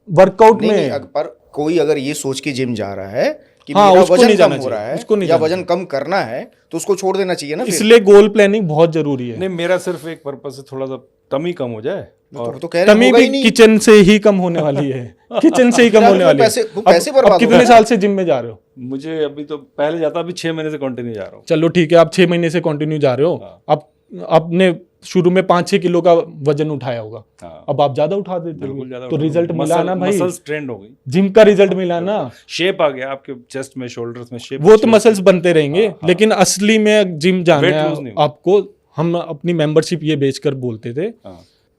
वर्कआउट में। नहीं, पर कोई अगर ये सोच के जिम जा रहा है कि हाँ, मेरा उसको वजन नहीं कम जाना हो रहा चाहिए, है या वजन कम करना है, तो उसको छोड़ देना चाहिए ना। इसलिए गोल प्लानिंग बहुत जरूरी है। नहीं, मेरा सिर्फ एक पर्पस है, थोड़ा सा टमी कम हो जाए। और तो कह रहे टमी होगा भी ही नहीं। किचन से ही कम होने वाली है। किचन से ही कम होने वाली है। पैसे अब बर्बाद कितने साल से जिम में जा रहे हो? मुझे अभी तो पहले जाता, अभी 6 महीने से कंटिन्यू जा रहा हूँ। चलो ठीक है, आप 6 महीने से कंटिन्यू जा रहे हो। अब आपने शुरू में 5-6 किलो का वजन उठाया होगा। अब आप ज्यादा उठा देते हो, तो रिजल्ट मिला ना भाई। मसल्स ट्रेंड हो गई, जिम का रिजल्ट मिला ना। शेप आ गया आपके चेस्ट में, शोल्डर्स में शेप। वो तो मसल्स बनते रहेंगे, लेकिन असली में जिम जाना है आपको। हम अपनी मेंबरशिप ये बेचकर बोलते थे,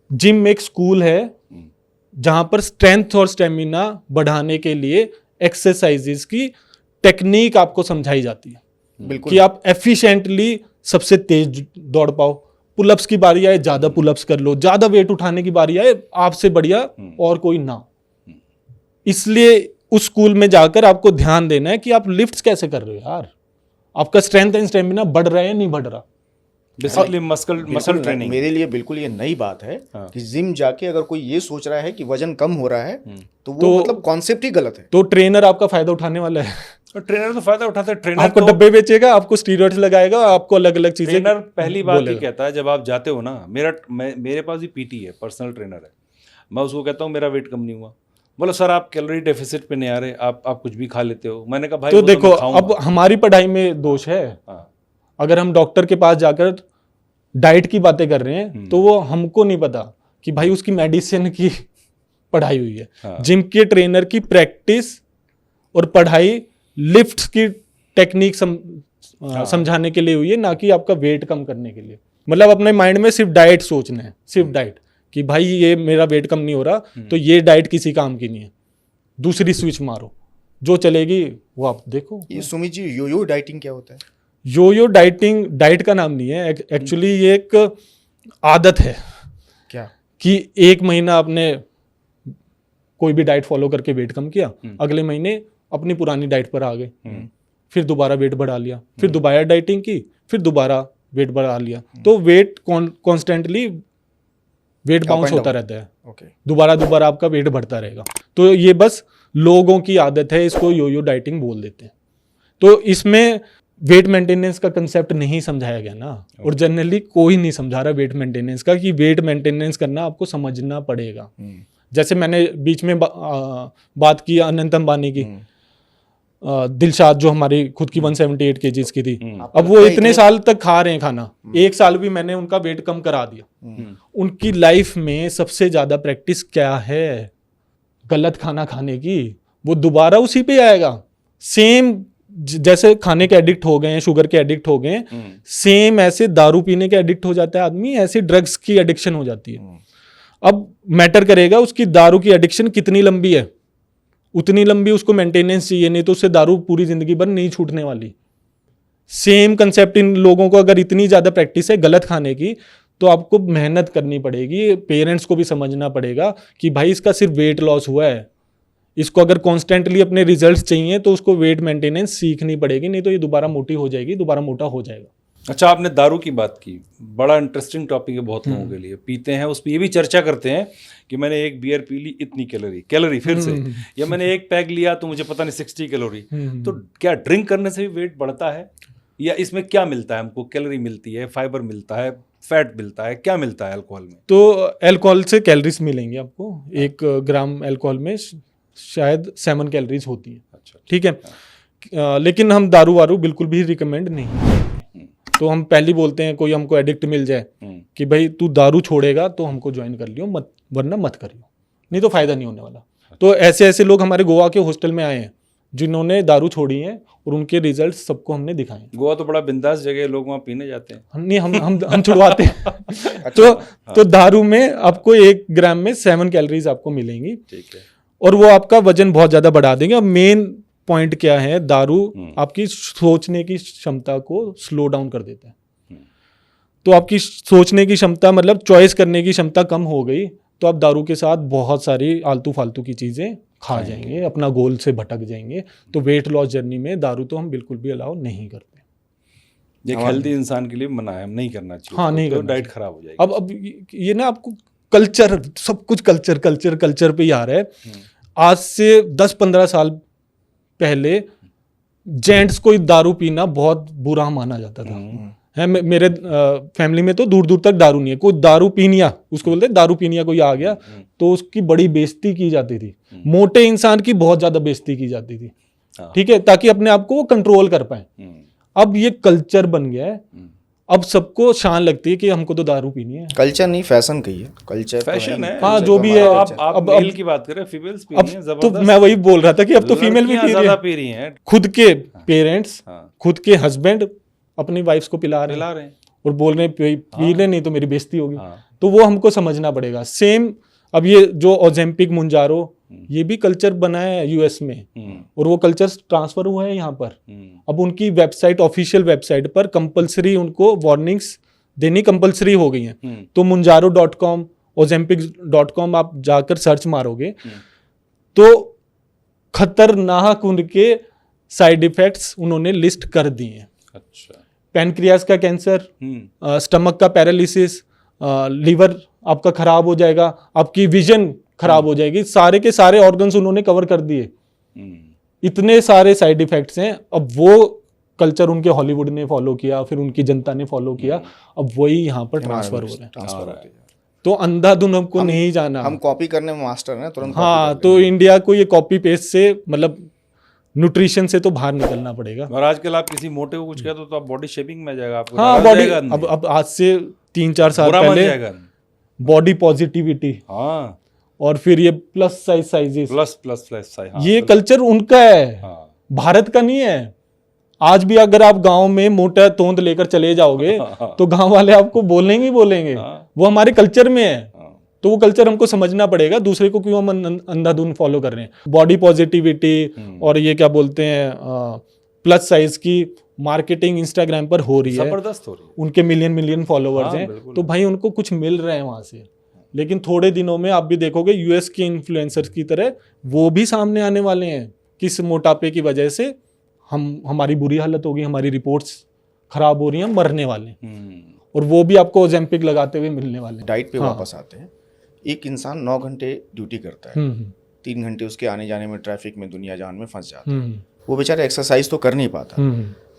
जिम एक स्कूल है जहां पर स्ट्रेंथ और स्टेमिना बढ़ाने के लिए एक्सरसाइजेस की टेक्निक आपको समझाई जाती है। बिल्कुल, कि आप एफिशिएंटली सबसे तेज दौड़ पाओ। पुलअप्स की बारी आए, ज्यादा पुलअप्स कर लो। ज्यादा वेट उठाने की बारी आए, आपसे बढ़िया और कोई ना। इसलिए उस स्कूल में जाकर आपको ध्यान देना है कि आप लिफ्ट्स कैसे कर रहे हो यार। आपका स्ट्रेंथ एंड स्टेमिना बढ़ रहा है या नहीं बढ़ रहा। बेसिकली मसल ट्रेनिंग मेरे लिए बिल्कुल ये नई बात है कि जिम जाके अगर कोई ये सोच रहा है कि वजन कम हो रहा है, तो वो मतलब कॉन्सेप्ट ही गलत है। तो ट्रेनर आपका फायदा उठाने वाला है। ट्रेनर तो फायदा उठाता है। ट्रेनर आपको डब्बे बेचेगा, आपको स्टीरॉइड्स लगाएगा, आपको अलग अलग चीजें। ट्रेनर पहली बात ये कहता है, जब आप जाते हो ना, मेरे पास भी पीटी है, पर्सनल ट्रेनर है। मैं उसको कहता हूँ मेरा वेट कम नहीं हुआ, बोला सर आप कैलोरी डेफिसिट पे नहीं आ रहे, आप कुछ भी खा लेते हो। मैंने कहा भाई तो वो देखो, तो मैं अब हमारी पढ़ाई में दोष है। अगर हम डॉक्टर के पास जाकर डाइट की बातें कर रहे हैं, तो वो हमको नहीं पता कि भाई उसकी मेडिसिन की पढ़ाई हुई है। जिम के ट्रेनर की प्रैक्टिस और पढ़ाई लिफ्ट की टेक्निक समझाने के लिए हुई है, ना कि आपका वेट कम करने के लिए। मतलब अपने माइंड में सिर्फ डाइट सोचना है, सिर्फ डाइट, कि भाई ये मेरा वेट कम नहीं हो रहा, तो ये डाइट किसी काम की नहीं है। दूसरी स्विच मारो, जो चलेगी वो आप देखो। ये सुमित जी, योयो डाइटिंग क्या होता है? योयो डाइटिंग डाइट का नाम नहीं है एक्चुअली, ये एक आदत है। क्या? कि 1 महीना आपने कोई भी डाइट फॉलो करके वेट कम किया, अगले महीने अपनी पुरानी डाइट पर आ गए, फिर दोबारा वेट बढ़ा लिया, फिर दोबारा डाइटिंग की, फिर दोबारा वेट बढ़ा लिया। तो वेट कॉन्स्टेंटली वेट बाउंस होता रहता है। दोबारा दोबारा आपका वेट बढ़ता रहेगा। तो ये बस लोगों की आदत है, इसको योयो डाइटिंग बोल देते हैं। तो इसमें वेट मेंटेनेंस का कंसेप्ट नहीं समझाया गया ना, और जनरली कोई नहीं समझा रहा वेट मेंटेनेंस का, कि वेट मेंटेनेंस करना आपको समझना पड़ेगा। जैसे मैंने बीच में बात की अनंत अंबानी की, दिलशाद जो हमारी खुद की 178 केजीज की थी, अब वो इतने साल तक खा रहे हैं खाना, 1 साल भी मैंने उनका वेट कम करा दिया। उनकी लाइफ में सबसे ज्यादा प्रैक्टिस क्या है? गलत खाना खाने की। वो दोबारा उसी पे आएगा। सेम जैसे खाने के एडिक्ट हो गए हैं, शुगर के एडिक्ट हो गए हैं, सेम ऐसे दारू पीने के एडिक्ट हो जाता है आदमी, ऐसे ड्रग्स की एडिक्शन हो जाती है। अब मैटर करेगा उसकी दारू की एडिक्शन कितनी लंबी है, उतनी लंबी उसको मेंटेनेंस चाहिए, नहीं तो उससे दारू पूरी जिंदगी भर नहीं छूटने वाली। सेम कंसेप्ट इन लोगों को अगर इतनी ज्यादा प्रैक्टिस है गलत खाने की, तो आपको मेहनत करनी पड़ेगी। पेरेंट्स को भी समझना पड़ेगा कि भाई इसका सिर्फ वेट लॉस हुआ है, इसको अगर कॉन्स्टेंटली अपने रिजल्ट्स चाहिए तो उसको वेट मेंटेनेंस सीखनी पड़ेगी, नहीं तो ये दोबारा मोटी हो जाएगी, दोबारा मोटा हो जाएगा। अच्छा, आपने दारू की बात की, बड़ा इंटरेस्टिंग टॉपिक है बहुत लोगों के लिए। पीते हैं, उस पर ये भी चर्चा करते हैं कि मैंने एक बियर पी ली, इतनी कैलोरी फिर से, या मैंने एक पैग लिया तो मुझे पता नहीं 60 कैलोरी। तो क्या ड्रिंक करने से भी वेट बढ़ता है? या इसमें क्या मिलता है हमको? कैलोरी मिलती है, फाइबर मिलता है, फैट मिलता है, क्या मिलता है अल्कोहल में? तो अल्कोहल से कैलोरीज मिलेंगी आपको। 1 ग्राम अल्कोहल में शायद 7 कैलोरीज होती है। अच्छा, ठीक है। लेकिन हम दारू वारू बिल्कुल भी रिकमेंड नहीं करते। तो हम पहले ही बोलते हैं, कोई हमको एडिक्ट मिल जाए कि भाई तू दारू छोड़ेगा तो हमको ज्वाइन कर लियो, मत वरना मत करियो, नहीं तो फायदा नहीं होने वाला। तो ऐसे ऐसे लोग हमारे गोवा के हॉस्टल में आए हैं जिन्होंने दारू छोड़ी है और उनके रिजल्ट सबको हमने दिखाए। गोवा तो बड़ा बिंदास जगह है, लोग वहाँ पीने जाते हैं। नहीं, हम छुड़वाते हैं। तो दारू में आपको 1 ग्राम में 7 कैलोरीज आपको मिलेंगी। ठीक है। और वो आपका वजन बहुत ज्यादा बढ़ा देंगे। अब मेन पॉइंट क्या है, दारू आपकी सोचने की क्षमता को स्लो डाउन कर देता है। तो आपकी सोचने की क्षमता, मतलब चॉइस करने की क्षमता कम हो गई, तो आप दारू के साथ बहुत सारी आलतू फालतू की चीजें खा जाएंगे, अपना गोल से भटक जाएंगे। तो वेट लॉस जर्नी में दारू तो हम बिल्कुल भी अलाउ नहीं करते। एक हेल्दी इंसान के लिए मना है, हम नहीं करना चाहिए। हाँ, नहीं तो करना डाइट चाहिए। खराब हो जाएगी। अब ये ना आपको कल्चर, सब कुछ कल्चर पे ही आ रहा है। आज से 10-15 साल पहले जेंट्स को दारू पीना बहुत बुरा माना जाता था। है मेरे फैमिली में तो दूर दूर तक दारू नहीं है। कोई दारू पीनिया, उसको बोलते हैं दारू पीनिया, कोई आ गया तो उसकी बड़ी बेइज्जती की जाती थी। मोटे इंसान की बहुत ज्यादा बेइज्जती की जाती थी। ठीक है, ताकि अपने आप को वो कंट्रोल कर पाए। अब ये कल्चर बन गया है। अब सबको शान लगती है कि हमको तो दारू पीनी है। कल्चर नहीं, फैशन कही है। कल्चर फैशन है। हाँ, जो भी है। आप मेल की बात करें, फीमेल्स पी रही हैं तो जबरदस्त। मैं वही बोल रहा था कि अब तो फीमेल भी ज्यादा पी रही हैं। खुद के पेरेंट्स, हाँ। खुद के हस्बैंड अपनी वाइफ्स को पिला रहे हैं और बोल रहे हैं पी ले, नहीं तो मेरी बेइज्जती होगी। तो वो हमको समझना पड़ेगा। सेम अब ये जो ओजेम्पिक, मुंजारो, ये भी कल्चर बना है यूएस में और वो कल्चर ट्रांसफर हुआ है यहाँ पर। अब उनकी वेबसाइट, ऑफिशियल वेबसाइट पर कंपलसरी उनको वार्निंग्स देनी कंपलसरी हो गई हैं। तो munjaro.com, ozempic.com आप जाकर सर्च मारोगे तो खतरनाक उनके साइड इफेक्ट्स उन्होंने लिस्ट कर दिए हैं। अच्छा। पैनक्रियाज का कैंसर, स्टमक का पैरालिसिस, लीवर आपका खराब हो जाएगा, आपकी विजन खराब हो जाएगी, सारे के सारे ऑर्गन्स उन्होंने कवर कर दिए। इतने सारे साइड इफेक्ट्स हैं। अब वो कल्चर उनके हॉलीवुड ने फॉलो किया, फिर उनकी जनता ने फॉलो किया, अब वही यहाँ पर ट्रांसफर हो रहा है। तो अंधाधुन हमको नहीं जाना। हम कॉपी करने में मास्टर हैं, तुरंत। हाँ, तो इंडिया को ये कॉपी पेस्ट से, मतलब न्यूट्रिशन से तो बाहर निकलना पड़ेगा। और आजकल आप किसी मोटे को कुछ कहते हो तो आप बॉडी शेपिंग में जाएगा आपको। हाँ, बॉडी अब आज से 3-4 साल पहले बॉडी पॉजिटिविटी, हाँ, और फिर ये प्लस साइजेस, प्लस साइज, हाँ, ये कल्चर उनका है। हाँ। भारत का नहीं है। आज भी अगर आप गांव में मोटा तोंद लेकर चले जाओगे तो गांव वाले आपको बोलेंगे ही बोलेंगे। वो हमारे कल्चर में है। तो वो कल्चर हमको समझना पड़ेगा। दूसरे को क्यों हम अंधाधुन फॉलो कर रहे हैं। बॉडी पॉजिटिविटी और ये क्या बोलते हैं, प्लस साइज की मार्केटिंग इंस्टाग्राम पर हो रही है, जबरदस्त हो रही है। उनके मिलियन फॉलोवर्स हैं। तो भाई उनको कुछ मिल रहे हैं वहां से। लेकिन थोड़े दिनों में आप भी देखोगे यूएस के इन्फ्लुएंसर्स की तरह वो भी सामने आने वाले हैं। किस मोटापे की वजह से हमारी बुरी हालत होगी, हमारी रिपोर्ट्स खराब हो रही हैं, हम मरने वाले हैं। और वो भी आपको ओजेम्पिक लगाते हुए मिलने वाले हैं। डाइट पे वापस आते हैं। एक इंसान 9 घंटे ड्यूटी करता है, 3 घंटे उसके आने जाने में, ट्रैफिक में, दुनिया जान में फंस जाता है। वो बेचारा एक्सरसाइज तो कर नहीं पाता।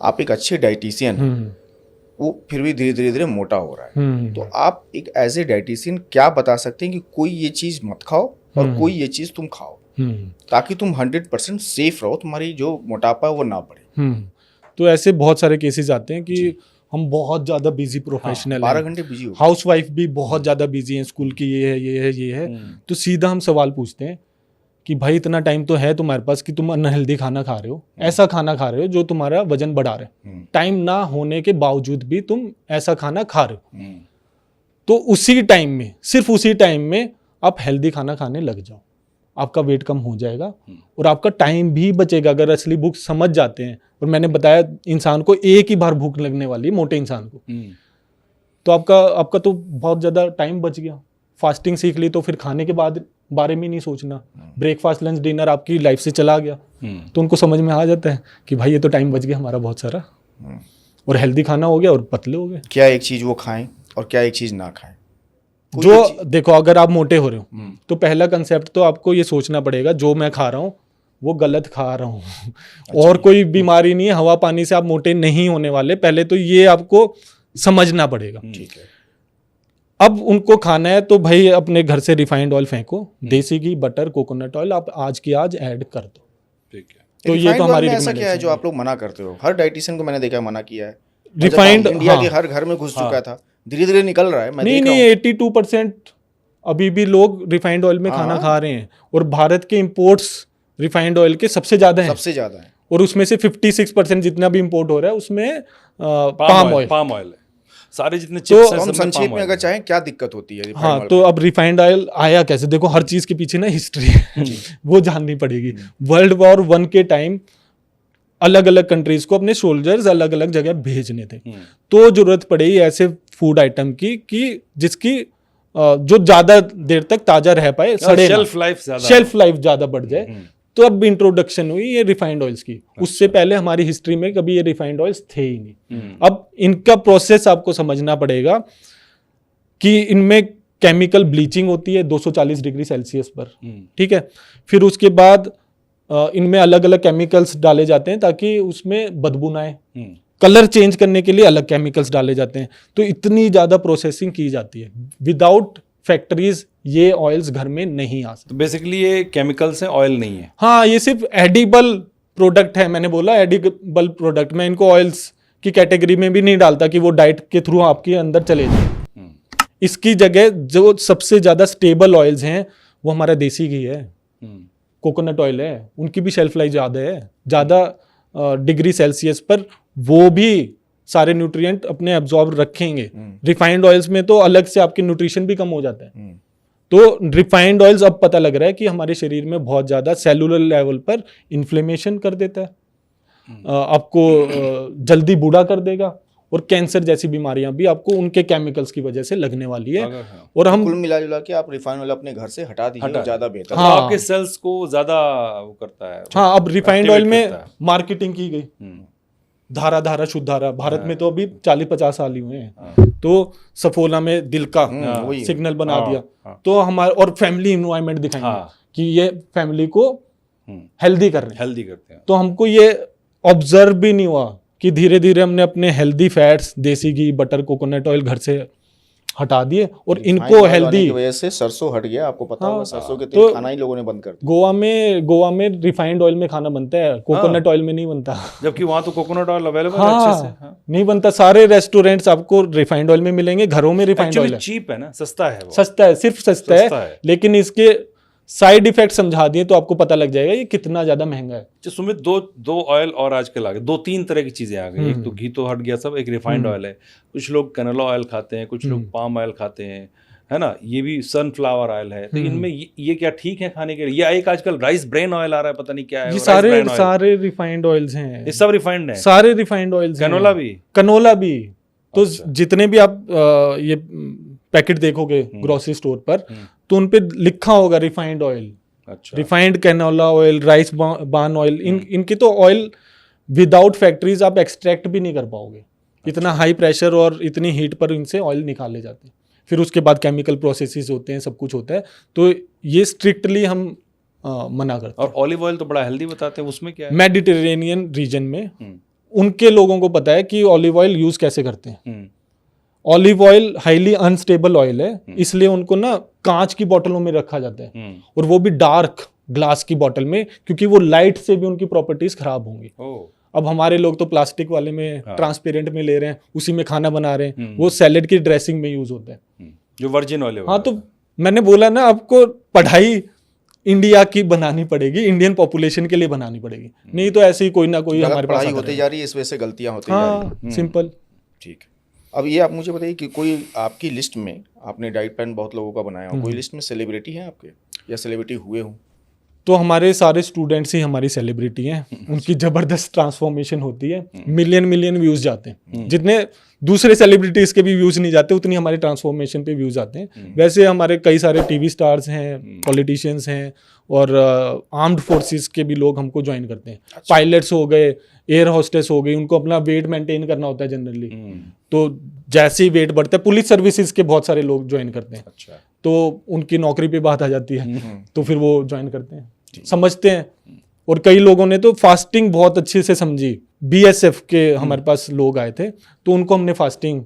आप एक अच्छे डाइटिशियन हैं, वो फिर भी धीरे धीरे मोटा हो रहा है। तो आप एक एज ए डाइटिशियन क्या बता सकते हैं कि कोई ये चीज़ मत खाओ और कोई ये चीज़ तुम खाओ, ताकि तुम 100% सेफ रहो, तुम्हारी जो मोटापा है वो ना बढ़े। तो ऐसे बहुत सारे केसेस आते हैं कि हम बहुत ज़्यादा बिजी प्रोफेशनल, 12 घंटे बिजी हो, हाउस वाइफ भी बहुत ज़्यादा बिजी हैं, स्कूल की ये है। तो सीधा हम सवाल पूछते हैं कि भाई इतना टाइम तो है तुम्हारे पास कि तुम अनहेल्दी खाना खा रहे हो, ऐसा खाना खा रहे हो जो तुम्हारा वजन बढ़ा रहे हो, टाइम ना होने के बावजूद भी तुम ऐसा खाना खा रहे हो। तो उसी टाइम में, सिर्फ उसी टाइम में आप हेल्दी खाना खाने लग जाओ, आपका वेट कम हो जाएगा और आपका टाइम भी बचेगा। अगर असली भूख समझ जाते हैं, और मैंने बताया इंसान को एक ही बार भूख लगने वाली है, मोटे इंसान को, तो आपका तो बहुत ज़्यादा टाइम बच गया। फास्टिंग सीख ली तो फिर खाने के बाद बारे में नहीं सोचना, ब्रेकफास्ट लंच डिनर आपकी लाइफ से चला गया। तो उनको समझ में आ जाता है कि भाई ये तो टाइम बच गया हमारा बहुत सारा, और हेल्दी खाना हो गया और पतले हो गए। क्या एक चीज़ वो खाएं और क्या एक चीज़ ना खाएं। जो देखो, अगर आप मोटे हो रहे हो तो पहला कंसेप्ट तो आपको ये सोचना पड़ेगा जो मैं खा रहा हूँ वो गलत खा रहा हूँ। और कोई बीमारी नहीं है, हवा पानी से आप मोटे नहीं होने वाले, पहले तो ये आपको समझना पड़ेगा। ठीक है। अब उनको खाना है तो भाई अपने घर से रिफाइंड ऑयल फेंको, देसी घी, बटर, कोकोनट ऑयल आप आज की आज ऐड कर दो। ठीक है। तो ये तो हमारी ऐसा क्या है जो recommendation आप लोग मना करते हो? हर डाइटिशियन को मैंने देखा मना किया है। रिफाइंड, इंडिया हाँ। के हर घर में घुस चुका था, धीरे धीरे निकल रहा है, मैं नहीं देख रहा नहीं, हूँ। 82% अभी भी लोग रिफाइंड ऑयल में खाना हाँ। खा रहे हैं, और भारत के इंपोर्ट्स रिफाइंड ऑयल के सबसे ज्यादा हैं, सबसे ज्यादा है। और उसमें से 56% जितना भी इंपोर्ट हो रहा है उसमें पाम ऑयल। पाम ऑयल है, सारे जितने तो चिप्स हैं तो हम सब में संक्षेप palm में oil अगर है। चाहें क्या दिक्कत होती है refined हाँ, oil तो में? अब रिफाइंड ऑयल आया कैसे, देखो हर चीज के पीछे ना हिस्ट्री है, वो जाननी पड़ेगी। वर्ल्ड वॉर 1 के टाइम अलग अलग कंट्रीज को अपने सोल्जर्स अलग अलग जगह भेजने थे, तो जरूरत पड़ी ऐसे फूड आइटम की कि जिसकी जो ज्यादा देर तक ताजा रह पाए, सड़े ना, शेल्फ लाइफ ज्यादा शेल्फ लाइफ ज्यादा बढ़ जाए। तो अब इंट्रोडक्शन हुई ये रिफाइंड ऑयल्स की। उससे पहले हमारी हिस्ट्री में कभी ये रिफाइंड ऑयल्स थे ही नहीं। अब इनका प्रोसेस आपको समझना पड़ेगा कि इनमें केमिकल ब्लीचिंग होती है 240 डिग्री सेल्सियस पर, ठीक है। फिर उसके बाद इनमें अलग अलग केमिकल्स डाले जाते हैं ताकि उसमें बदबू ना आए। कलर चेंज करने के लिए अलग केमिकल्स डाले जाते हैं। तो इतनी ज़्यादा प्रोसेसिंग की जाती है। विदाउट फैक्ट्रीज ये ऑयल्स घर में नहीं आ सकते। तो बेसिकली ये केमिकल्स हैं, ऑयल नहीं है। हाँ, ये सिर्फ एडिबल प्रोडक्ट है। मैंने बोला एडिबल प्रोडक्ट, मैं इनको ऑयल्स की कैटेगरी में भी नहीं डालता कि वो डाइट के थ्रू आपके अंदर चले जाए। इसकी जगह जो सबसे ज़्यादा स्टेबल ऑयल्स हैं वो हमारा देसी घी है, कोकोनट ऑयल है, उनकी भी शेल्फ लाइफ ज़्यादा है, ज़्यादा डिग्री सेल्सियस पर वो भी सारे न्यूट्रिएंट अपने एब्जॉर्ब रखेंगे। रिफाइंड ऑयल्स में तो अलग से आपके न्यूट्रिशन भी कम हो जाता है। तो रिफाइंड ऑयल्स अब पता लग रहा है कि हमारे शरीर में बहुत ज़्यादा सेलुलर लेवल पर इन्फ्लेमेशन कर देता है, आपको जल्दी बूढ़ा कर देगा, और कैंसर जैसी बीमारियां भी आपको उनके केमिकल्स की वजह से लगने वाली है। और हम कुल मिला जुला के आप रिफाइंड ऑयल अपने घर से हटा दीजिए, ज्यादा बेहतर है। हाँ, आपके सेल्स को ज्यादा वो करता है। हाँ, अब रिफाइंड ऑयल में करता है। मार्केटिंग की गई, धारा शुद्ध धारा, भारत में तो अभी 40-50 साल ही हुए हैं। तो सफोला में दिल का वही। सिग्नल बना हाँ, दिया। हाँ। तो हमारे और फैमिली इन्वायरमेंट दिखाएंगे हाँ। कि ये फैमिली को हेल्दी कर रहे हैं। हेल्दी करते हैं। तो हमको ये ऑब्जर्व भी नहीं हुआ कि धीरे धीरे हमने अपने हेल्दी फैट्स, देसी घी, बटर, कोकोनट ऑयल घर से हटा दिए, और इनको हेल्दी की वजह से सरसों हट गया। आपको पता होगा सरसों के तो तेल खाना ही लोगों ने बंद कर दिया। गोवा में रिफाइंड ऑयल में खाना बनता है, कोकोनट ऑयल में नहीं बनता। जबकि वहां तो कोकोनट ऑयल अवेलेबल है अच्छे से। हाँ, नहीं बनता। सारे रेस्टोरेंट्स आपको रिफाइंड ऑयल में मिलेंगे, घरों में रिफाइंड ऑयल एक्चुअली है। चीप है ना, सस्ता है वो। सस्ता है, सिर्फ सस्ता सस्ता है, है। लेकिन इसके साइड इफेक्ट समझा दिए तो आपको पता लग जाएगा ये कितना ज्यादा महंगा है। अच्छा सुमित, दो ऑयल और आजकल आ गए, 2-3 तरह की चीजें आ गई। एक तो घी तो हट गया सब, एक रिफाइंड ऑयल है। कुछ लोग कैनोला ऑयल खाते हैं, कुछ लोग पाम ऑयल खाते हैं, है ना। ये भी सनफ्लावर ऑयल है। तो इनमें ये क्या ठीक है खाने के लिए? या एक आजकल राइस ब्रेन ऑयल आ रहा है, पता नहीं क्या है ये वो, राइस ब्रेन ऑयल। सारे रिफाइंड ऑयल्स हैं, ये सब रिफाइंड है। सारे रिफाइंड ऑयल्स हैं। कैनोला भी? कनोला भी। तो जितने भी आप ये पैकेट देखोगे ग्रोसरी स्टोर पर, तो उन पे लिखा होगा रिफाइंड ऑयल। अच्छा। रिफाइंड कैनोला ऑयल, राइस बान ऑयल, इनके तो ऑयल विदाउट फैक्ट्रीज आप एक्सट्रैक्ट भी नहीं कर पाओगे। इतना हाई प्रेशर और इतनी हीट पर इनसे ऑयल निकाले जाते हैं। फिर उसके बाद केमिकल प्रोसेसेस होते हैं, सब कुछ होता है। तो ये स्ट्रिक्टली हम मना करते हैं। और ऑलिव ऑयल तो बड़ा हेल्दी बताते हैं, उसमें क्या है? मेडिटेरेनियन रीजन में उनके लोगों को पता है कि ऑलिव ऑयल यूज कैसे करते हैं। Olive oil highly unstable oil है, इसलिए उनको ना कांच की बोतलों में रखा जाता है, और वो भी डार्क ग्लास की बोतल में, क्योंकि वो लाइट से भी उनकी प्रॉपर्टीज खराब होंगी। अब हमारे लोग तो प्लास्टिक वाले में, ट्रांसपेरेंट में ले रहे हैं, उसी में खाना बना रहे हैं। वो सैलेड की ड्रेसिंग में यूज होता है, जो वर्जिन ऑलिव। हाँ, तो मैंने बोला ना, आपको पढ़ाई इंडिया की बनानी पड़ेगी, इंडियन पॉपुलेशन के लिए बनानी पड़ेगी, नहीं तो ऐसे ही कोई ना कोई हमारे पास पढ़ाई होती जा रही है, इस वजह से गलतियां होती जा रही हैं। हाँ, सिंपल। ठीक। अब ये आप मुझे बताइए कि कोई आपकी लिस्ट में, आपने डाइट प्लान बहुत लोगों का बनाया हो, कोई लिस्ट में सेलिब्रिटी हैं आपके, या सेलिब्रिटी हुए हो? तो हमारे सारे स्टूडेंट्स ही हमारी सेलिब्रिटी हैं। उनकी जबरदस्त ट्रांसफॉर्मेशन होती है, मिलियन व्यूज जाते हैं। जितने दूसरे सेलिब्रिटीज के भी व्यूज नहीं जाते, उतनी हमारे ट्रांसफॉर्मेशन पे व्यूज आते हैं। वैसे हमारे कई सारे टीवी स्टार्स हैं, पॉलिटिशियंस हैं, और आर्म्ड फोर्सेस के भी लोग हमको ज्वाइन करते हैं। पायलट्स हो गए, एयर होस्टेस हो गई, उनको अपना वेट मेंटेन करना होता है जनरली। तो जैसे ही वेट बढ़ता है, पुलिस सर्विसेज के बहुत सारे लोग ज्वाइन करते हैं। अच्छा। तो उनकी नौकरी पे बात आ जाती है, तो फिर वो ज्वाइन करते हैं, समझते हैं और कई लोगों ने तो फास्टिंग बहुत अच्छे से समझी। बीएसएफ के हमारे पास लोग आए थे, तो उनको हमने फास्टिंग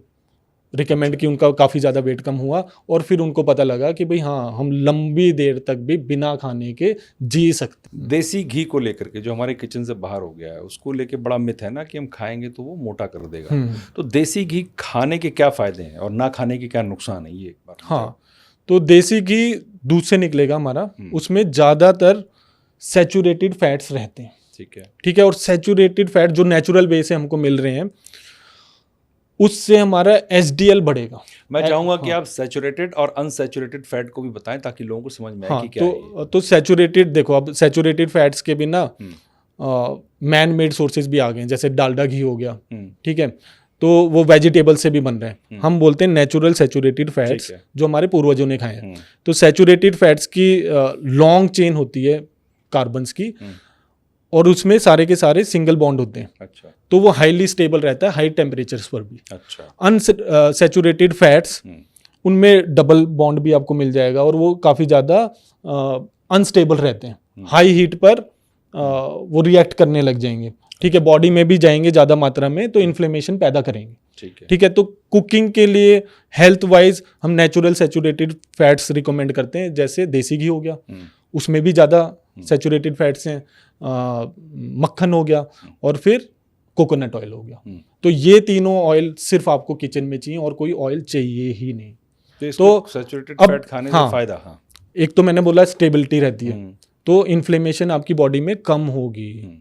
रिकमेंड की, उनका काफ़ी ज़्यादा वेट कम हुआ और फिर उनको पता लगा कि भाई हाँ, हम लंबी देर तक भी बिना खाने के जी सकते। देसी घी को लेकर के जो हमारे किचन से बाहर हो गया है, उसको लेके बड़ा मिथ है ना कि हम खाएंगे तो वो मोटा कर देगा। तो देसी घी खाने के क्या फायदे हैं और ना खाने के क्या नुकसान है, ये एक बार। हाँ, तो देसी घी दूध से निकलेगा हमारा, उसमें ज़्यादातर सैचुरेटेड फैट्स रहते हैं। ठीक है, और सैचुरेटेड फैट जो नेचुरल वे से हमको मिल रहे हैं, उससे हमारा एसडीएल बढ़ेगा। मैं चाहूंगा कि आप सैचुरेटेड और अनसैचुरेटेड फैट को भी बताएं ताकि लोगों को समझ में आए कि क्या है। तो सैचुरेटेड, देखो अब सैचुरेटेड फैट्स के बिना मैन मेड सोर्सेज भी आ गए हैं, जैसे डालडा घी हो गया। ठीक है, तो वो वेजिटेबल से भी बन रहे हैं। हम बोलते हैं नेचुरल सैचुरेटेड फैट्स जो हमारे पूर्वजों ने खाए हैं। तो सैचुरेटेड फैट्स की लॉन्ग चेन होती है कार्बन्स की, और उसमें सारे के सारे सिंगल बॉन्ड होते हैं। अच्छा। तो वो हाईली स्टेबल रहता है हाई टेम्परेचर्स पर भी। अच्छा। अनसैचुरेटेड फैट्स, उनमें डबल बॉन्ड भी आपको मिल जाएगा और वो काफ़ी ज़्यादा अनस्टेबल रहते हैं। हाई हीट पर वो रिएक्ट करने लग जाएंगे। ठीक है, बॉडी में भी जाएंगे ज़्यादा मात्रा में, तो इन्फ्लेमेशन पैदा करेंगे। ठीक है, तो कुकिंग के लिए हेल्थ वाइज हम नेचुरल सैचुरेटेड फैट्स रिकमेंड करते हैं, जैसे देसी घी हो गया, उसमें भी ज़्यादा सैचुरेटेड फैट्स हैं। मक्खन हो गया, और फिर कोकोनट ऑयल हो गया। तो ये तीनों ऑयल सिर्फ आपको किचन में चाहिए और कोई ऑयल चाहिए ही नहीं। तो सैचुरेटेड फैट खाने का फायदा, हाँ, एक तो मैंने बोला स्टेबिलिटी रहती है, तो इन्फ्लेमेशन आपकी बॉडी में कम होगी।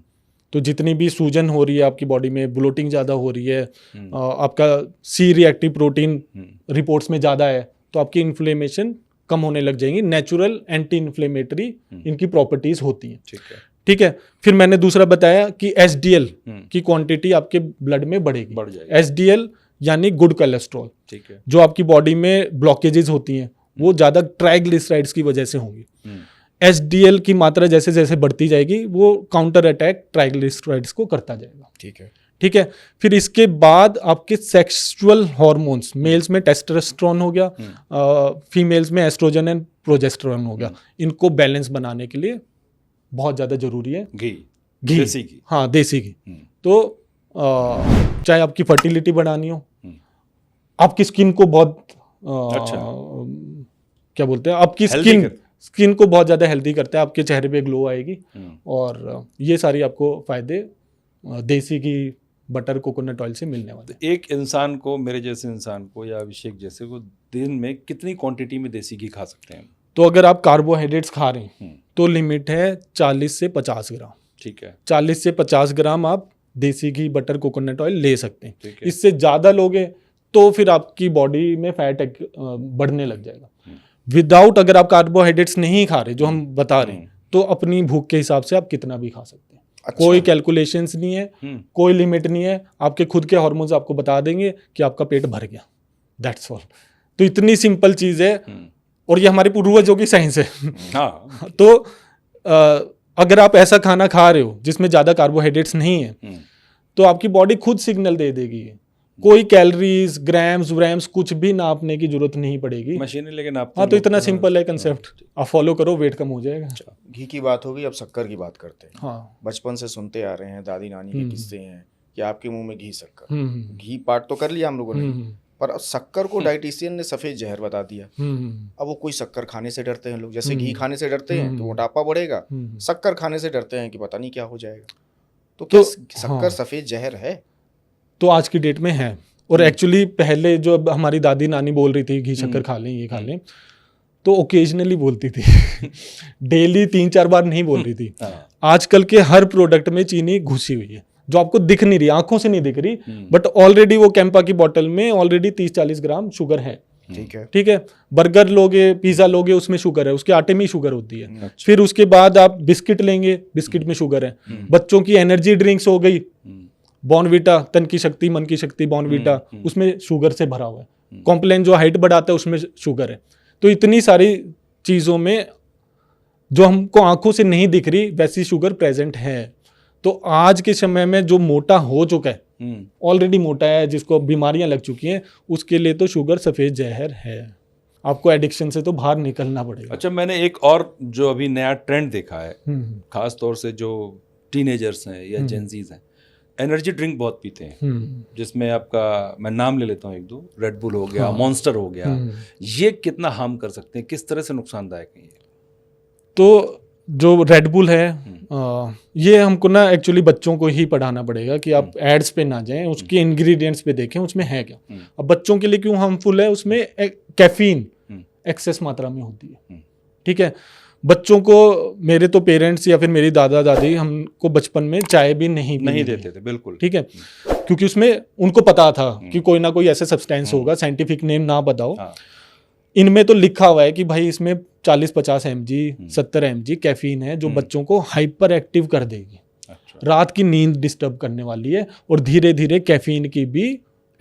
तो जितनी भी सूजन हो रही है आपकी बॉडी में, ब्लोटिंग ज़्यादा हो रही है, आपका सी रिएक्टिव प्रोटीन रिपोर्ट्स में ज़्यादा है, तो आपकी इन्फ्लेमेशन कम होने लग जाएंगी। नेचुरल एंटी इन्फ्लेमेटरी इनकी प्रॉपर्टीज होती हैं। ठीक है, फिर मैंने दूसरा बताया कि एसडीएल की क्वांटिटी आपके ब्लड में बढ़ेगी। बढ़ जाएगी। एसडीएल यानी गुड कोलेस्ट्रॉल। ठीक है, जो आपकी बॉडी में ब्लॉकेजेस होती हैं वो ज़्यादा ट्राइग्लिसराइड्स की वजह से होंगी। एसडीएल की मात्रा जैसे जैसे बढ़ती जाएगी, वो काउंटर अटैक ट्राइग्लिसराइड्स को करता जाएगा। ठीक है, फिर इसके बाद आपके सेक्सुअल हार्मोन्स, मेल्स में टेस्टोस्टेरोन हो गया, फीमेल्स में एस्ट्रोजन एंड प्रोजेस्टेरोन हो गया। इनको बैलेंस बनाने के लिए बहुत ज़्यादा जरूरी है घी, देसी घी। हाँ, देसी घी। तो चाहे आपकी फर्टिलिटी बढ़ानी हो, आपकी स्किन को बहुत क्या बोलते हैं, आपकी स्किन को बहुत ज़्यादा हेल्दी करता है, आपके चेहरे पे ग्लो आएगी। और ये सारी आपको फायदे देसी घी, बटर, कोकोनट ऑयल से मिलने वाले। एक इंसान को, मेरे जैसे इंसान को या अभिषेक जैसे को, दिन में कितनी क्वांटिटी में देसी घी खा सकते हैं? तो अगर आप कार्बोहाइड्रेट्स खा रहे हैं तो लिमिट है 40 से 50 ग्राम। ठीक है, 40 से 50 ग्राम आप देसी घी, बटर, कोकोनट ऑयल ले सकते हैं। इससे ज़्यादा लोगे तो फिर आपकी बॉडी में फैट बढ़ने लग जाएगा। विदाउट, अगर आप कार्बोहाइड्रेट्स नहीं खा रहे जो हम बता रहे हैं, तो अपनी भूख के हिसाब से आप कितना भी खा सकते हैं। अच्छा। कोई कैलकुलेशंस नहीं है, कोई लिमिट नहीं है, आपके खुद के हार्मोन्स आपको बता देंगे कि आपका पेट भर गया, दैट्स ऑल। तो इतनी सिंपल चीज़ है, और ये हमारे पूर्वजों की साइंस है। हाँ। तो अगर आप ऐसा खाना खा रहे हो जिसमें ज़्यादा कार्बोहाइड्रेट्स नहीं है, तो आपकी बॉडी खुद सिग्नल दे देगी। कोई कैलोरीज, ग्राम्स व्राम्स कुछ भी नापने की जरूरत नहीं पड़ेगी, मशीनें लेके नापते हैं। हाँ, तो इतना सिंपल है कंसेप्ट, आप फॉलो करो, वेट कम हो जाएगा। घी की बात होगी, अब शक्कर की बात करते हैं। हाँ, बचपन से सुनते आ रहे हैं, दादी नानी के किस्से हैं कि आपके मुंह में घी शक्कर। घी पार्ट तो कर लिया हम लोगों ने, पर अब शक्कर को डाइटिशियन ने सफेद जहर बता दिया। अब वो कोई शक्कर खाने से डरते हैं लोग, जैसे घी खाने से डरते हैं कि मोटापा बढ़ेगा, शक्कर खाने से डरते हैं कि पता नहीं क्या हो जाएगा। तो क्या शक्कर सफेद जहर है? तो आज की डेट में है, और एक्चुअली पहले जो हमारी दादी नानी बोल रही थी घी शक्कर खा लें, ये खा लें, तो ओकेजनली बोलती थी। डेली 3-4 बार नहीं बोल रही थी। आजकल के हर प्रोडक्ट में चीनी घुसी हुई है, जो आपको दिख नहीं रही, आंखों से नहीं दिख रही, बट ऑलरेडी वो कैंपा की बोतल में ऑलरेडी 30-40 ग्राम शुगर है। ठीक है, बर्गर लोगे, पिज्जा लोगे, उसमें शुगर है, उसके आटे में ही शुगर होती है। अच्छा। फिर उसके बाद आप बिस्किट लेंगे, बिस्किट में शुगर है। बच्चों की एनर्जी ड्रिंक्स हो गई, बॉर्नवीटा, तन की शक्ति मन की शक्ति, बॉर्नवीटा, उसमें शुगर से भरा हुआ है। कॉम्प्लेन जो हाइट बढ़ाता है उसमें शुगर है। तो इतनी सारी चीज़ों में जो हमको आंखों से नहीं दिख रही वैसी शुगर प्रेजेंट है। तो आज के समय में जो मोटा हो चुका है, ऑलरेडी मोटा है, जिसको बीमारियां लग चुकी हैं, उसके लिए तो शुगर सफ़ेद जहर है। आपको एडिक्शन से तो बाहर निकलना पड़ेगा। अच्छा, मैंने एक और जो अभी नया ट्रेंड देखा है, खास तौर से जो टीनेजर्स हैं या जेंजीज हैं, एनर्जी ड्रिंक बहुत पीते हैं, जिसमें आपका मैं नाम ले लेता हूँ एक दो, रेड बुल हो गया, मॉन्स्टर हो गया। ये कितना हार्म कर सकते हैं, किस तरह से नुकसानदायक है ये? तो जो रेड बुल है ये हमको ना एक्चुअली बच्चों को ही पढ़ाना पड़ेगा कि आप एड्स पे ना जाएं, उसके इंग्रेडिएंट्स पे देखें उसमें है क्या। अब बच्चों के लिए क्यों हार्मफुल है, उसमें कैफीन एक्सेस मात्रा में होती है, ठीक है। बच्चों को मेरे तो पेरेंट्स या फिर मेरी दादा दादी हमको बचपन में चाय भी नहीं देते थे, बिल्कुल, ठीक है, क्योंकि उसमें उनको पता था कि कोई ना कोई ऐसा सब्सटेंस होगा, साइंटिफिक नेम ना बताओ, इनमें तो लिखा हुआ है कि भाई इसमें 40-50 mg 70 mg कैफीन है जो बच्चों को हाइपर एक्टिव कर देगी। अच्छा। रात की नींद डिस्टर्ब करने वाली है और धीरे धीरे कैफीन की भी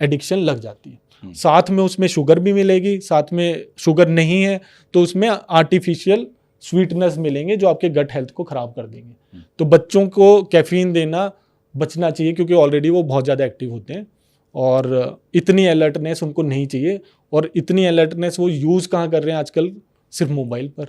एडिक्शन लग जाती है। साथ में उसमें शुगर भी मिलेगी, साथ में शुगर नहीं है तो उसमें आर्टिफिशियल स्वीटनेस मिलेंगे जो आपके गट हेल्थ को खराब कर देंगे। तो बच्चों को कैफीन देना बचना चाहिए क्योंकि ऑलरेडी वो बहुत ज़्यादा एक्टिव होते हैं और इतनी अलर्टनेस उनको नहीं चाहिए। और इतनी अलर्टनेस वो यूज़ कहाँ कर रहे हैं आजकल, सिर्फ मोबाइल पर,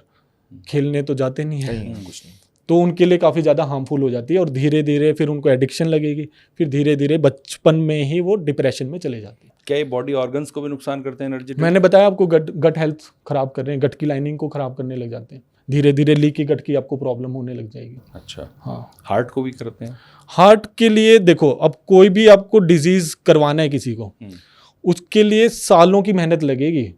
खेलने तो जाते नहीं हैं, कुछ नहीं। तो उनके लिए काफ़ी ज़्यादा हार्मफुल हो जाती है और धीरे धीरे फिर उनको एडिक्शन लगेगी, फिर धीरे धीरे बचपन में ही वो डिप्रेशन में चले जाते हैं। क्या ये बॉडी ऑर्गन्स को भी नुकसान करते हैं एनर्जी? मैंने बताया आपको, गट हेल्थ खराब कर रहे हैं, गट की लाइनिंग को खराब करने लग जाते हैं, धीरे धीरे लीकी गट की आपको प्रॉब्लम होने लग जाएगी। अच्छा, हाँ। हार्ट को भी करते हैं? हार्ट के लिए देखो, अब कोई भी आपको डिजीज करवाना है किसी को, उसके लिए सालों की मेहनत लगेगी,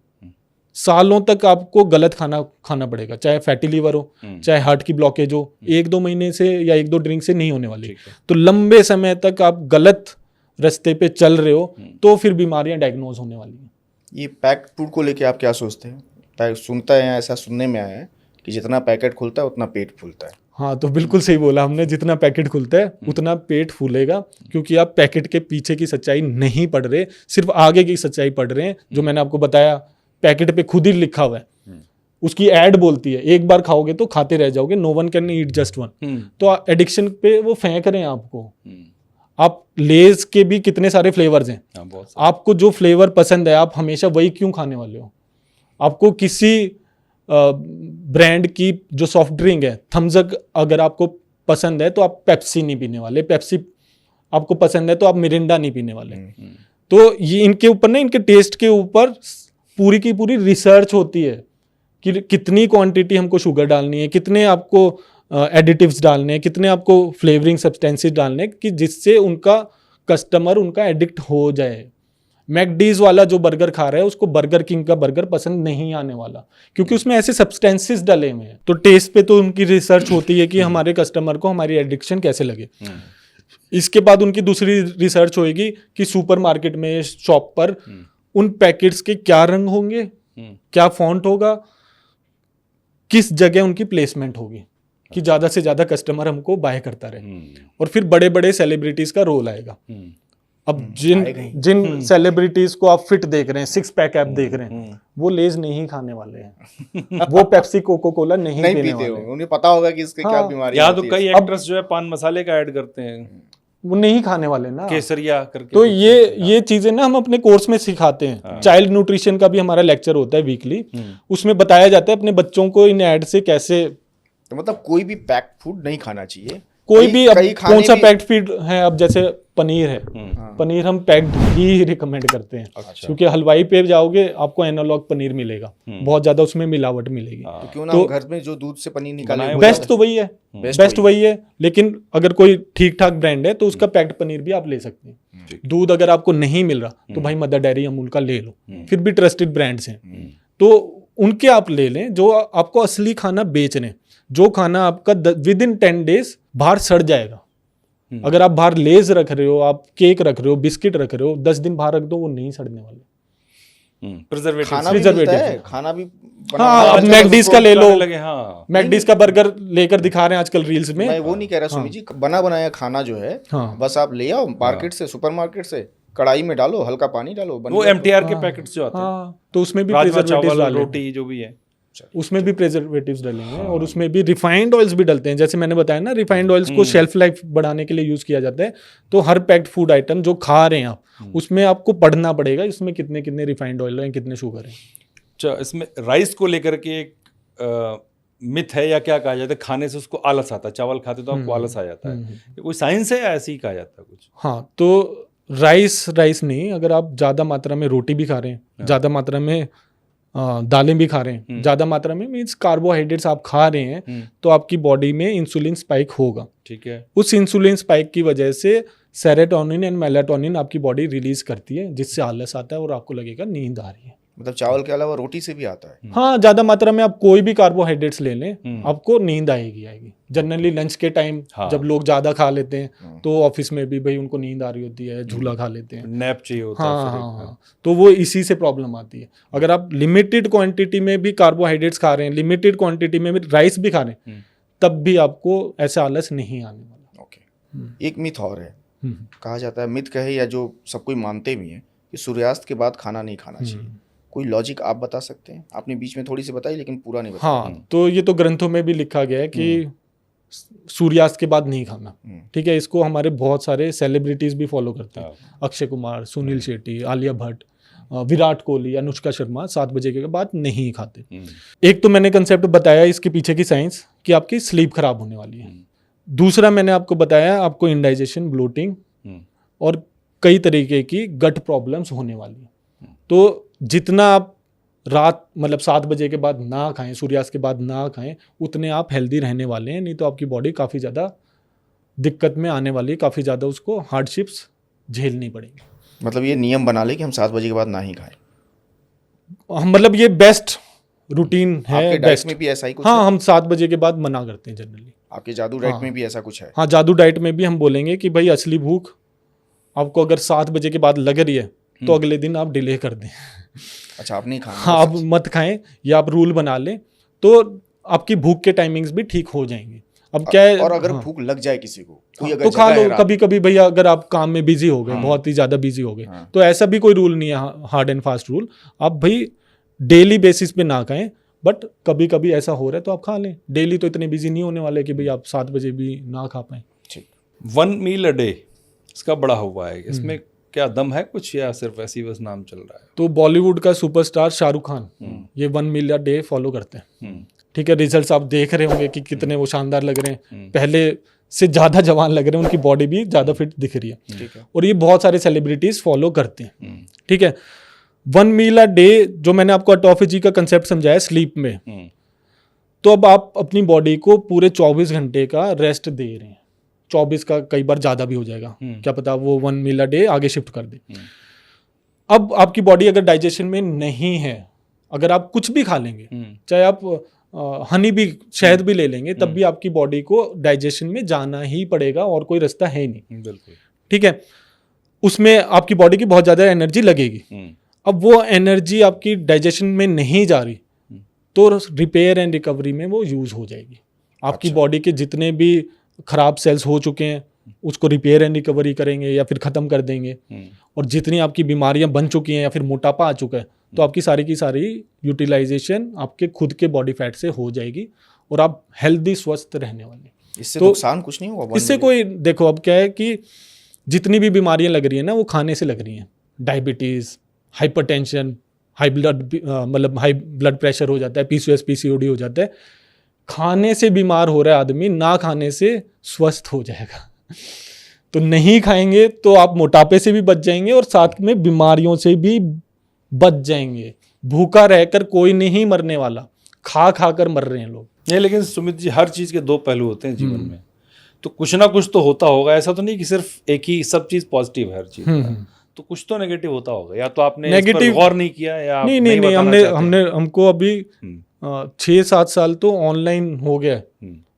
सालों तक आपको गलत खाना पड़ेगा, चाहे फैटी लीवर हो, चाहे हार्ट की ब्लॉकेज हो, 1-2 महीने से या 1-2 ड्रिंक से नहीं होने वाली। तो लंबे समय तक आप गलत रास्ते पे चल रहे हो तो फिर बीमारियां डायग्नोज होने वाली हैं। ये पैक्ड फूड को लेके आप क्या सोचते हैं? सुनता है, ऐसा सुनने में आया है कि जितना पैकेट खुलता है उतना पेट फूलता है। हाँ, तो बिल्कुल सही बोला हमने, जितना पैकेट खुलता है उतना पेट फूलेगा, क्योंकि आप पैकेट के पीछे की सच्चाई नहीं पढ़ रहे, सिर्फ आगे की सच्चाई पढ़ रहे हैं। जो मैंने आपको बताया, पैकेट पे खुद ही लिखा हुआ है, उसकी एड बोलती है एक बार खाओगे तो खाते रह जाओगे, no one can eat just one. तो एडिक्शन पे वो फेंक रहे हैं आपको। आप लेज के भी कितने सारे फ्लेवर्स हैं, आपको जो फ्लेवर पसंद है आप हमेशा वही क्यों खाने वाले हो? आपको किसी ब्रांड की जो सॉफ्ट ड्रिंक है, थम्स अप अगर आपको पसंद है तो आप पेप्सी नहीं पीने वाले, पेप्सी आपको पसंद है तो आप मिरिंडा नहीं पीने वाले। तो ये इनके ऊपर ना, इनके टेस्ट के ऊपर पूरी की पूरी रिसर्च होती है कि कितनी क्वांटिटी हमको शुगर डालनी है, कितने आपको एडिटिव्स डालने हैं, कितने आपको फ्लेवरिंग सब्सटेंसेस डालने हैं, कि जिससे उनका कस्टमर उनका एडिक्ट हो जाए। मैकडीज वाला जो बर्गर खा रहा है उसको बर्गर किंग का बर्गर पसंद नहीं आने वाला, क्योंकि उसमें ऐसे सब्सटेंसेस डले हुए हैं। तो टेस्ट पे तो उनकी रिसर्च होती है कि हमारे कस्टमर को हमारी एडिक्शन कैसे लगे। इसके बाद उनकी दूसरी रिसर्च होगी कि सुपरमार्केट में, शॉप पर उन पैकेट्स के क्या रंग होंगे, क्या फॉन्ट होगा, किस जगह उनकी प्लेसमेंट होगी कि ज्यादा से ज्यादा कस्टमर हमको बाय करता रहे। और फिर बड़े बड़े सेलिब्रिटीज का रोल आएगा। अब जिन सेलिब्रिटीज को आप फिट देख रहे हैं, 6 पैक ऐप देख रहे हैं, वो लेज नहीं खाने वाले हैं, वो पेप्सी कोको कोला नहीं पीने वाले। उन्हें पता होगा कि इसके क्या बीमारी है। तो कई एक्ट्रेस जो है पान मसाले का ऐड करते हैं, वो नहीं खाने वाले ना, केसरिया करके। तो ये चीजें ना हम अपने कोर्स में सिखाते हैं। चाइल्ड न्यूट्रिशन का भी हमारा लेक्चर होता है वीकली, उसमें बताया जाता है अपने बच्चों को इन ऐड से कैसे। तो मतलब कोई भी पैक्ड फूड नहीं खाना चाहिए, कोई भी। अब कौन सा पैक्ड फूड है, अब जैसे पनीर है, पनीर हम पैक्ड ही रिकमेंड करते हैं। अच्छा। क्योंकि हलवाई पे जाओगे आपको एनालॉग पनीर मिलेगा, बहुत ज्यादा उसमें मिलावट मिलेगी। तो क्यों ना घर में जो दूध से पनीर निकाले, बेस्ट तो वही है, बेस्ट वही है। लेकिन अगर कोई ठीक ठाक ब्रांड है तो उसका पैक्ड पनीर भी आप ले सकते हैं। दूध अगर आपको नहीं मिल रहा तो भाई मदर डेयरी अमूल का ले लो, फिर भी ट्रस्टेड ब्रांड्स हैं, तो उनके आप ले लें जो आपको असली खाना बेच रहे हैं। जो खाना आपका विद इन 10 days बाहर सड़ जाएगा। अगर आप बाहर लेज रख रहे हो, आप केक रख रहे हो, बिस्किट रख रहे हो, 10 दिन बाहर रख दो, वो नहीं सड़ने वाले। प्रिजर्वेटिव खाना भी। हाँ, मैकडीज का ले लो, मैकडीज का बर्गर लेकर दिखा रहे हैं आजकल रील्स में। मैं वो नहीं कह रहा सुमी जी, बना बनाया खाना जो है, बस आप ले आओ मार्केट से, सुपरमार्केट से, कढ़ाई में डालो, हल्का पानी डालो, वो MTR के पैकेट्स जो आते हैं, तो उसमें भी प्रिजर्वेटिव्स डाले, रोटी जो भी है उसमें भी प्रिजर्वेटिव्स डलेंगे। और उसमें भी रिफाइंड ऑयल्स भी डलते हैं। जैसे मैंने बताया ना, रिफाइंड ऑयल्स को शेल्फ लाइफ बढ़ाने के लिए यूज किया जाता है। तो हर पैक्ड फूड आइटम जो खा रहे हैं आप, उसमें आपको पढ़ना पड़ेगा इसमें कितने कितने रिफाइंड ऑयल हैं, कितने शुगर हैं। अच्छा, इसमें राइस को लेकर के एक मिथ है या क्या कहा जाता है, खाने से उसको आलस आता है, चावल खाते तो आपको आलस आ जाता है, ये कोई साइंस है या ऐसे ही कहा जाता है कुछ? हाँ, तो राइस नहीं, अगर आप ज़्यादा मात्रा में रोटी भी खा रहे हैं, ज़्यादा मात्रा में दालें भी खा रहे हैं, ज़्यादा मात्रा में मीन्स कार्बोहाइड्रेट्स आप खा रहे हैं, तो आपकी बॉडी में इंसुलिन स्पाइक होगा। ठीक है। उस इंसुलिन स्पाइक की वजह से सेरोटोनिन एंड मेलाटोनिन आपकी बॉडी रिलीज करती है, जिससे आलस आता है और आपको लगेगा नींद आ रही है। मतलब चावल के अलावा रोटी से भी आता है? हाँ, ज़्यादा मात्रा में आप कोई भी कार्बोहाइड्रेट्स ले लें, आपको नींद आएगी। जनरली लंच के टाइम जब लोग ज़्यादा खा लेते हैं तो ऑफिस में भी भाई उनको नींद आ रही होती है, झूला खा लेते हैं, नैप चाहिए होता है। हाँ, तो वो इसी से प्रॉब्लम आती है। अगर आप लिमिटेड क्वांटिटी में भी कार्बोहाइड्रेट्स खा रहे हैं, लिमिटेड क्वांटिटी में भी राइस भी खा रहे हैं, तब भी आपको ऐसा आलस नहीं आने वाला। ओके। एक मिथ और है, कहा जाता है, मिथ कहे या जो सब कोई मानते भी हैं, कि सूर्यास्त के बाद खाना नहीं खाना चाहिए। कोई लॉजिक आप बता सकते हैं? आपने बीच में थोड़ी सी बताई लेकिन पूरा नहीं बताया। हाँ, तो ये तो ग्रंथों में भी लिखा गया है कि सूर्यास्त के बाद नहीं खाना। ठीक है, इसको हमारे बहुत सारे सेलिब्रिटीज भी फॉलो करते हैं। अक्षय कुमार, सुनील शेट्टी, आलिया भट्ट, विराट कोहली, अनुष्का शर्मा 7 बजे के बाद नहीं खाते। एक तो मैंने कंसेप्ट बताया इसके पीछे की साइंस कि आपकी स्लीप खराब होने वाली है। दूसरा मैंने आपको बताया आपको इंडाइजेशन, ब्लोटिंग और कई तरीके की गट प्रॉब्लम्स होने वाली है। तो जितना आप रात मतलब 7 बजे के बाद ना खाएं, सूर्यास्त के बाद ना खाएं, उतने आप हेल्दी रहने वाले हैं। नहीं तो आपकी बॉडी काफ़ी ज़्यादा दिक्कत में आने वाली है, काफ़ी ज़्यादा उसको हार्डशिप्स झेलनी पड़ेगी। मतलब ये नियम बना ले कि हम 7 बजे के बाद ना ही खाएं। मतलब ये बेस्ट रूटीन है। आपके डाइट में भी ऐसा ही कुछ हाँ, है? हम 7 बजे के बाद मना करते हैं जनरली। आपके जादू डाइट में भी ऐसा कुछ है? हाँ, जादू डाइट में भी हम बोलेंगे कि भाई असली भूख आपको अगर 7 बजे के बाद लग रही है तो अगले दिन आप डिले कर दें। अच्छा, आप नहीं खाएं? हाँ, आप मत खाएं, या आप रूल बना लें तो आपकी भूख के टाइमिंग्स भी ठीक हो जाएंगे। अब क्या है, और अगर भूख लग जाए किसी को, कोई अगर तो खा जगह लो है कभी कभी भैया, अगर आप काम में बिजी हो गए, बहुत ही ज्यादा बिजी हो गए, तो ऐसा भी कोई रूल नहीं है हार्ड एंड फास्ट रूल। आप भाई डेली बेसिस पे ना खाएं, बट कभी कभी ऐसा हो रहा है तो आप खा लें। डेली तो इतने बिजी नहीं होने वाले कि भाई आप 7 बजे भी ना खा पाएं। ठीक। 1 मील अ डे इसका बड़ा हुआ है, इसमें क्या दम है कुछ या सिर्फ ऐसी बस नाम चल रहा है? तो बॉलीवुड का सुपरस्टार शाहरुख खान ये 1 मील अ डे फॉलो करते हैं। ठीक है, रिजल्ट्स आप देख रहे होंगे कि कितने वो शानदार लग रहे हैं, पहले से ज़्यादा जवान लग रहे हैं, उनकी बॉडी भी ज़्यादा फिट दिख रही है। ठीक है। और ये बहुत सारे सेलिब्रिटीज फॉलो करते हैं। ठीक है, 1 मील अ डे जो मैंने आपको ऑटोफेजी का कंसेप्ट समझाया स्लीप में, तो अब आप अपनी बॉडी को पूरे 24 घंटे का रेस्ट दे रहे हैं। 24 का कई बार ज़्यादा भी हो जाएगा, क्या पता वो 1 मील अ डे आगे शिफ्ट कर दे। अब आपकी बॉडी अगर डाइजेशन में नहीं है, अगर आप कुछ भी खा लेंगे, चाहे आप हनी भी, शहद भी ले लेंगे, तब भी आपकी बॉडी को डाइजेशन में जाना ही पड़ेगा और कोई रास्ता है नहीं। बिल्कुल। ठीक है, उसमें आपकी बॉडी की बहुत ज़्यादा एनर्जी लगेगी। अब वो एनर्जी आपकी डाइजेशन में नहीं जा रही तो रिपेयर एंड रिकवरी में वो यूज़ हो जाएगी। आपकी बॉडी के जितने भी खराब सेल्स हो चुके हैं उसको रिपेयर एंड रिकवरी करेंगे या फिर ख़त्म कर देंगे। और जितनी आपकी बीमारियां बन चुकी हैं या फिर मोटापा आ चुका है तो आपकी सारी की सारी यूटिलाइजेशन आपके खुद के बॉडी फैट से हो जाएगी और आप हेल्दी स्वस्थ रहने वाले। इससे तो नुकसान कुछ नहीं होगा? इससे कोई, देखो अब क्या है कि जितनी भी बीमारियां लग रही हैं ना वो खाने से लग रही हैं। Diabetes, hypertension, high blood pressure हो जाता है, PCOS PCOD हो जाता है। खाने से बीमार हो रहा है आदमी, ना खाने से स्वस्थ हो जाएगा। तो नहीं खाएंगे तो आप मोटापे से भी बच जाएंगे और साथ में बीमारियों से भी बच जाएंगे। भूखा रहकर कोई नहीं मरने वाला, खा खा कर मर रहे हैं लोग। नहीं, लेकिन सुमित जी, हर चीज़ के 2 पहलू होते हैं जीवन में, तो कुछ ना कुछ तो होता होगा। ऐसा तो नहीं कि सिर्फ एक ही सब चीज़ पॉजिटिव है हर चीज़ में, तो कुछ तो नेगेटिव होता होगा। या तो आपने नेगेटिव गौर नहीं किया या नहीं, हमको अभी 6-7 साल तो ऑनलाइन हो गया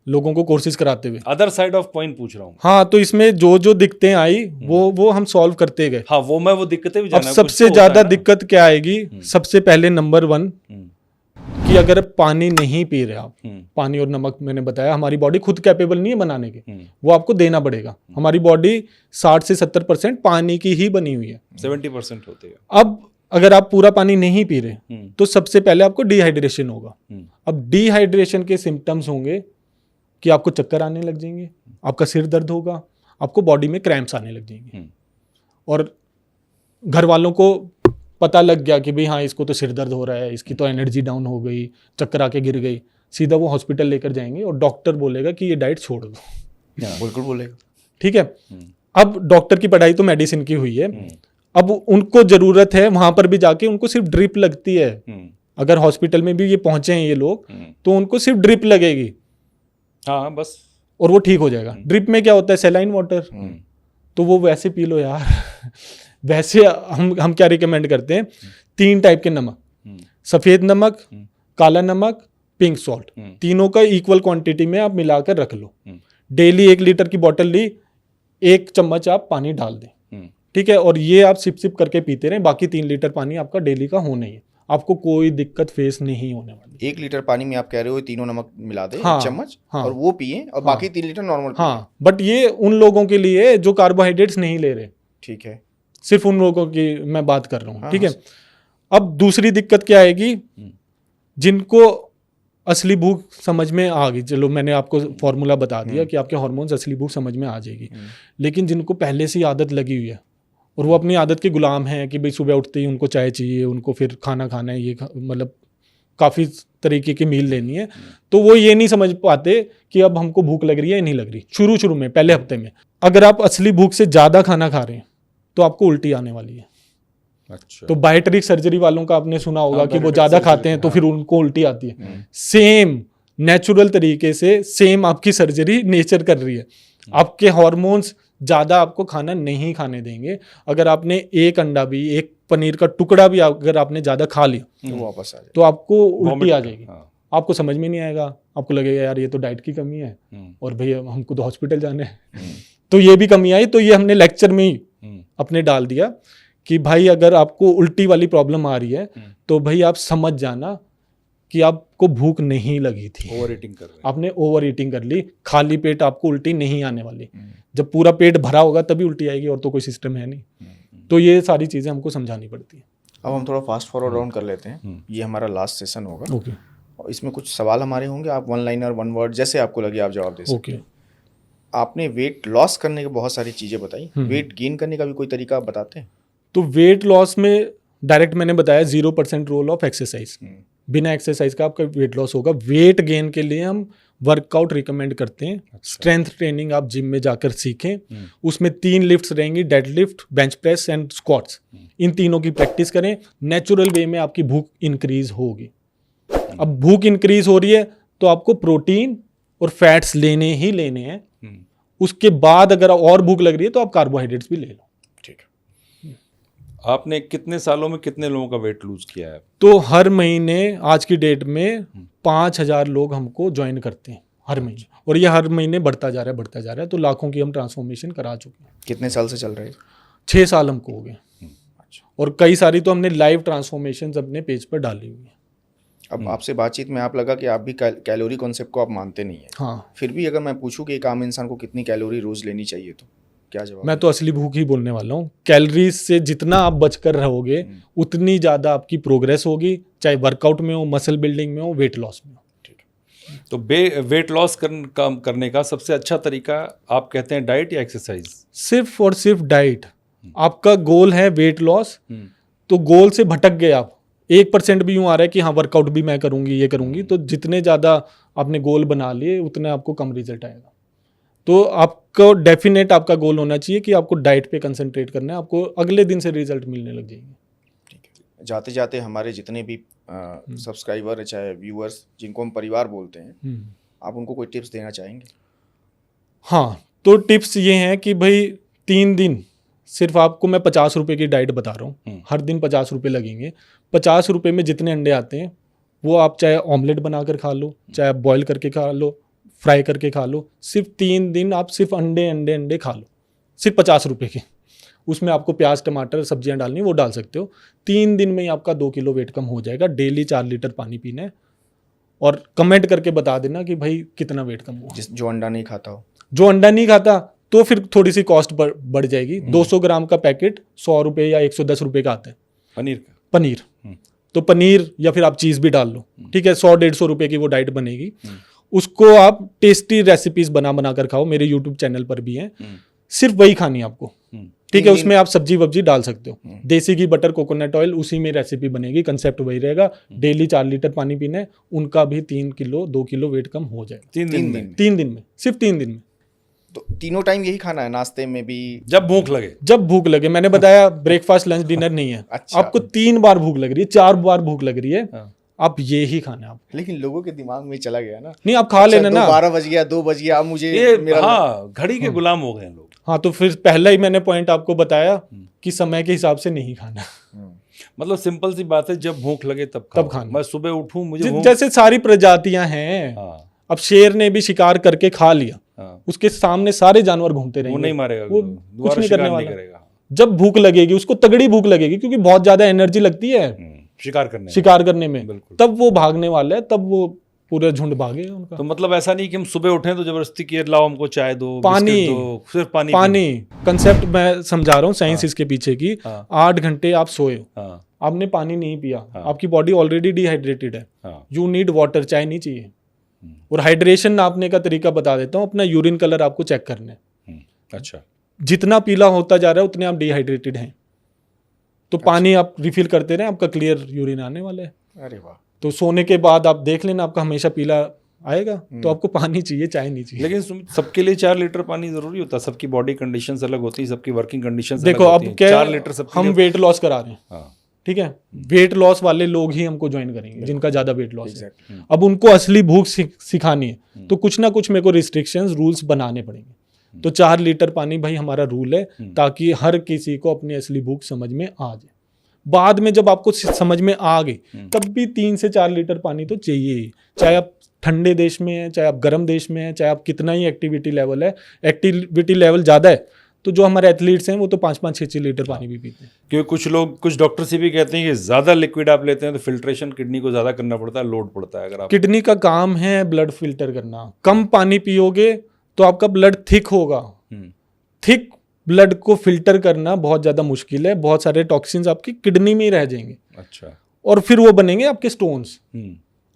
लोगों को कोर्सेज कराते हुए। अदर साइड ऑफ पॉइंट पूछ रहा हूँ। हाँ, तो इसमें जो दिक्कतें आई वो हम सॉल्व करते गए। हाँ, वो दिक्कतें भी अब सबसे ज्यादा दिक्कत क्या आएगी? सबसे पहले नंबर 1 कि अगर पानी नहीं पी रहे आप, पानी और नमक मैंने बताया हमारी बॉडी खुद कैपेबल नहीं है बनाने के, वो आपको देना पड़ेगा। हमारी बॉडी 60 से 70% पानी की ही बनी हुई है, 70% होती है। अब अगर आप पूरा पानी नहीं पी रहे तो सबसे पहले आपको डिहाइड्रेशन होगा। अब डिहाइड्रेशन के सिम्टम्स होंगे कि आपको चक्कर आने लग जाएंगे, आपका सिर दर्द होगा, आपको बॉडी में क्रैम्प्स आने लग जाएंगे। और घर वालों को पता लग गया कि भाई हाँ इसको तो सिर दर्द हो रहा है, इसकी तो एनर्जी डाउन हो गई, चक्कर आके गिर गई, सीधा वो हॉस्पिटल लेकर जाएंगे और डॉक्टर बोलेगा कि ये डाइट छोड़ दो। बिल्कुल बोलेगा। ठीक है, अब डॉक्टर की पढ़ाई तो मेडिसिन की हुई है, अब उनको जरूरत है वहां पर भी जाके उनको सिर्फ ड्रिप लगती है। अगर हॉस्पिटल में भी ये पहुंचे हैं ये लोग तो उनको सिर्फ ड्रिप लगेगी, हाँ बस, और वो ठीक हो जाएगा। ड्रिप में क्या होता है, सैलाइन वाटर, तो वो वैसे पी लो यार। वैसे हम क्या रिकमेंड करते हैं, 3 टाइप के नमक, सफेद नमक, काला नमक, पिंक सॉल्ट, तीनों का इक्वल क्वांटिटी में आप मिलाकर रख लो। डेली 1 लीटर की बोतल ली, 1 चम्मच आप पानी डाल दें, ठीक है, और ये आप सिप सिप करके पीते रहें। बाकी 3 लीटर पानी आपका डेली का होना ही है, आपको कोई दिक्कत फेस नहीं होने वाली। 1 लीटर पानी में आप कह रहे हो तीनों नमक मिला दे, हाँ, 1 चम्मच, हाँ, और वो पिए, और बाकी 3 लीटर नॉर्मल पिए। हाँ, बट ये उन लोगों के लिए जो कार्बोहाइड्रेट्स नहीं ले रहे, ठीक है, सिर्फ उन लोगों की मैं बात कर रहा हूँ। हाँ, ठीक है, अब दूसरी दिक्कत क्या आएगी, जिनको असली भूख समझ में आ गई, चलो मैंने आपको फॉर्मूला बता दिया कि आपके हार्मोन्स असली भूख समझ में आ जाएगी, लेकिन जिनको पहले से ही आदत लगी हुई है और वो अपनी आदत के गुलाम हैं कि भाई सुबह उठते ही उनको चाय चाहिए, उनको फिर खाना खाना है, मतलब काफ़ी तरीके की मील लेनी है, तो वो ये नहीं समझ पाते कि अब हमको भूख लग रही है या नहीं लग रही। शुरू में पहले हफ्ते में अगर आप असली भूख से ज़्यादा खाना खा रहे हैं तो आपको उल्टी आने वाली है। अच्छा, तो बायोटेरिक सर्जरी वालों का आपने सुना होगा कि वो ज़्यादा खाते हैं तो फिर उनको उल्टी आती है। सेम नेचुरल तरीके से सेम आपकी सर्जरी नेचर कर रही है। आपके हार्मोन्स ज़्यादा आपको खाना नहीं खाने देंगे। अगर आपने 1 अंडा भी, 1 पनीर का टुकड़ा भी अगर आपने ज़्यादा खा लिया तो वापस आ जाए, तो आपको उल्टी आ जाएगी। हाँ। आपको समझ में नहीं आएगा, आपको लगेगा यार ये तो डाइट की कमी है और भैया हमको तो हॉस्पिटल जाना है। तो ये भी कमी आई, तो ये हमने लेक्चर में ही अपने डाल दिया कि भाई अगर आपको उल्टी वाली प्रॉब्लम आ रही है तो भाई आप समझ जाना कि आपको भूख नहीं लगी थी, ओवर ईटिंग कर रहे हैं। आपने ओवर ईटिंग कर ली। खाली पेट आपको उल्टी नहीं आने वाली, जब पूरा पेट भरा होगा तभी उल्टी आएगी, और तो कोई सिस्टम है नहीं। तो ये सारी चीज़ें हमको समझानी पड़ती है। अब हम थोड़ा फास्ट फॉरवर्ड राउंड कर लेते हैं, ये हमारा लास्ट सेशन होगा। ओके, और इसमें कुछ सवाल हमारे होंगे, आप 1 लाइनर 1 वर्ड जैसे आपको लगे आप जवाब दे सकते हैं। आपने वेट लॉस करने की बहुत सारी चीज़ें बताई, वेट गेन करने का भी कोई तरीका आप बताते हैं? तो वेट लॉस में डायरेक्ट मैंने बताया 0% रोल ऑफ एक्सरसाइज। बिना एक्सरसाइज का आपका वेट लॉस होगा। वेट गेन के लिए हम वर्कआउट रिकमेंड करते हैं। स्ट्रेंथ ट्रेनिंग आप जिम में जाकर सीखें, उसमें 3 लिफ्ट्स रहेंगी, deadlift, bench press and squats. इन तीनों की प्रैक्टिस करें, नेचुरल वे में आपकी भूख इंक्रीज होगी। अब भूख इंक्रीज हो रही है तो आपको प्रोटीन और फैट्स लेने ही लेने हैं। उसके बाद अगर और भूख लग रही है तो आप कार्बोहाइड्रेट्स भी ले लो। ठीक है। आपने कितने सालों में कितने लोगों का वेट लूज किया है? तो हर महीने आज की डेट में 5000 लोग हमको ज्वाइन करते हैं हर महीने, और ये हर महीने बढ़ता जा रहा है। तो लाखों की हम ट्रांसफॉर्मेशन करा चुके हैं। कितने साल से चल रहे हैं? 6 साल हमको हो गए। और कई सारी तो हमने लाइव ट्रांसफॉर्मेशन अपने पेज पर डाली हुई है। अब आपसे बातचीत में आप लगा कि आप भी कैलोरी कॉन्सेप्ट को आप मानते नहीं है। हाँ, फिर भी अगर मैं पूछूं कि एक आम इंसान को कितनी कैलोरी रोज लेनी चाहिए तो क्या जवाब? मैं तो असली भूख ही बोलने वाला हूँ। कैलोरीज से जितना आप बचकर रहोगे उतनी ज़्यादा आपकी प्रोग्रेस होगी, चाहे वर्कआउट में हो, मसल बिल्डिंग में हो, वेट लॉस में हो। तो वेट लॉस करने का सबसे अच्छा तरीका आप कहते हैं डाइट या एक्सरसाइज? सिर्फ और सिर्फ डाइट। आपका गोल है वेट लॉस, तो गोल से भटक गए आप। 1% भी यूँ आ रहा है कि हाँ वर्कआउट भी मैं करूँगी, ये करूँगी, तो जितने ज़्यादा आपने गोल बना लिए उतने आपको कम रिजल्ट आएगा। तो आपको डेफिनेट आपका गोल होना चाहिए कि आपको डाइट पे कंसंट्रेट करना है, आपको अगले दिन से रिजल्ट मिलने लग जाएंगे। ठीक है। जाते जाते हमारे जितने भी सब्सक्राइबर चाहे व्यूअर्स जिनको हम परिवार बोलते हैं, आप उनको कोई टिप्स देना चाहेंगे? हाँ, तो टिप्स ये हैं कि भाई 3 दिन सिर्फ आपको मैं 50 रुपये की डाइट बता रहा हूँ। हर दिन 50 रुपये लगेंगे। 50 रुपये में जितने अंडे आते हैं वो आप चाहे ऑमलेट बनाकर खा लो, चाहे आप बॉयल करके खा लो, फ्राई करके खा लो। सिर्फ 3 दिन आप सिर्फ अंडे खा लो, सिर्फ 50 रुपये के। उसमें आपको प्याज टमाटर सब्जियां डालनी वो डाल सकते हो। 3 दिन में ही आपका 2 किलो वेट कम हो जाएगा। डेली 4 लीटर पानी पीना है, और कमेंट करके बता देना कि भाई कितना वेट कम हुआ। जो अंडा नहीं खाता हो, जो अंडा नहीं खाता तो फिर थोड़ी सी कॉस्ट बढ़ जाएगी। 200 ग्राम का पैकेट 100 रुपये या 110 रुपये का आता है पनीर। तो पनीर या फिर आप चीज़ भी डाल लो, ठीक है। 100-150 रुपये की वो डाइट बनेगी। उसको आप टेस्टी रेसिपीज बना कर खाओ, मेरे यूट्यूब चैनल पर भी हैं। सिर्फ वही खानी है आपको, ठीक है, उसमें आप सब्जी वब्जी डाल सकते हो। देसी घी, बटर, कोकोनट ऑयल, उसी में रेसिपी बनेगी, कंसेप्ट वही रहेगा। डेली 4 लीटर पानी पीना है, उनका भी 3 किलो 2 किलो वेट कम हो जाएगा 3 दिन में। 3 दिन में, सिर्फ 3 दिन में। तो तीनों टाइम यही खाना है, नाश्ते में भी? जब भूख लगे। जब भूख लगे, मैंने बताया ब्रेकफास्ट लंच डिनर नहीं है। अच्छा। आपको 3 बार भूख लग रही है, 4 बार भूख लग रही है, हाँ। आप ये ही खाना है आप। लेकिन लोगों के दिमाग में चला गया ना, नहीं, आप खा लेना ना। 12 बज गया, 2 बज गया, अब मुझे ये मेरा हाँ, घड़ी के गुलाम हो गए हैं लोग। हाँ, तो फिर पहला ही मैंने पॉइंट आपको बताया कि समय के हिसाब से नहीं खाना। मतलब सिंपल सी बात है, जब भूख लगे तब खाओ। खाना। मैं सुबह उठूं, मुझे भूख। जैसे सारी प्रजातियां हैं, हाँ, अब शेर ने भी शिकार करके खा लिया, हाँ। उसके सामने सारे जानवर घूमते रहेंगे, वो नहीं मारेगा, वो दोबारा कुछ नहीं शिकार करने नहीं वाला। करेगा। जब भूख लगेगी उसको, तगड़ी भूख लगेगी, क्योंकि बहुत ज्यादा एनर्जी लगती है शिकार करने में। शिकार करने में, बिल्कुल। तब वो भागने वाला है, तब वो पूरा झुंड भागेगा उनका। तो मतलब ऐसा नहीं कि हम सुबह उठें तो जबरदस्ती किए लाओ हमको चाय दो, पानी बिस्किट दो, सिर्फ पानी पानी कंसेप्ट मैं समझा रहा हूँ, साइंस इसके पीछे की। हाँ। 8 घंटे आप सोए, हाँ, आपने पानी नहीं पिया, हाँ। आपकी बॉडी ऑलरेडी डिहाइड्रेटेड है, हाँ। यू नीड वाटर, चाय नहीं चाहिए। और हाइड्रेशन नापने का तरीका बता देता हूँ, अपना यूरिन कलर आपको चेक करना है। अच्छा। जितना पीला होता जा रहा है उतने आप डिहाइड्रेटेड हैं, तो पानी आप रिफिल करते रहें, आपका क्लियर यूरिन आने वाला है। अरे वाह। तो सोने के बाद आप देख लेना, आपका हमेशा पीला आएगा, तो आपको पानी चाहिए, चाय नहीं चाहिए। लेकिन सबके लिए 4 लीटर पानी जरूरी होता है? सबकी बॉडी कंडीशंस अलग होती है, सबकी वर्किंग कंडीशंस देखो अलग अब होती हैं। क्या, 4 लीटर सबके हम लिए। वेट लॉस करा रहे हैं, हाँ। ठीक है, वेट लॉस वाले लोग ही हमको ज्वाइन करेंगे जिनका ज्यादा वेट लॉस है। Exactly. अब उनको असली भूख सिखानी है, तो कुछ ना कुछ मेरे को रिस्ट्रिक्शंस रूल्स बनाने पड़ेंगे। तो 4 लीटर पानी भाई हमारा रूल है, ताकि हर किसी को अपनी असली भूख समझ में आ जाए। बाद में जब आपको समझ में आ गई, तब भी 3 से 4 लीटर पानी तो चाहिए ही, चाहे आप ठंडे देश में हैं, चाहे आप गर्म देश में हैं, चाहे आप कितना ही एक्टिविटी लेवल है, एक्टिविटी लेवल ज़्यादा है, तो जो हमारे एथलीट्स हैं वो तो 5-5, 6-6 लीटर पानी भी पीते हैं। क्योंकि कुछ लोग, कुछ डॉक्टर से भी कहते हैं कि ज़्यादा लिक्विड आप लेते हैं तो फिल्ट्रेशन किडनी को ज़्यादा करना पड़ता है, लोड पड़ता है। अगर आप किडनी का काम है ब्लड फिल्टर करना, कम पानी पियोगे तो आपका ब्लड थिक होगा, थिक ब्लड को फिल्टर करना बहुत ज़्यादा मुश्किल है, बहुत सारे टॉक्सिन्स आपकी किडनी में ही रह जाएंगे। अच्छा। और फिर वो बनेंगे आपके स्टोन्स,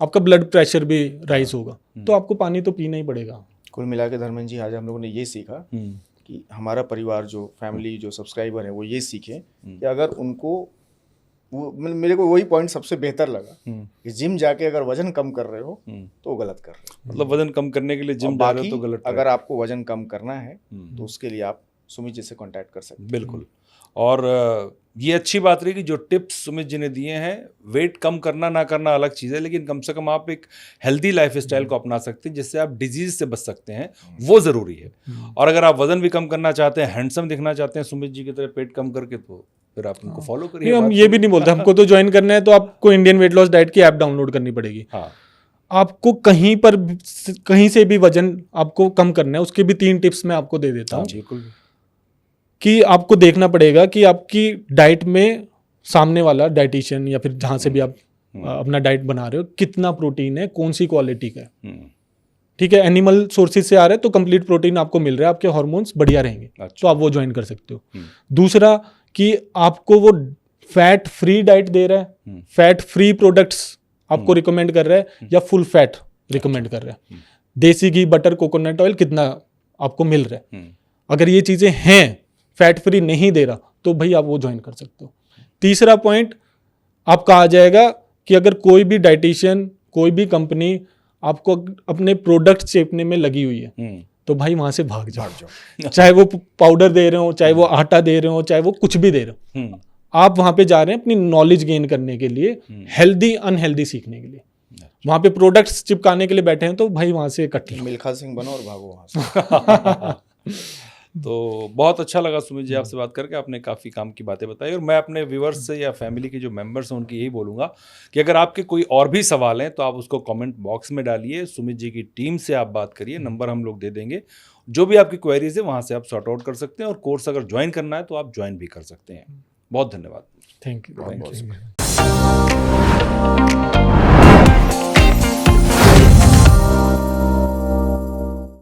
आपका ब्लड प्रेशर भी राइज होगा, तो आपको पानी तो पीना ही पड़ेगा। कुल मिला के धर्मेंद्र जी, आज हम लोगों ने ये सीखा कि हमारा परिवार, जो फैमिली, जो सब्सक्राइबर है, वो ये सीखे कि अगर उनको, वो मेरे को वही पॉइंट सबसे बेहतर लगा कि जिम जाके अगर वजन कम कर रहे हो तो वो गलत कर रहे हो। मतलब वजन कम करने के लिए जिम जा रहे हो तो गलत। अगर आपको वजन कम करना है तो उसके लिए आप सुमित जी से कांटेक्ट कर सकते हैं। बिल्कुल। और ये अच्छी बात रही कि जो टिप्स सुमित जी ने दिए हैं, वेट कम करना ना करना अलग चीज़ है, लेकिन कम से कम आप एक हेल्दी लाइफ स्टाइल को अपना सकते हैं जिससे आप डिजीज से बच सकते हैं, वो ज़रूरी है। और अगर आप वजन भी कम करना चाहते हैं, हैंडसम दिखना चाहते हैं सुमित जी की तरह पेट कम करके, तो फिर आप उनको फॉलो करिए। हम ये भी नहीं बोलते हमको तो ज्वाइन करना है तो आपको इंडियन वेट लॉस डाइट की ऐप डाउनलोड करनी पड़ेगी। हाँ। आपको कहीं से भी वजन आपको कम करना है, उसके भी 3 टिप्स मैं आपको दे देता हूँ। बिल्कुल। कि आपको देखना पड़ेगा कि आपकी डाइट में सामने वाला डाइटिशियन या फिर जहाँ से भी आप अपना डाइट बना रहे हो, कितना प्रोटीन है, कौन सी क्वालिटी का है। ठीक है, एनिमल सोर्सेज से आ रहा है तो कंप्लीट प्रोटीन आपको मिल रहा है, आपके हार्मोन्स बढ़िया रहेंगे। अच्छा। तो आप वो ज्वाइन कर सकते हो। दूसरा कि आपको वो फैट फ्री डाइट दे रहा है, फैट फ्री प्रोडक्ट्स आपको रिकमेंड कर रहा है या फुल फैट रिकमेंड कर रहा है, देसी घी, बटर, कोकोनट ऑयल कितना आपको मिल रहा है। अगर ये चीज़ें हैं, फैट फ्री नहीं दे रहा, तो भाई आप वो ज्वाइन कर सकते हो। तीसरा पॉइंट आपका आ जाएगा कि अगर कोई भी डाइटिशियन, कोई भी कंपनी आपको अपने प्रोडक्ट चेपने में लगी हुई है, तो भाई वहां से भाग जाओ। चाहे वो पाउडर दे रहे हो, चाहे वो आटा दे रहे हो, चाहे वो कुछ भी दे रहे हो, आप वहां पे जा रहे हैं अपनी नॉलेज गेन करने के लिए, हेल्दी अनहेल्दी सीखने के लिए। वहां पे प्रोडक्ट्स चिपकाने के लिए बैठे हैं तो भाई वहां से कट लो। मिल्खा सिंह बनो और भागो वहां से। तो बहुत अच्छा लगा सुमित जी आपसे बात करके, आपने काफ़ी काम की बातें बताई। और मैं अपने व्यूवर्स से या फैमिली के जो मेंबर्स हैं उनकी यही बोलूँगा कि अगर आपके कोई और भी सवाल हैं तो आप उसको कमेंट बॉक्स में डालिए, सुमित जी की टीम से आप बात करिए, नंबर हम लोग दे देंगे। जो भी आपकी क्वेरीज है वहाँ से आप सॉर्ट आउट कर सकते हैं, और कोर्स अगर ज्वाइन करना है तो आप ज्वाइन भी कर सकते हैं। बहुत धन्यवाद। Thank you. बहुत